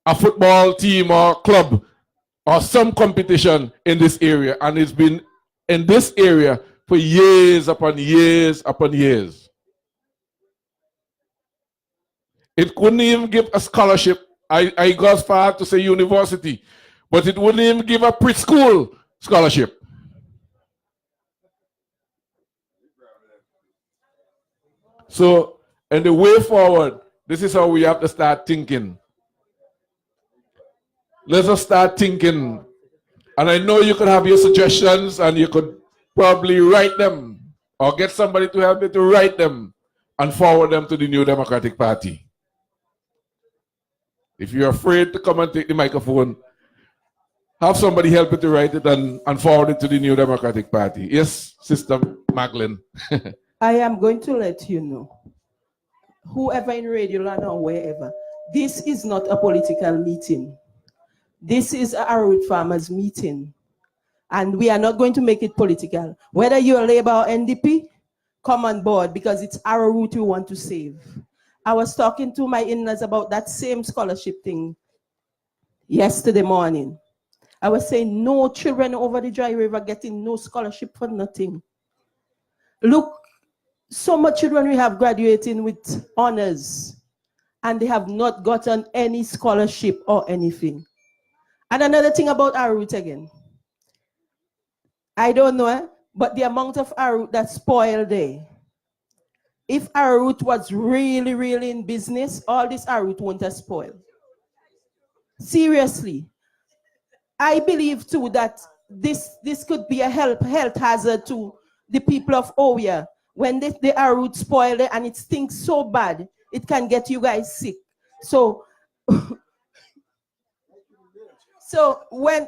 a football team or club or some competition in this area, and it's been in this area for years upon years upon years. It couldn't even give a scholarship. I go as far to say university, but it wouldn't even give a preschool scholarship. So, and the way forward, this is how we have to start thinking. Let's just start thinking. And I know you could have your suggestions and you could probably write them or get somebody to help you to write them and forward them to the New Democratic Party. If you're afraid to come and take the microphone, have somebody help you to write it and forward it to the New Democratic Party. Yes, Sister Magdalene. I am going to let you know, whoever in Radio Land or wherever, this is not a political meeting. This is a Arrowroot farmers meeting. And we are not going to make it political. Whether you're Labour or NDP, come on board because it's Arrowroot we want to save. I was talking to my in-laws about that same scholarship thing yesterday morning. I was saying no children over the Dry River getting no scholarship for nothing. Look, so much children we have graduating with honors and they have not gotten any scholarship or anything. And another thing about Arrowroot again, I don't know, but the amount of Arrowroot that's spoiled there. If Arrowroot was really, really in business, all this Arrowroot won't have spoiled. Seriously. I believe too that this could be a health hazard to the people of Oya. When the Arrowroot spoiled and it stinks so bad, it can get you guys sick. So, and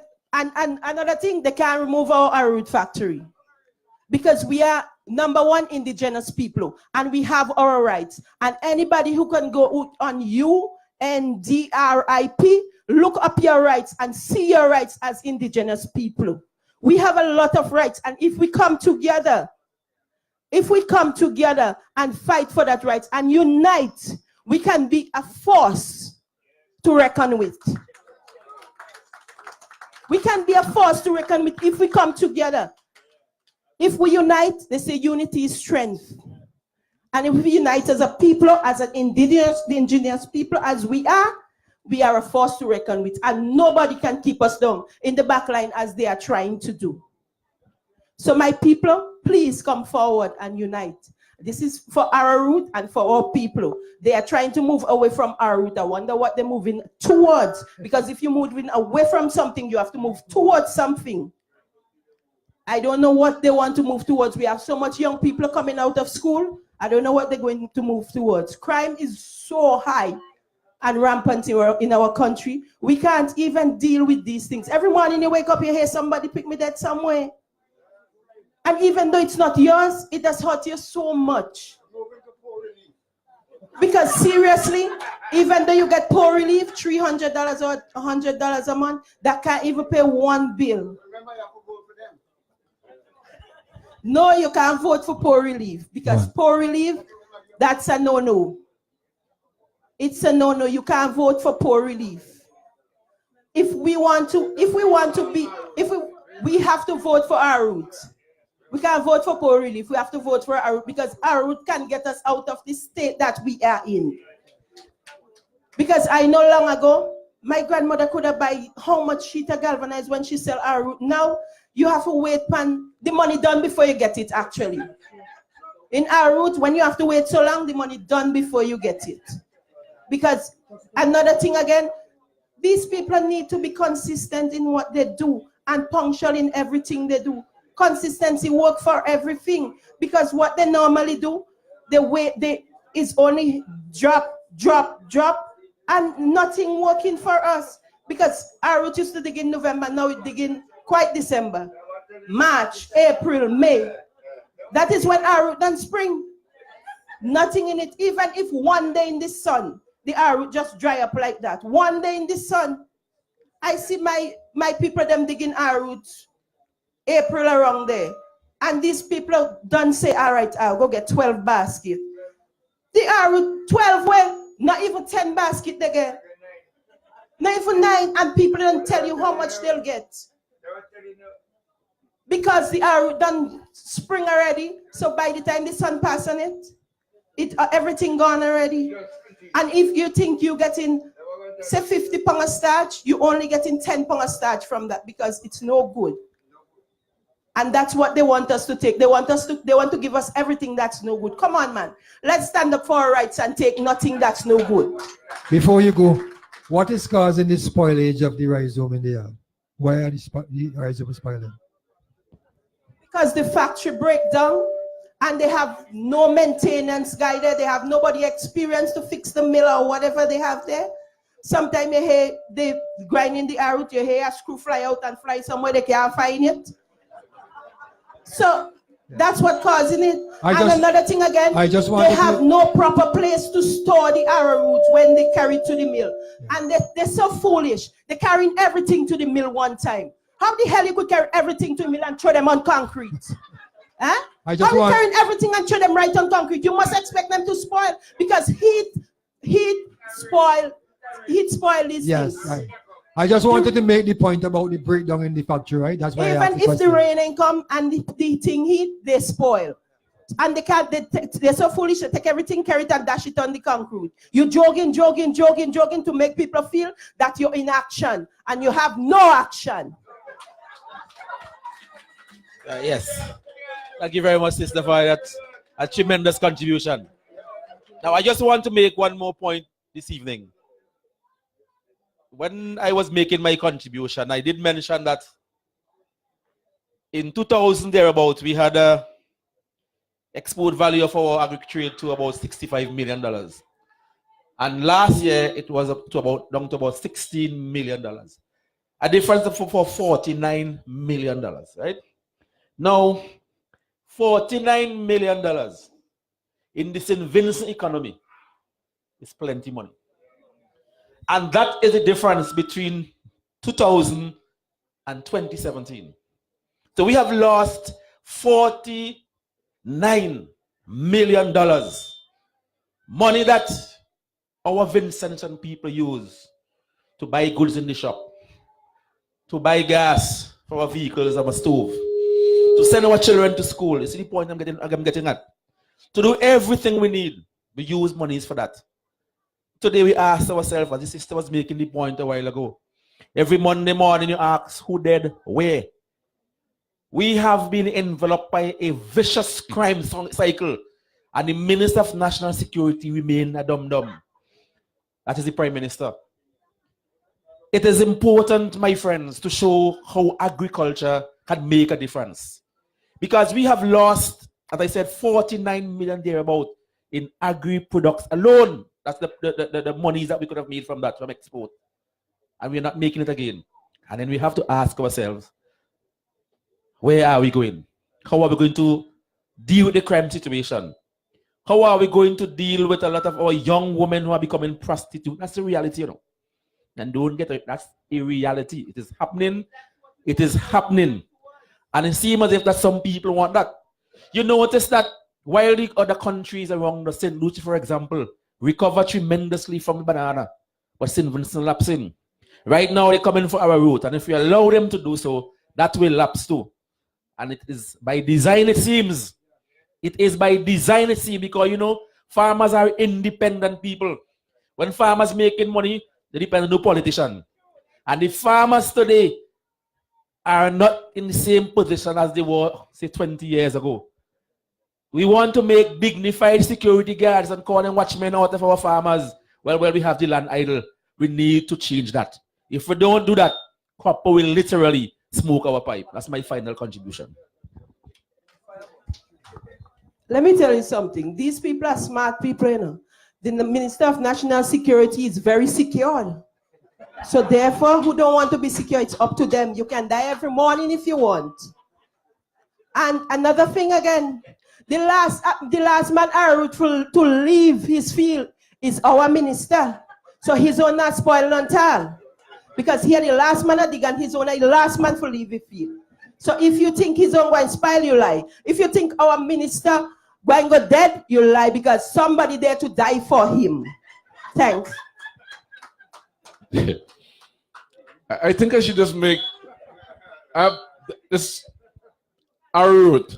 another thing, they can't remove our Arrowroot factory because we are #1 indigenous people and we have our rights. And anybody who can go on UNDRIP, look up your rights and see your rights as indigenous people. We have a lot of rights, and if we come together and fight for that right and unite, we can be a force to reckon with. We can be a force to reckon with if we come together. If we unite, they say unity is strength. And if we unite as a people, as an indigenous people, as we are a force to reckon with. And nobody can keep us down in the back line as they are trying to do. So my people, please come forward and unite. This is for Arrowroot and for all people. They are trying to move away from Arrowroot. I wonder what they're moving towards. Because if you're moving away from something, you have to move towards something. I don't know what they want to move towards. We have so much young people coming out of school. I don't know what they're going to move towards. Crime is so high and rampant in our country. We can't even deal with these things. Every morning you wake up, you hear somebody pick me dead somewhere. And even though it's not yours, it has hurt you so much. Because seriously, even though you get poor relief, $300 or $100 a month, that can't even pay one bill. No, you can't vote for poor relief because poor relief, that's a no-no. It's a no-no. You can't vote for poor relief. We have to vote for Arrowroot. We can't vote for poor relief. We have to vote for Arrowroot because Arrowroot can get us out of the state that we are in. Because I know long ago, my grandmother could have buy how much sheet of galvanized when she sell Arrowroot. Now, you have to wait pan the money done before you get it actually. In Arrowroot, when you have to wait so long, the money done before you get it. Because another thing again, these people need to be consistent in what they do and punctual in everything they do. Consistency work for everything because what they normally do, they is only drop, and nothing working for us. Because Arrowroot used to dig in November, now it digging quite December, March, April, May. That is when Arrowroot done spring. Nothing in it. Even if one day in the sun, the Arrowroot just dry up like that. One day in the sun, I see my people them digging Arrowroot April around there. And these people don't say, all right, I'll go get 12 baskets. The Arrowroot 12, well, not even 10 baskets they get. Not even 9, and people don't tell you how much they'll get. Because the Arrowroot done spring already, so by the time the sun pass on it, everything gone already. And if you think you're getting, say 50 pounds of starch, you only getting 10 pounds of starch from that because it's no good. And that's what they want us to take. They want to give us everything that's no good. Come on, man. Let's stand up for our rights and take nothing that's no good. Before you go, what is causing the spoilage of the rhizome in the yard? Why are the rhizome spoiling? Because the factory break down and they have no maintenance guy there. They have nobody experienced to fix the mill or whatever they have there. Sometimes you hear they grinding the Arrowroot, you hear a screw fly out and fly somewhere they can't find it. So that's what causing it. Another thing again, they have no proper place to store the Arrowroot when they carry it to the mill. Yeah. And they're so foolish. They're carrying everything to the mill one time. How the hell you could carry everything to the mill and throw them on concrete? Huh? How you carrying everything and throw them right on concrete? You must expect them to spoil because heat spoil these things. Right. I just wanted to make the point about the breakdown in the factory, right? That's why even if the rain ain't come and the thing heat, they spoil. And they're so foolish to take everything, carry it and dash it on the concrete. You jogging to make people feel that you're in action and you have no action. Yes. Thank you very much, Sister, for that a tremendous contribution. Now, I just want to make one more point this evening. When I was making my contribution, I did mention that in 2000 thereabout, we had a export value of our agri-trade to about $65 million. And last year, it was down to about $16 million. A difference of $49 million, right? Now, $49 million in this invincible economy is plenty money. And that is the difference between 2000 and 2017. So we have lost $49 million. Money that our Vincent and people use to buy goods in the shop, to buy gas for our vehicles and our stove, to send our children to school. You see the point I'm getting at? To do everything we need, we use monies for that. Today we ask ourselves, as the sister was making the point a while ago, every Monday morning you ask, who dead, where? We have been enveloped by a vicious crime cycle, and the Minister of National Security remain a dum-dum. That is the Prime Minister. It is important, my friends, to show how agriculture can make a difference. Because we have lost, as I said, 49 million thereabout in agri-products alone. That's the monies that we could have made from that, from export. And we're not making it again. And then we have to ask ourselves, where are we going? How are we going to deal with the crime situation? How are we going to deal with a lot of our young women who are becoming prostitutes? That's the reality, you know. And don't get it. That's a reality. It is happening. It is happening. And it seems as if that some people want that. You notice that while the other countries around the St. Lucia, for example, recover tremendously from the banana, but St. Vincent lapsing. Right now, they're coming for Arrowroot. And if we allow them to do so, that will lapse too. And it is by design, it seems. It is by design, it seems, because, you know, farmers are independent people. When farmers making money, they depend on the politician. And the farmers today are not in the same position as they were, say, 20 years ago. We want to make dignified security guards and corner watchmen out of our farmers. Well, we have the land idle. We need to change that. If we don't do that, copper will literally smoke our pipe. That's my final contribution. Let me tell you something. These people are smart people, you know. The Minister of National Security is very secured. So therefore, who don't want to be secure, it's up to them. You can die every morning if you want. And another thing again, the last man Arrowroot to leave his field is our minister. So his own not spoiled on tal. Because he had the last man at dig and his own the last man to leave the field. So if you think his own going to spoil, you lie. If you think our minister going to go dead, you lie, because somebody there to die for him. Thanks. I think I should just make this Arrowroot,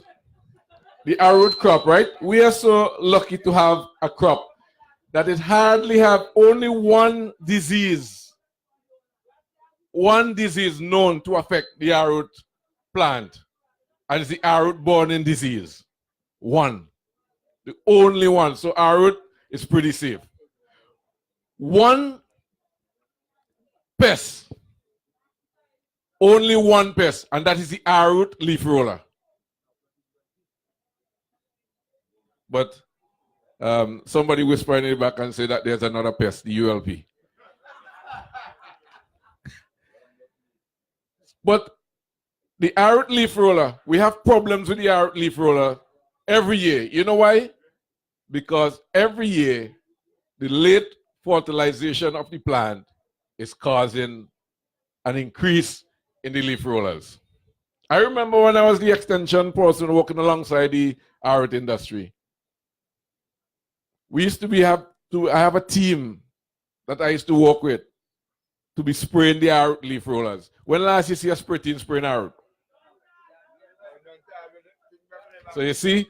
the Arrowroot crop, right? We are so lucky to have a crop that it hardly have only one disease known to affect the Arrowroot plant, and it's the Arrowroot-borne disease. One. The only one. So Arrowroot is pretty safe. One pest. Only one pest, and that is the Arrowroot leaf roller. But somebody whispered in the back and said that there's another pest, the ULP. But the Arrowroot leaf roller, we have problems with the Arrowroot leaf roller every year. You know why? Because every year, the late fertilization of the plant is causing an increase in the leaf rollers. I remember when I was the extension person working alongside the Arrowroot industry. We used to I have a team that I used to work with to be spraying the Arrowroot leaf rollers. When last you see a spray team spraying Arrowroot? So you see,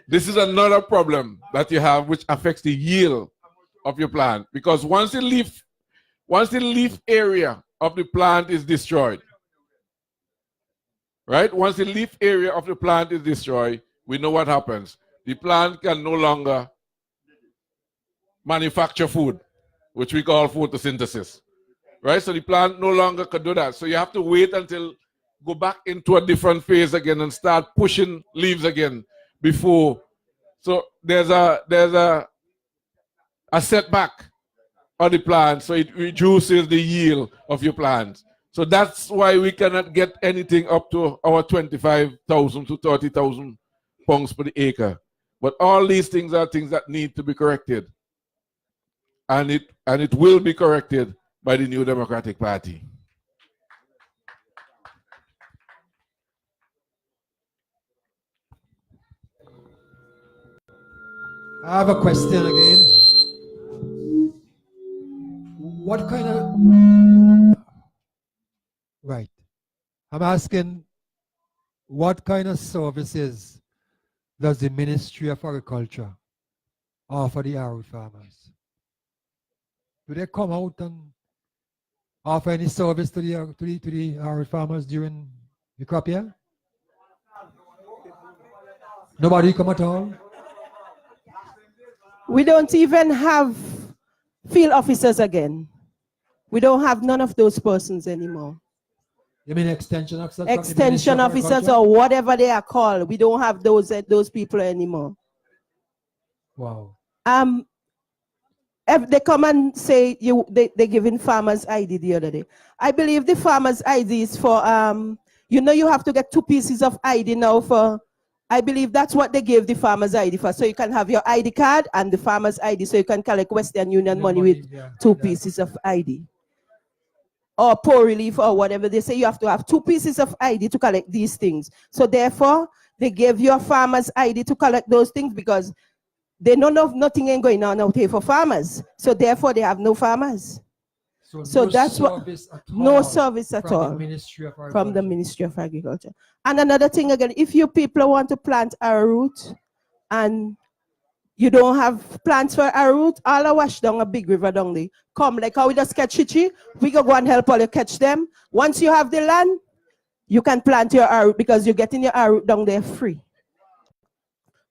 this is another problem that you have which affects the yield of your plant. Because once the leaf area of the plant is destroyed, right? Once the leaf area of the plant is destroyed, we know what happens. The plant can no longer manufacture food, which we call photosynthesis. Right? So the plant no longer can do that. So you have to wait until go back into a different phase again and start pushing leaves again before. So there's a setback on the plant, so it reduces the yield of your plant. So that's why we cannot get anything up to our 25,000 to 30,000 pounds per acre. But all these things are things that need to be corrected. And it will be corrected by the New Democratic Party. I have a question again. What kind of... Right. I'm asking, what kind of services does the Ministry of Agriculture offer the Arrowroot farmers? Do they come out and offer any service to the Arrowroot farmers during the crop year? Nobody come at all? We don't even have field officers again. We don't have none of those persons anymore. You mean extension officers? Extension officers or whatever they are called. We don't have those people anymore. Wow. If they come and say they're giving farmers ID the other day. I believe the farmers ID is for you know, you have to get 2 pieces of ID now for I believe that's what they gave the farmer's ID for. So you can have your ID card and the farmer's ID, so you can collect Western Union money with two pieces of ID. Or poor relief or whatever. They say you have to have 2 pieces of ID to collect these things. So therefore, they gave you a farmer's ID to collect those things because they know nothing ain't going on out here for farmers. So therefore, they have no farmers. So no that's what, no service at all from the Ministry of from the Ministry of Agriculture. And another thing again, if you people want to plant arrowroot and you don't have plants for arrowroot, all I wash down a big river down there. Come, like how we just catch chichi, we go and help all you catch them. Once you have the land, you can plant your arrowroot because you're getting your arrowroot down there free.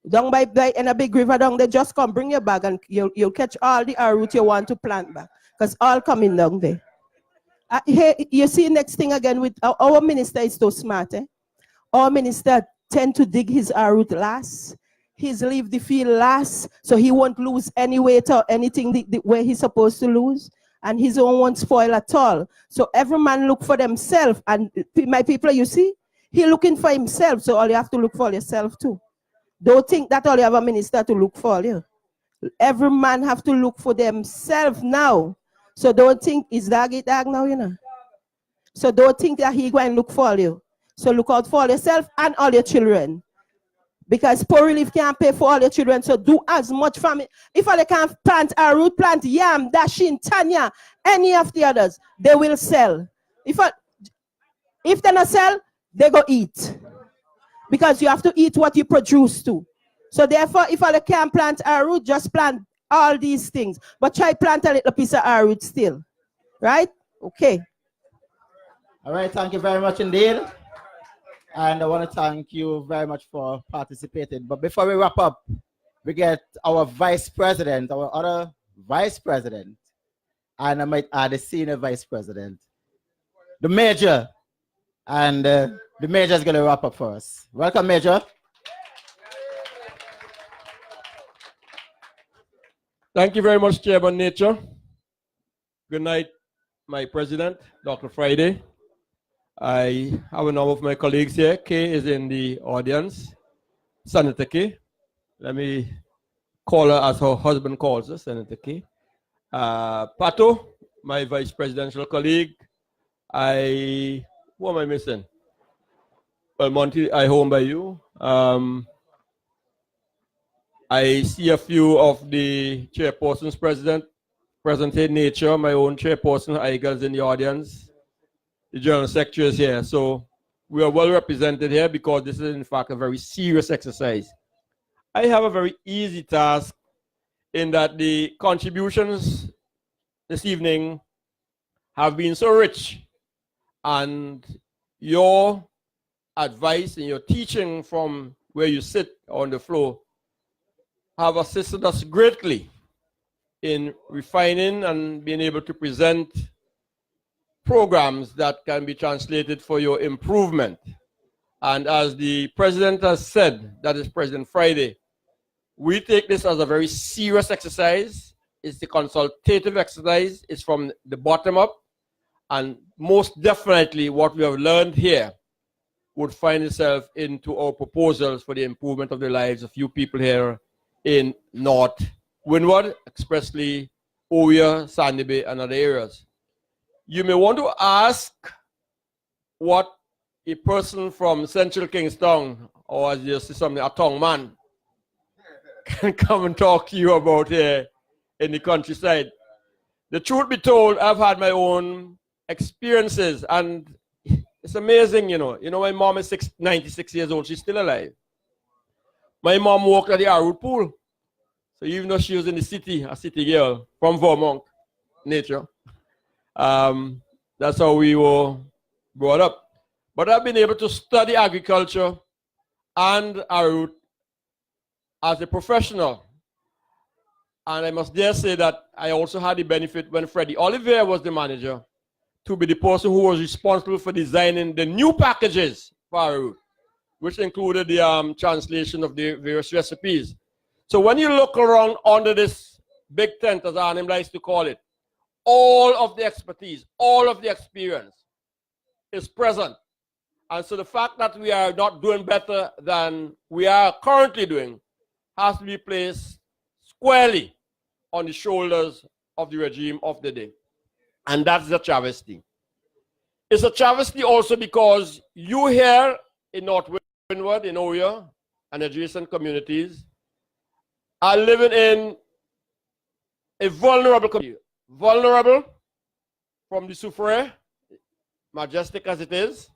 Down by in a big river down there, just come, bring your bag and you'll catch all the arrowroot you want to plant back. Because all coming down there. Here, you see next thing again with our minister is so smart. Our minister tend to dig his arrowroot last. He's leave the field last, so he won't lose any weight or anything where he's supposed to lose. And his own won't spoil at all. So every man look for themselves. And my people, you see, he looking for himself. So all you have to look for yourself too. Don't think that all you have a minister to look for you. Every man have to look for themselves now. So don't think it's dog now, you know. So don't think that he going to look for you. So look out for yourself and all your children. Because poor relief can't pay for all your children. So do as much family. If all they can't plant arrowroot, plant yam, dashin, tanya, any of the others, they will sell. If they not sell, they go eat. Because you have to eat what you produce too. So therefore, if all they can't plant arrowroot, just plant all these things. But try plant a little piece of arrowroot still. Right? Okay. All right, thank you very much indeed. And I want to thank you very much for participating. But before we wrap up, we get our vice president, our other vice president, and I might add a senior vice president, the major. And the major is going to wrap up for us. Welcome, Major. Thank you very much, Chairman Nature. Good night, my president, Dr. Friday. I have a number of my colleagues here. Kay is in the audience. Senator Kay. Let me call her as her husband calls her, Senator Kay. Pato, my vice presidential colleague. Who am I missing? Well, Monty, I home by you. I see a few of the chairpersons present in nature, my own chairperson, Eigels in the audience. The General Secretary is here. So we are well represented here because this is in fact a very serious exercise. I have a very easy task in that the contributions this evening have been so rich, and your advice and your teaching from where you sit on the floor have assisted us greatly in refining and being able to present programs that can be translated for your improvement. And as the president has said, that is President Friday, we take this as a very serious exercise. It's a consultative exercise. It's from the bottom up. And most definitely what we have learned here would find itself into our proposals for the improvement of the lives of you people here in North Windward, expressly Oya, Sandy Bay, and other areas. You may want to ask what a person from Central Kingstown, or as you see something, a tongue man, can come and talk to you about here in the countryside. The truth be told, I've had my own experiences, and it's amazing, you know. My mom is 96 years old. She's still alive. My mom worked at the Arrowroot pool. So even though she was in the city, a city girl from Vermont, nature, that's how we were brought up. But I've been able to study agriculture and Arrowroot as a professional. And I must dare say that I also had the benefit when Freddie Oliver was the manager to be the person who was responsible for designing the new packages for Arrowroot, which included the translation of the various recipes. So when you look around under this big tent, as Arnhem likes to call it, all of the expertise, all of the experience is present. And so the fact that we are not doing better than we are currently doing has to be placed squarely on the shoulders of the regime of the day. And that's the travesty. It's a travesty also because you here in North Windward, in Oyo, and adjacent communities are living in a vulnerable community. Vulnerable from the Soufriere, majestic as it is,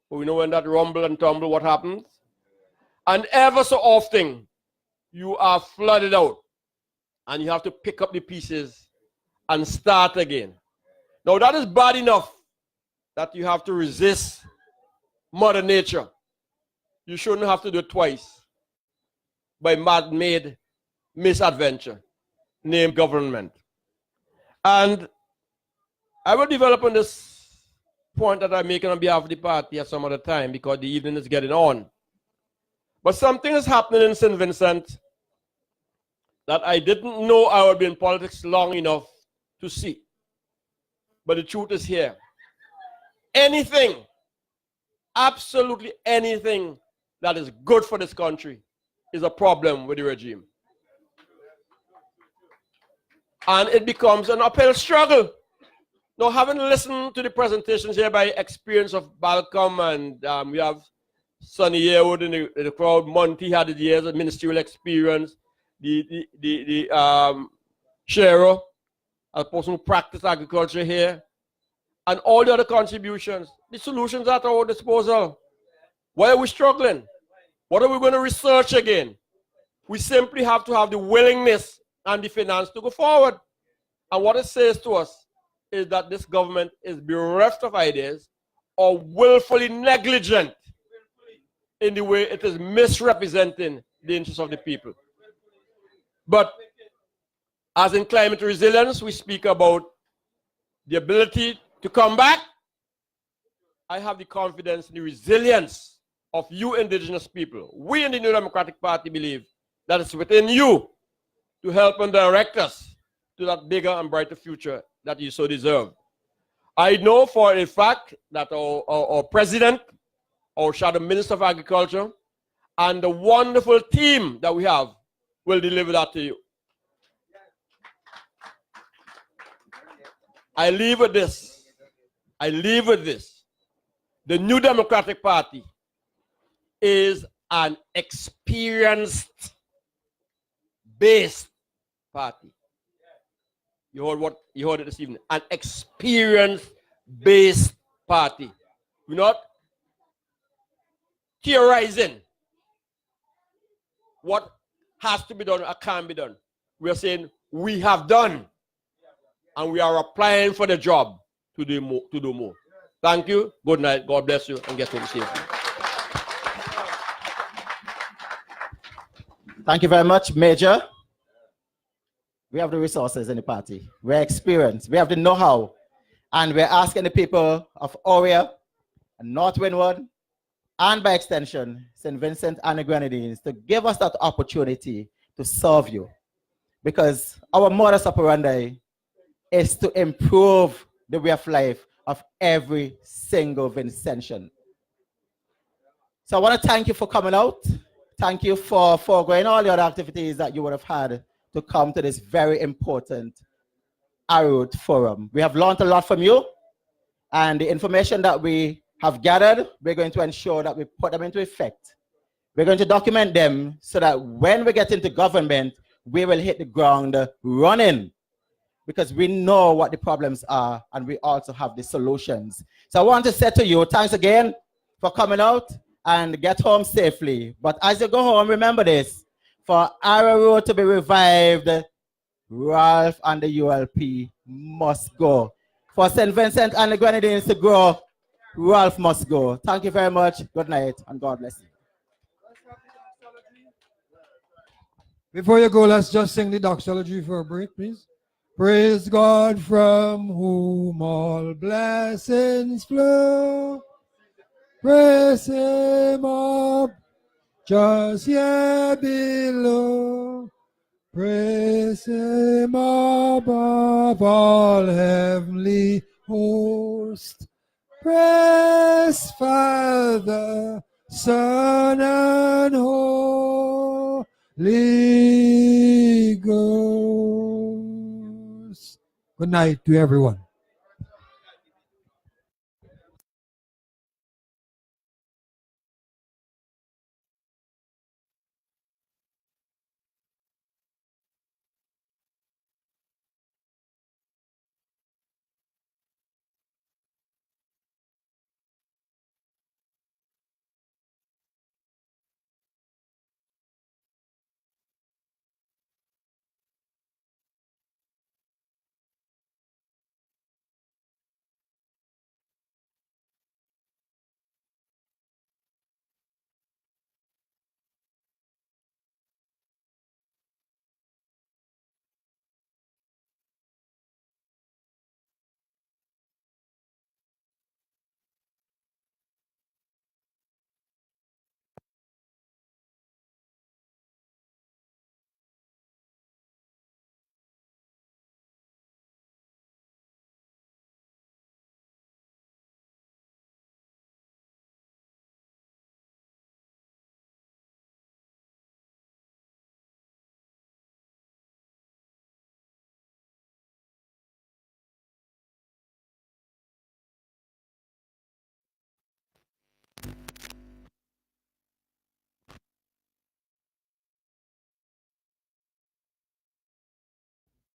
but we know when that rumble and tumble what happens. And ever so often, you are flooded out and you have to pick up the pieces and start again. Now that is bad enough that you have to resist Mother Nature. You shouldn't have to do it twice by man-made misadventure named government. And I will develop on this point that I'm making on behalf of the party at some other time because the evening is getting on. But something is happening in St. Vincent that I didn't know I would be in politics long enough to see. But the truth is here. Anything, absolutely anything that is good for this country is a problem with the regime. And it becomes an uphill struggle. Now, having listened to the presentations here by experience of Balcom, and we have Sonny Yearwood in the crowd, Monty had the years of ministerial experience, Shero, a person who practiced agriculture here, and all the other contributions. The solutions are at our disposal. Why are we struggling? What are we going to research again? We simply have to have the willingness and the finance to go forward. And what it says to us is that this government is bereft of ideas or willfully negligent in the way it is misrepresenting the interests of the people. But as in climate resilience, we speak about the ability to come back. I have the confidence in the resilience of you indigenous people. We in the New Democratic Party believe that it's within you to help and direct us to that bigger and brighter future that you so deserve. I know for a fact that our president, our shadow minister of agriculture, and the wonderful team that we have will deliver that to you. I leave with this. I leave with this. The New Democratic Party is an experience-based party. You heard it this evening. An experience-based party. We're not theorizing what has to be done or can be done. We are saying we have done, and we are applying for the job to do more. Thank you. Good night. God bless you, and get home safely. Thank you very much, Major. We have the resources in the party. We're experienced. We have the know-how. And we're asking the people of Oria and North Windward, and by extension, St. Vincent and the Grenadines, to give us that opportunity to serve you. Because our modus operandi is to improve the way of life of every single Vincentian. So I want to thank you for coming out. Thank you for foregoing all the other activities that you would have had to come to this very important Arrowroot forum. We have learned a lot from you, and the information that we have gathered, we're going to ensure that we put them into effect. We're going to document them so that when we get into government, we will hit the ground running, because we know what the problems are and we also have the solutions. So I want to say to you, thanks again for coming out, and get home safely. But as you go home, remember this: for Arrowroot to be revived, Ralph and the ULP must go. For St. Vincent and the Grenadines to grow, Ralph must go. Thank you very much. Good night, and God bless you. Before you go, let's just sing the doxology for a break, please. Praise God from whom all blessings flow. Praise him up just here below. Praise him above all heavenly hosts. Praise Father, Son, and Holy Ghost. Good night to everyone.